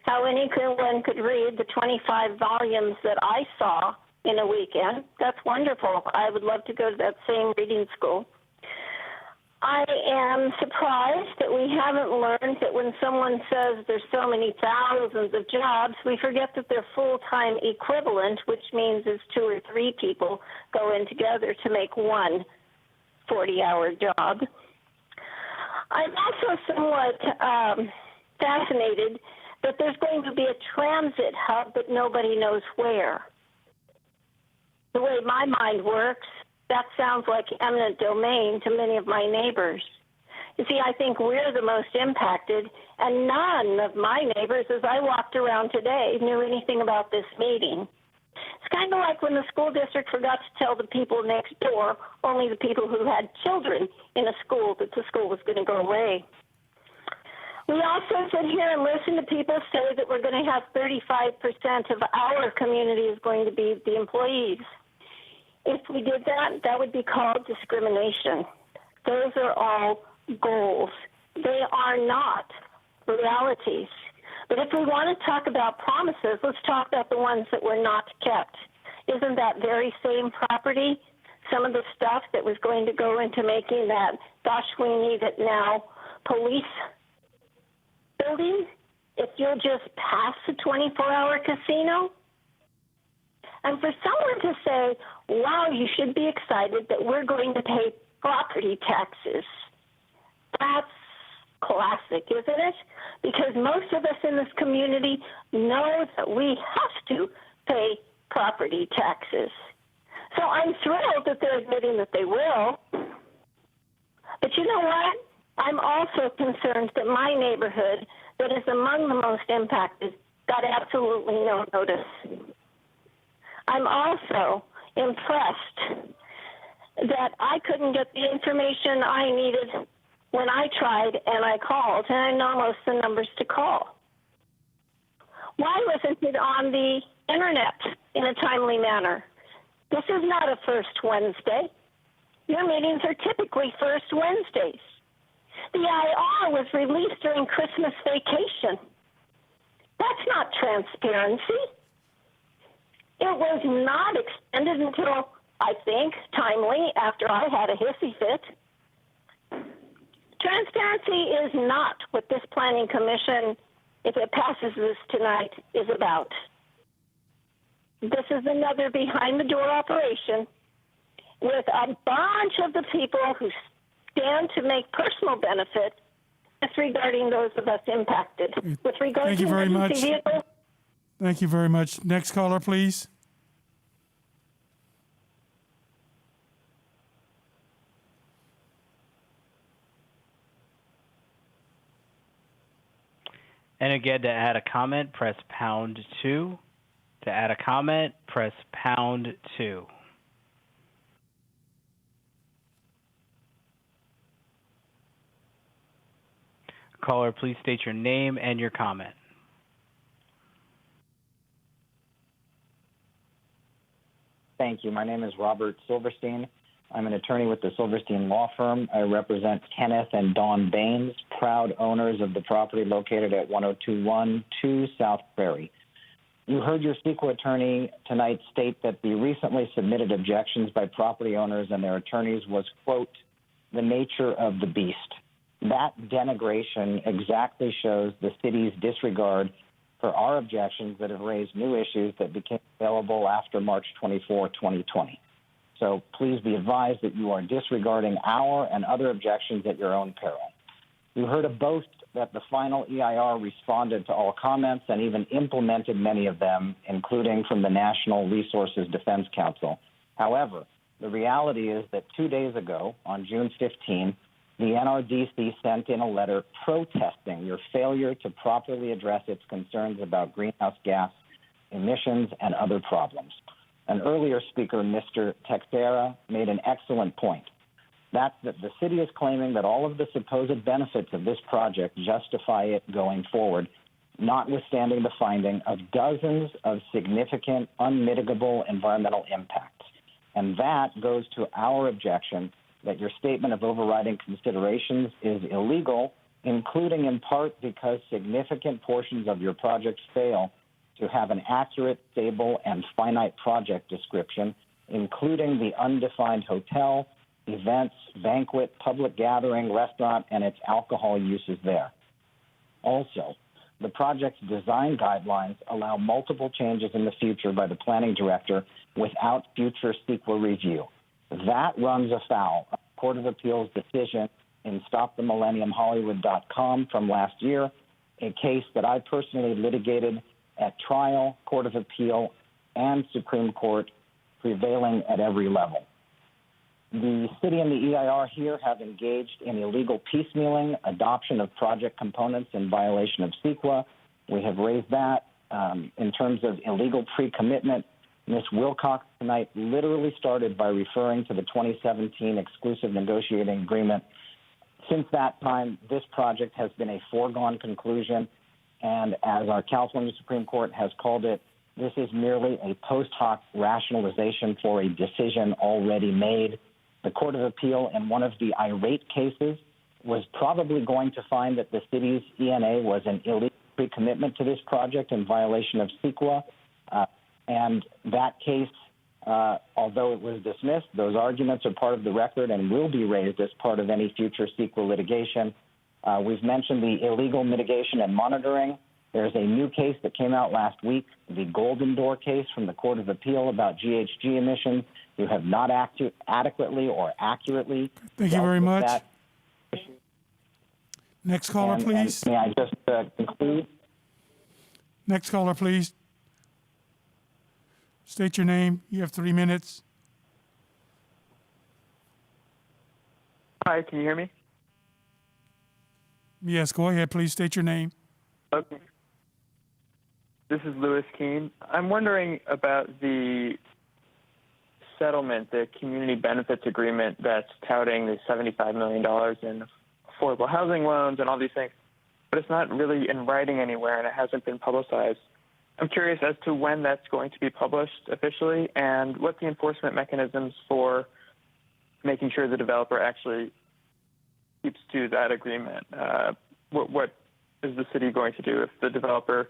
how anyone could read the 25 volumes that I saw in a weekend. That's wonderful. I would love to go to that same reading school. I am surprised that we haven't learned that when someone says there's so many thousands of jobs, we forget that they're full-time equivalent, which means it's 2 or 3 people going together to make one 40-hour job. I'm also somewhat fascinated that there's going to be a transit hub, but nobody knows where. The way my mind works, that sounds like eminent domain to many of my neighbors. You see, I think we're the most impacted, and none of my neighbors, as I walked around today, knew anything about this meeting. It's kind of like when the school district forgot to tell the people next door, only the people who had children in a school, that the school was going to go away. We also sit here and listen to people say that we're going to have 35% of our community is going to be the employees. If we did that, that would be called discrimination. Those are all goals. They are not realities. But if we want to talk about promises, let's talk about the ones that were not kept. Isn't that very same property some of the stuff that was going to go into making that Gosh Weenie that now police building if you'll just pass the 24-hour casino? And for someone to say, wow, you should be excited that we're going to pay property taxes, that's classic, isn't it? Because most of us in this community know that we have to pay property taxes. So I'm thrilled that they're admitting that they will. But you know what? I'm also concerned that my neighborhood, that is among the most impacted, got absolutely no notice. I'm also impressed that I couldn't get the information I needed when I tried and I called, and I know most of the numbers to call. Why wasn't it on the internet in a timely manner? This is not a first Wednesday. Your meetings are typically first Wednesdays. The IR was released during Christmas vacation. That's not transparency. It was not extended until, I think, timely after I had a hissy fit. Transparency is not what this planning commission, if it passes this tonight, is about. This is another behind-the-door operation with a bunch of the people who stand to make personal benefit disregarding those of us impacted. With regard Thank to you very much. vehicles, Thank you very much. Next caller, please. And again, to add a comment, press #2. To add a comment, press #2. Caller, please state your name and your comment. Thank you. My name is Robert Silverstein. I'm an attorney with the Silverstein Law Firm. I represent Kenneth and Dawn Baines, proud owners of the property located at 10212 South Prairie. You heard your CEQA attorney tonight state that the recently submitted objections by property owners and their attorneys was, quote, the nature of the beast. That denigration exactly shows the city's disregard for our objections that have raised new issues that became available after March 24, 2020. So please be advised that you are disregarding our and other objections at your own peril. You heard a boast that the final EIR responded to all comments and even implemented many of them, including from the National Resources Defense Council. However, the reality is that 2 days ago, on June 15, the NRDC sent in a letter protesting your failure to properly address its concerns about greenhouse gas emissions and other problems. An earlier speaker, Mr. Texera, made an excellent point. That's that the city is claiming that all of the supposed benefits of this project justify it going forward, notwithstanding the finding of dozens of significant, unmitigable environmental impacts. And that goes to our objection that your statement of overriding considerations is illegal, including in part because significant portions of your project fail to have an accurate, stable, and finite project description, including the undefined hotel, events, banquet, public gathering, restaurant, and its alcohol uses there. Also, the project's design guidelines allow multiple changes in the future by the planning director without future CEQA review. That runs afoul of the Court of Appeals decision in StopTheMillenniumHollywood.com from last year, a case that I personally litigated at trial, Court of Appeal, and Supreme Court, prevailing at every level. The city and the EIR here have engaged in illegal piecemealing, adoption of project components in violation of CEQA. We have raised that. In terms of illegal pre-commitment, Ms. Wilcox tonight literally started by referring to the 2017 exclusive negotiating agreement. Since that time, this project has been a foregone conclusion, and as our California Supreme Court has called it, this is merely a post hoc rationalization for a decision already made. The Court of Appeal, in one of the irate cases, was probably going to find that the city's ENA was an illegal pre-commitment to this project in violation of CEQA. And that case, although it was dismissed, those arguments are part of the record and will be raised as part of any future CEQA litigation. We've mentioned the illegal mitigation and monitoring. There's a new case that came out last week, the Golden Door case from the Court of Appeal about GHG emissions. You have not adequately or accurately. Thank you very much. That. Next caller, please. And may I just conclude? Next caller, please. State your name. You have 3 minutes. Hi, can you hear me? Yes, go ahead. Please state your name. Okay. This is Lewis Keene. I'm wondering about the settlement, the community benefits agreement that's touting the $75 million in affordable housing loans and all these things, but it's not really in writing anywhere and it hasn't been publicized. I'm curious as to when that's going to be published officially and what the enforcement mechanisms for making sure the developer actually keeps to that agreement. What is the city going to do if the developer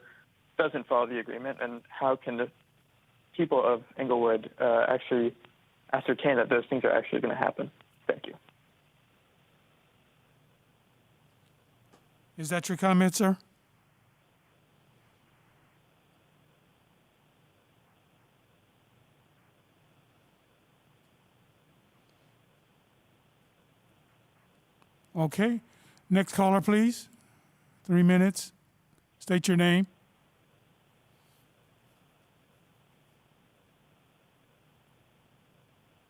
doesn't follow the agreement, and how can the people of Inglewood actually ascertain that those things are actually going to happen? Thank you. Is that your comment, sir? Okay. Next caller, please. 3 minutes. State your name.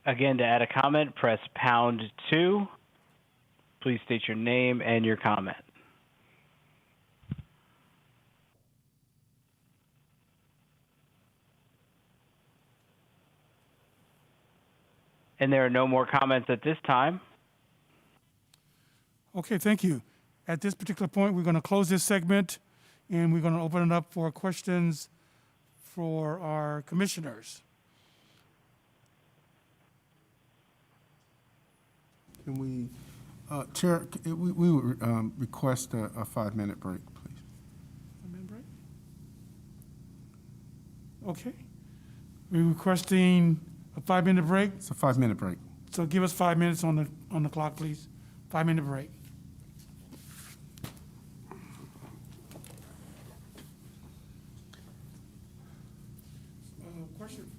Again, to add a comment, press #2. Please state your name and your comment. And there are no more comments at this time. Okay, thank you. At this particular point, we're going to close this segment and we're going to open it up for questions for our commissioners. Can we, Chair, we would request a 5-minute break, please. 5-minute break? Okay. We're requesting a 5-minute break. It's a 5-minute break. So give us 5 minutes on the clock, please. 5-minute break. Question.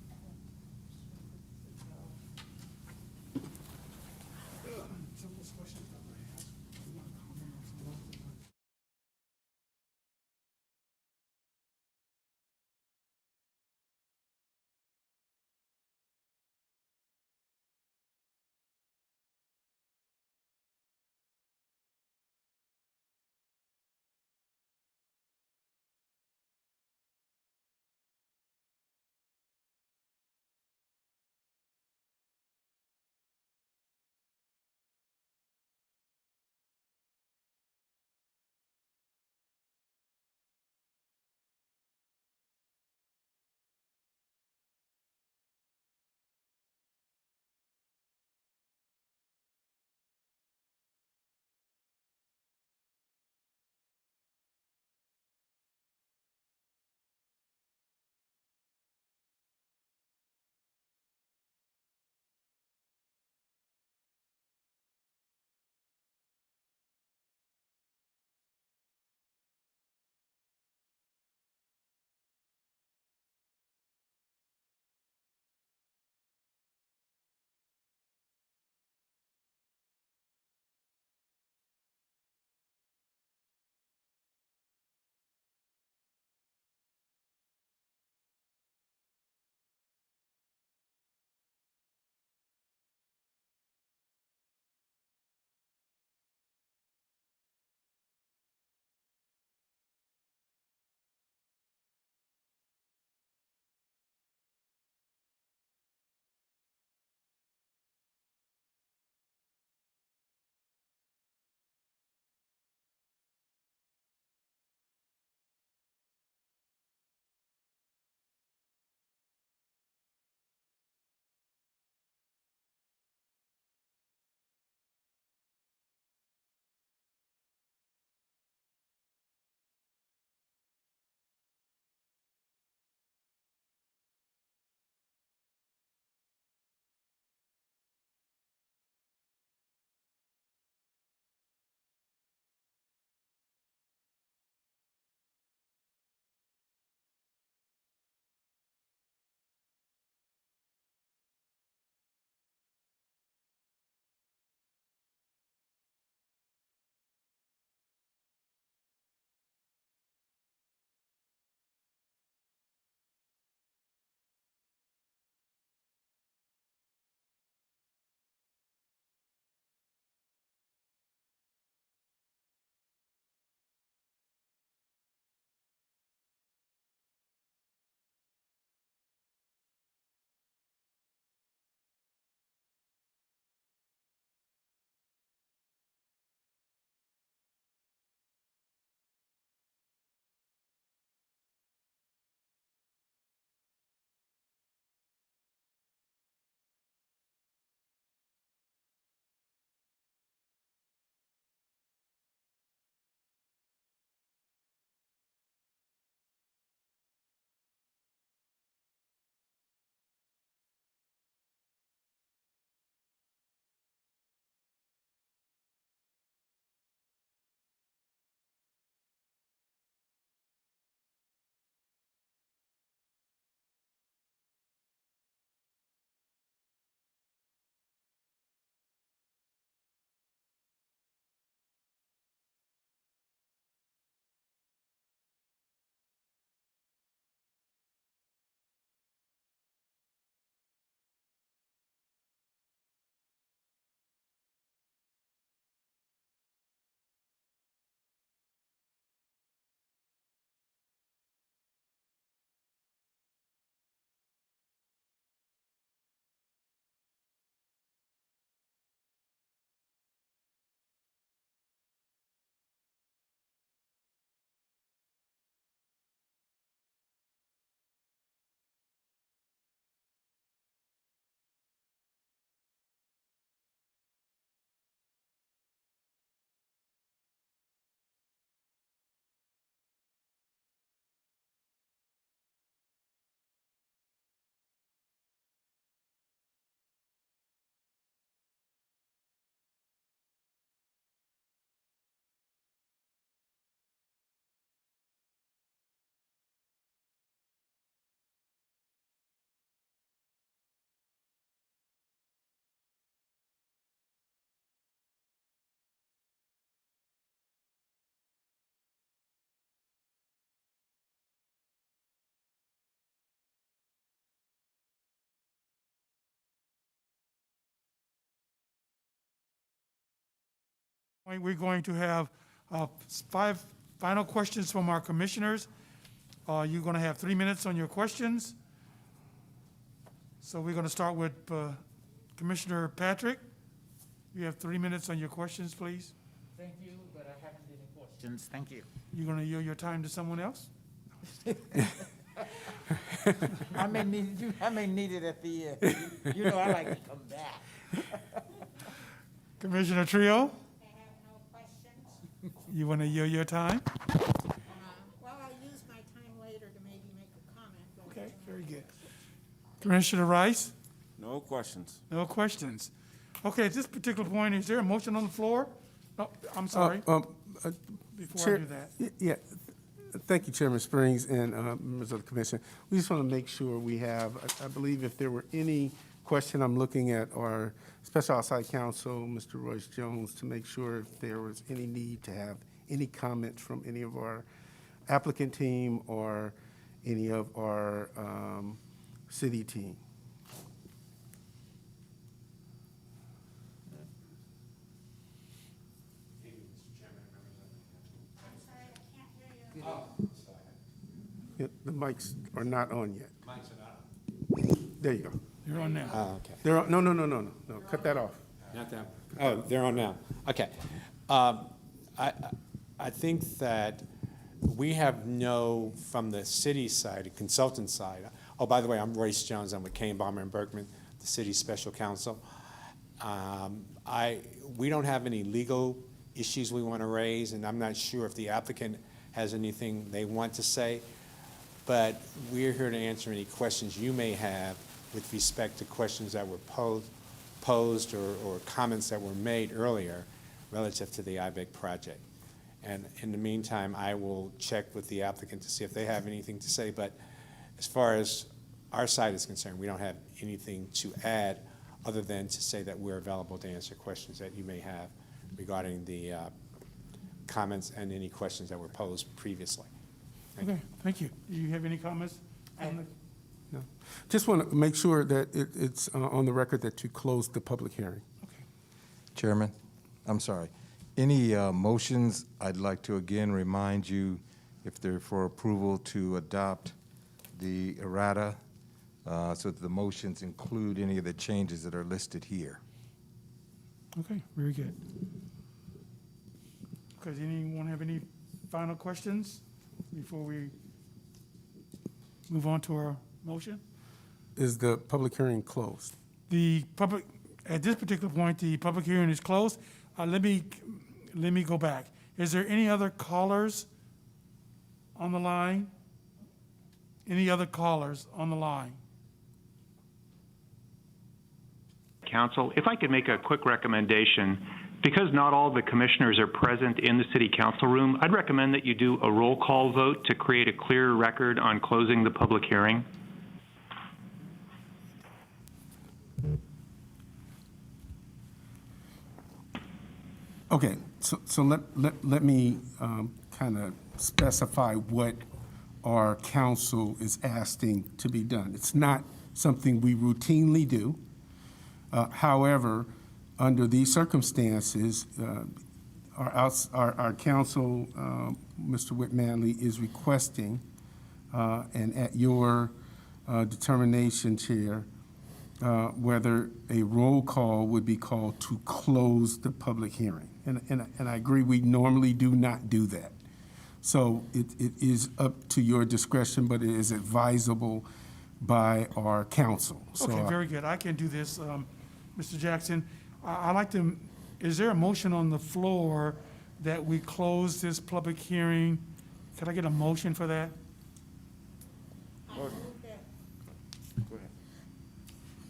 We're going to have 5 final questions from our commissioners. You're going to have 3 minutes on your questions. So we're going to start with Commissioner Patrick. You have 3 minutes on your questions, please. Thank you, but I haven't any questions. Thank you. You're going to yield your time to someone else? I may need it at the end. You know I like to come back. Commissioner Trio? I have no questions. You want to yield your time? Well, I'll use my time later to maybe make a comment. But, Okay, very good. Commissioner Rice? No questions. No questions. Okay, at this particular point, is there a motion on the floor? No, I'm sorry. Before I do that. Yeah, thank you, Chairman Springs and members of the commission. We just want to make sure we have, I believe if there were any question, I'm looking at our Special Outside Counsel, Mr. Royce Jones, to make sure if there was any need to have any comments from any of our applicant team or any of our city team. Yeah, the mics are not on yet. Mics are not on. There you go. You're on now. Oh, okay. They're on, no, cut that off. Not that. Oh, they're on now. Okay. I think that we have from the city side, the consultant side. Oh, by the way, I'm Royce Jones. I'm with Kane, Balmer, and Berkman, the city's special counsel. We don't have any legal issues we want to raise, and I'm not sure if the applicant has anything they want to say, but we're here to answer any questions you may have with respect to questions that were posed or comments that were made earlier relative to the IBEC project. And in the meantime, I will check with the applicant to see if they have anything to say, but as far as our side is concerned, we don't have anything to add other than to say that we're available to answer questions that you may have regarding the comments and any questions that were posed previously. Okay, thank you. Do you have any comments? No. Just want to make sure that it's on the record that you closed the public hearing. Chairman, I'm sorry. Any motions, I'd like to again remind you, if they're for approval, to adopt the errata so that the motions include any of the changes that are listed here. Okay, very good. Does anyone have any final questions before we move on to our motion? Is the public hearing closed? At this particular point, the public hearing is closed. Let me go back. Is there any other callers on the line? Any other callers on the line? Council, if I could make a quick recommendation, because not all the commissioners are present in the city council room, I'd recommend that you do a roll call vote to create a clear record on closing the public hearing. Okay, so let me kind of specify what our council is asking to be done. It's not something we routinely do. However, under these circumstances, our council, Mr. Whit Manley, is requesting, and at your determination, Chair, whether a roll call would be called to close the public hearing. And I agree, we normally do not do that. So it is up to your discretion, but it is advisable by our council. So Okay, very good. I can do this, Mr. Jackson. I'd like to, is there a motion on the floor that we close this public hearing? Could I get a motion for that?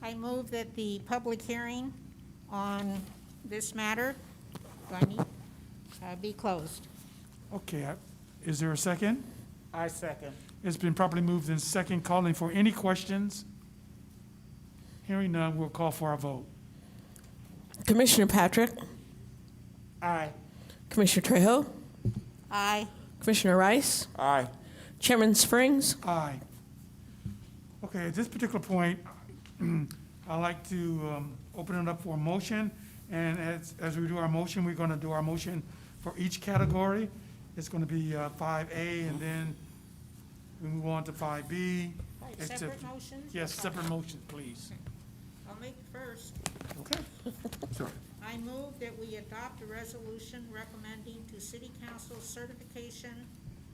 I move that the public hearing on this matter, do I need, be closed. Okay, is there a second? I second. It's been properly moved in second. Calling for any questions? Hearing none, we'll call for our vote. Commissioner Patrick? Aye. Commissioner Trejo? Aye. Commissioner Rice? Aye. Chairman Springs? Aye. Okay, at this particular point, I'd like to open it up for a motion And as we do our motion, we're gonna do our motion for each category. It's gonna be 5A, and then we move on to 5B. Right, It's separate a- motions? Yes, separate motions, please. I'll make it first. Okay. Sorry. I move that we adopt a resolution recommending to City Council certification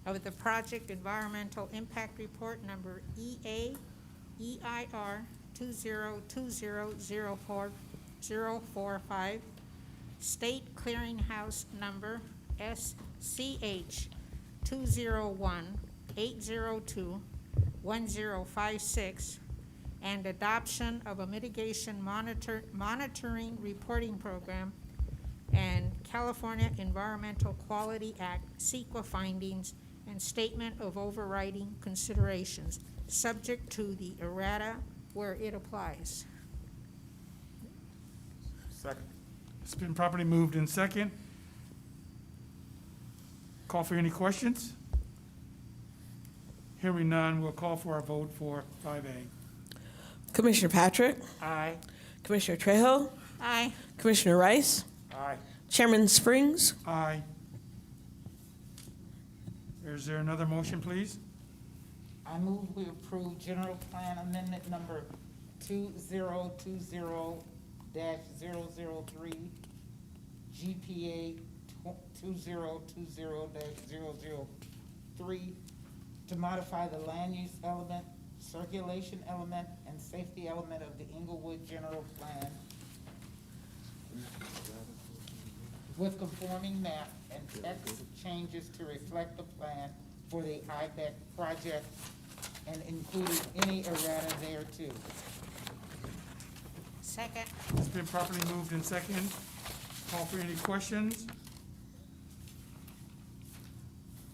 of the project Environmental Impact Report number EIR 2020045, State Clearinghouse number SCH 201-802-1056, and adoption of a mitigation monitoring reporting program and California Environmental Quality Act CEQA findings and statement of overriding considerations, subject to the errata where it applies. Second. It's been properly moved in second. Call for any questions? Hearing none, we'll call for a vote for 5A. Commissioner Patrick? Aye. Commissioner Trejo? Aye. Commissioner Rice? Aye. Chairman Springs? Aye. Is there another motion, please? I move we approve General Plan Amendment Number 2020-003, GPA 2020-003, to modify the land use element, circulation element, and safety element of the Inglewood General Plan with conforming map and text changes to reflect the plan for the IBEC project and including any errata thereto. Second. It's been properly moved in second. Call for any questions?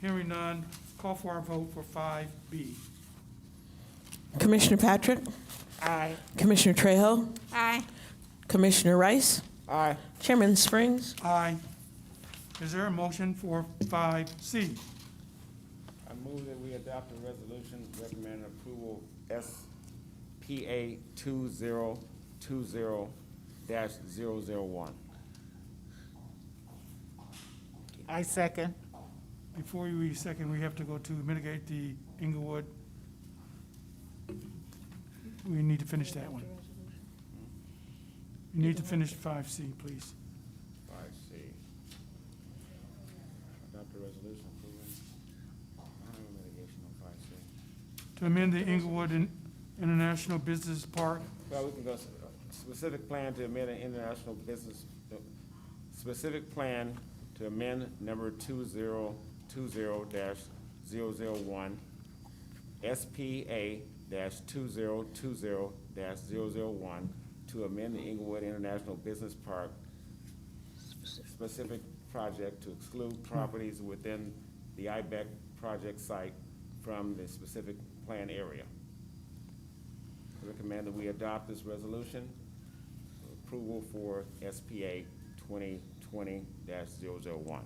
Hearing none, call for our vote for 5B. Commissioner Patrick? Aye. Commissioner Trejo? Aye. Commissioner Rice? Aye. Chairman Springs? Aye. Is there a motion for 5C? I move that we adopt a resolution recommending approval SPA 2020-001. I second. Before we second, we have to go to mitigate the Inglewood. We need to finish that one. You need to finish 5C, please. 5C. Adopt a resolution approving mitigation on 5C. To amend the Inglewood International Business Park. Well, we can go specific plan to amend an international business, specific plan to amend number 2020-001, SPA-2020-001, to amend the Inglewood International Business Park specific project to exclude properties within the IBEC project site from the specific plan area. I recommend that we adopt this resolution, approval for SPA 2020-001.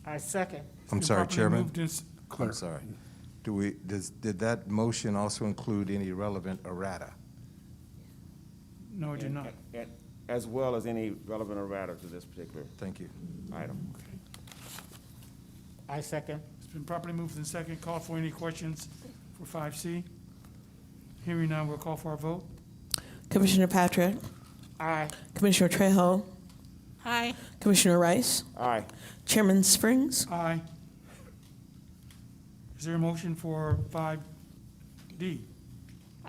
I second. I'm Been sorry, properly Chairman. moved in I'm sorry. Did that motion also include any relevant errata? No, it did not. As well as any relevant errata to this particular Thank you. item. I second. It's been properly moved in second. Call for any questions for 5C? Hearing none, we'll call for our vote. Commissioner Patrick? Aye. Commissioner Trejo? Aye. Commissioner Rice? Aye. Chairman Springs? Aye. Is there a motion for 5D?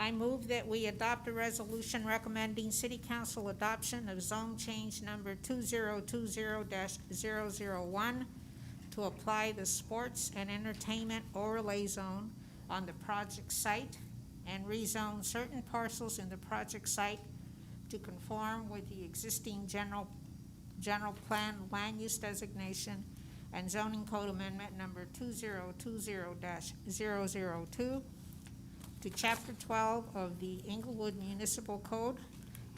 I move that we adopt a resolution recommending City Council adoption of zone change number 2020-001 to apply the sports and entertainment overlay zone on the project site and rezone certain parcels in the project site to conform with the existing general plan land use designation and zoning code amendment number 2020-002 to Chapter 12 of the Inglewood Municipal Code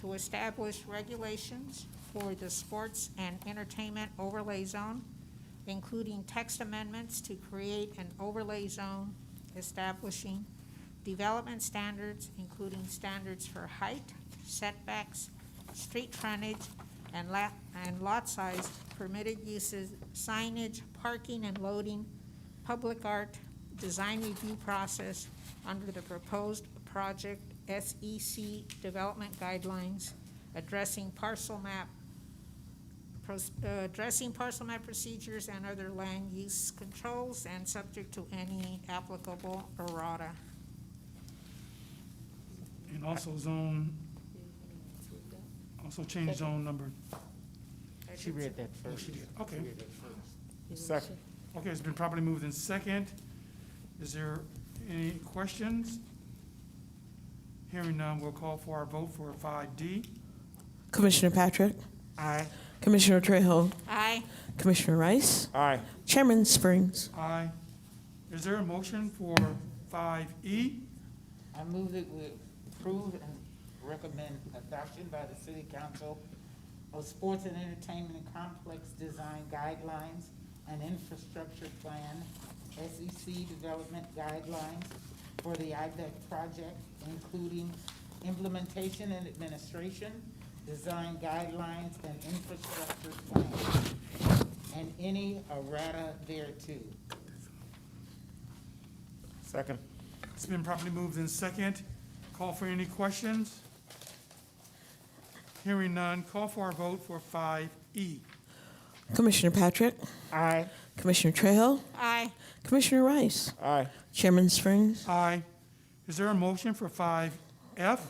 to establish regulations for the sports and entertainment overlay zone, including text amendments to create an overlay zone establishing development standards, including standards for height, setbacks, street frontage, and lot size, permitted uses, signage, parking and loading, public art, design review process under the proposed project SEC development guidelines, addressing parcel map procedures and other land use controls, and subject to any applicable errata. And also change zone number. She read that first. She did, okay. She read that first. Second. Okay, it's been properly moved in second. Is there any questions? Hearing none, we'll call for our vote for 5D. Commissioner Patrick? Aye. Commissioner Trejo? Aye. Commissioner Rice? Aye. Chairman Springs? Aye. Is there a motion for 5E? I move that we approve and recommend adoption by the City Council of Sports and Entertainment Complex Design Guidelines and Infrastructure Plan, SEC Development Guidelines for the IBEC project, including implementation and administration, design guidelines, and infrastructure plan, and any errata thereto. Second. It's been properly moved in second. Call for any questions? Hearing none, call for our vote for 5E. Commissioner Patrick? Aye. Commissioner Trejo? Aye. Commissioner Rice? Aye. Chairman Springs? Aye. Is there a motion for 5F?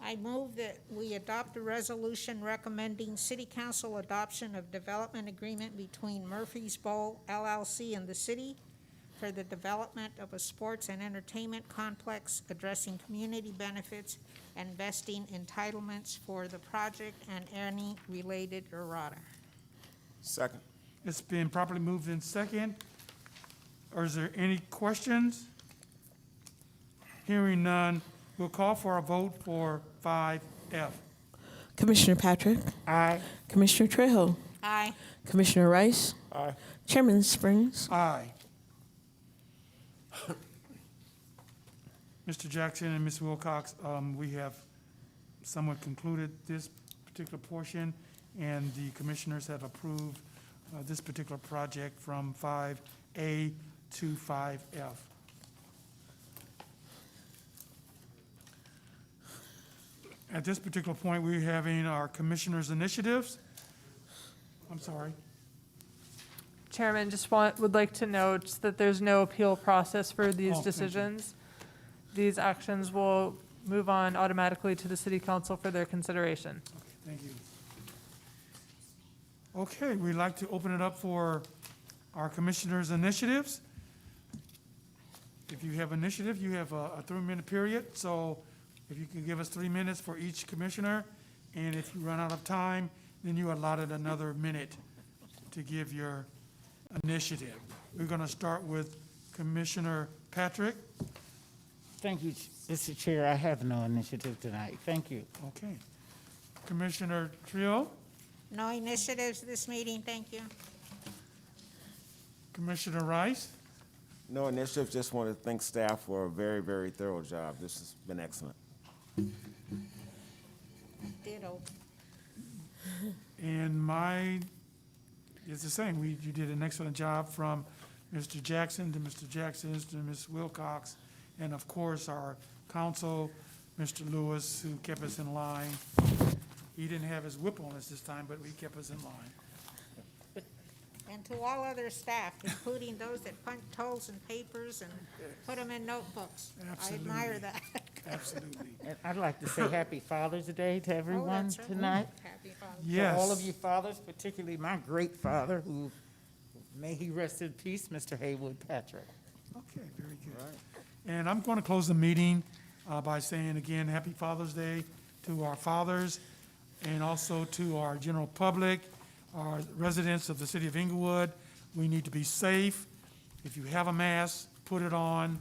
I move that we adopt a resolution recommending City Council adoption of development agreement between Murphy's Bowl LLC and the city for the development of a sports and entertainment complex addressing community benefits and vesting entitlements for the project and any related errata. Second. It's been properly moved in second. Or is there any questions? Hearing none, we'll call for a vote for 5F. Commissioner Patrick? Aye. Commissioner Trejo? Aye. Commissioner Rice? Aye. Chairman Springs? Aye. Mr. Jackson and Ms. Wilcox, we have somewhat concluded this particular portion, and the commissioners have approved this particular project from 5A to 5F. At this particular point, we're having our commissioners' initiatives. I'm sorry. Chairman, would like to note that there's no appeal process for these thank you. decisions. These actions will move on automatically to the City Council for their consideration. Thank you. Okay, we'd like to open it up for our commissioners' initiatives. If you have initiative, you have a 3-minute period, so if you can give us 3 minutes for each commissioner, and if you run out of time, then you allotted another minute to give your initiative. We're going to start with Commissioner Patrick. Thank you, Mr. Chair. I have no initiative tonight. Thank you. Okay. Commissioner Trio, No initiatives this meeting, thank you. Commissioner Rice, No initiative, just want to thank staff for a very, very thorough job. This has been excellent. Ditto. and mine is the same. You did an excellent job from Mr. Jackson to Mr. Jackson to Ms. Wilcox, and of course, our counsel, Mr. Lewis, who kept us in line. He didn't have his whip on us this time, but he kept us in line. And to all other staff, including those that punch holes in papers and put them in notebooks. Absolutely. I admire that. Absolutely. And I'd like to say Happy Father's Day to everyone that's right. tonight. Happy Father's To Yes. all of you fathers, particularly my great father, who, may he rest in peace, Mr. Haywood Patrick. Okay, very good. And I'm going to close the meeting by saying again, Happy Father's Day to our fathers and also to our general public, our residents of the city of Inglewood. We need to be safe. If you have a mask, put it on.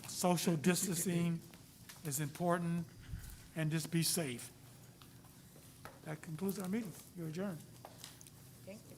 Social distancing is important, and just be safe. That concludes our meeting. You're adjourned. Thank you.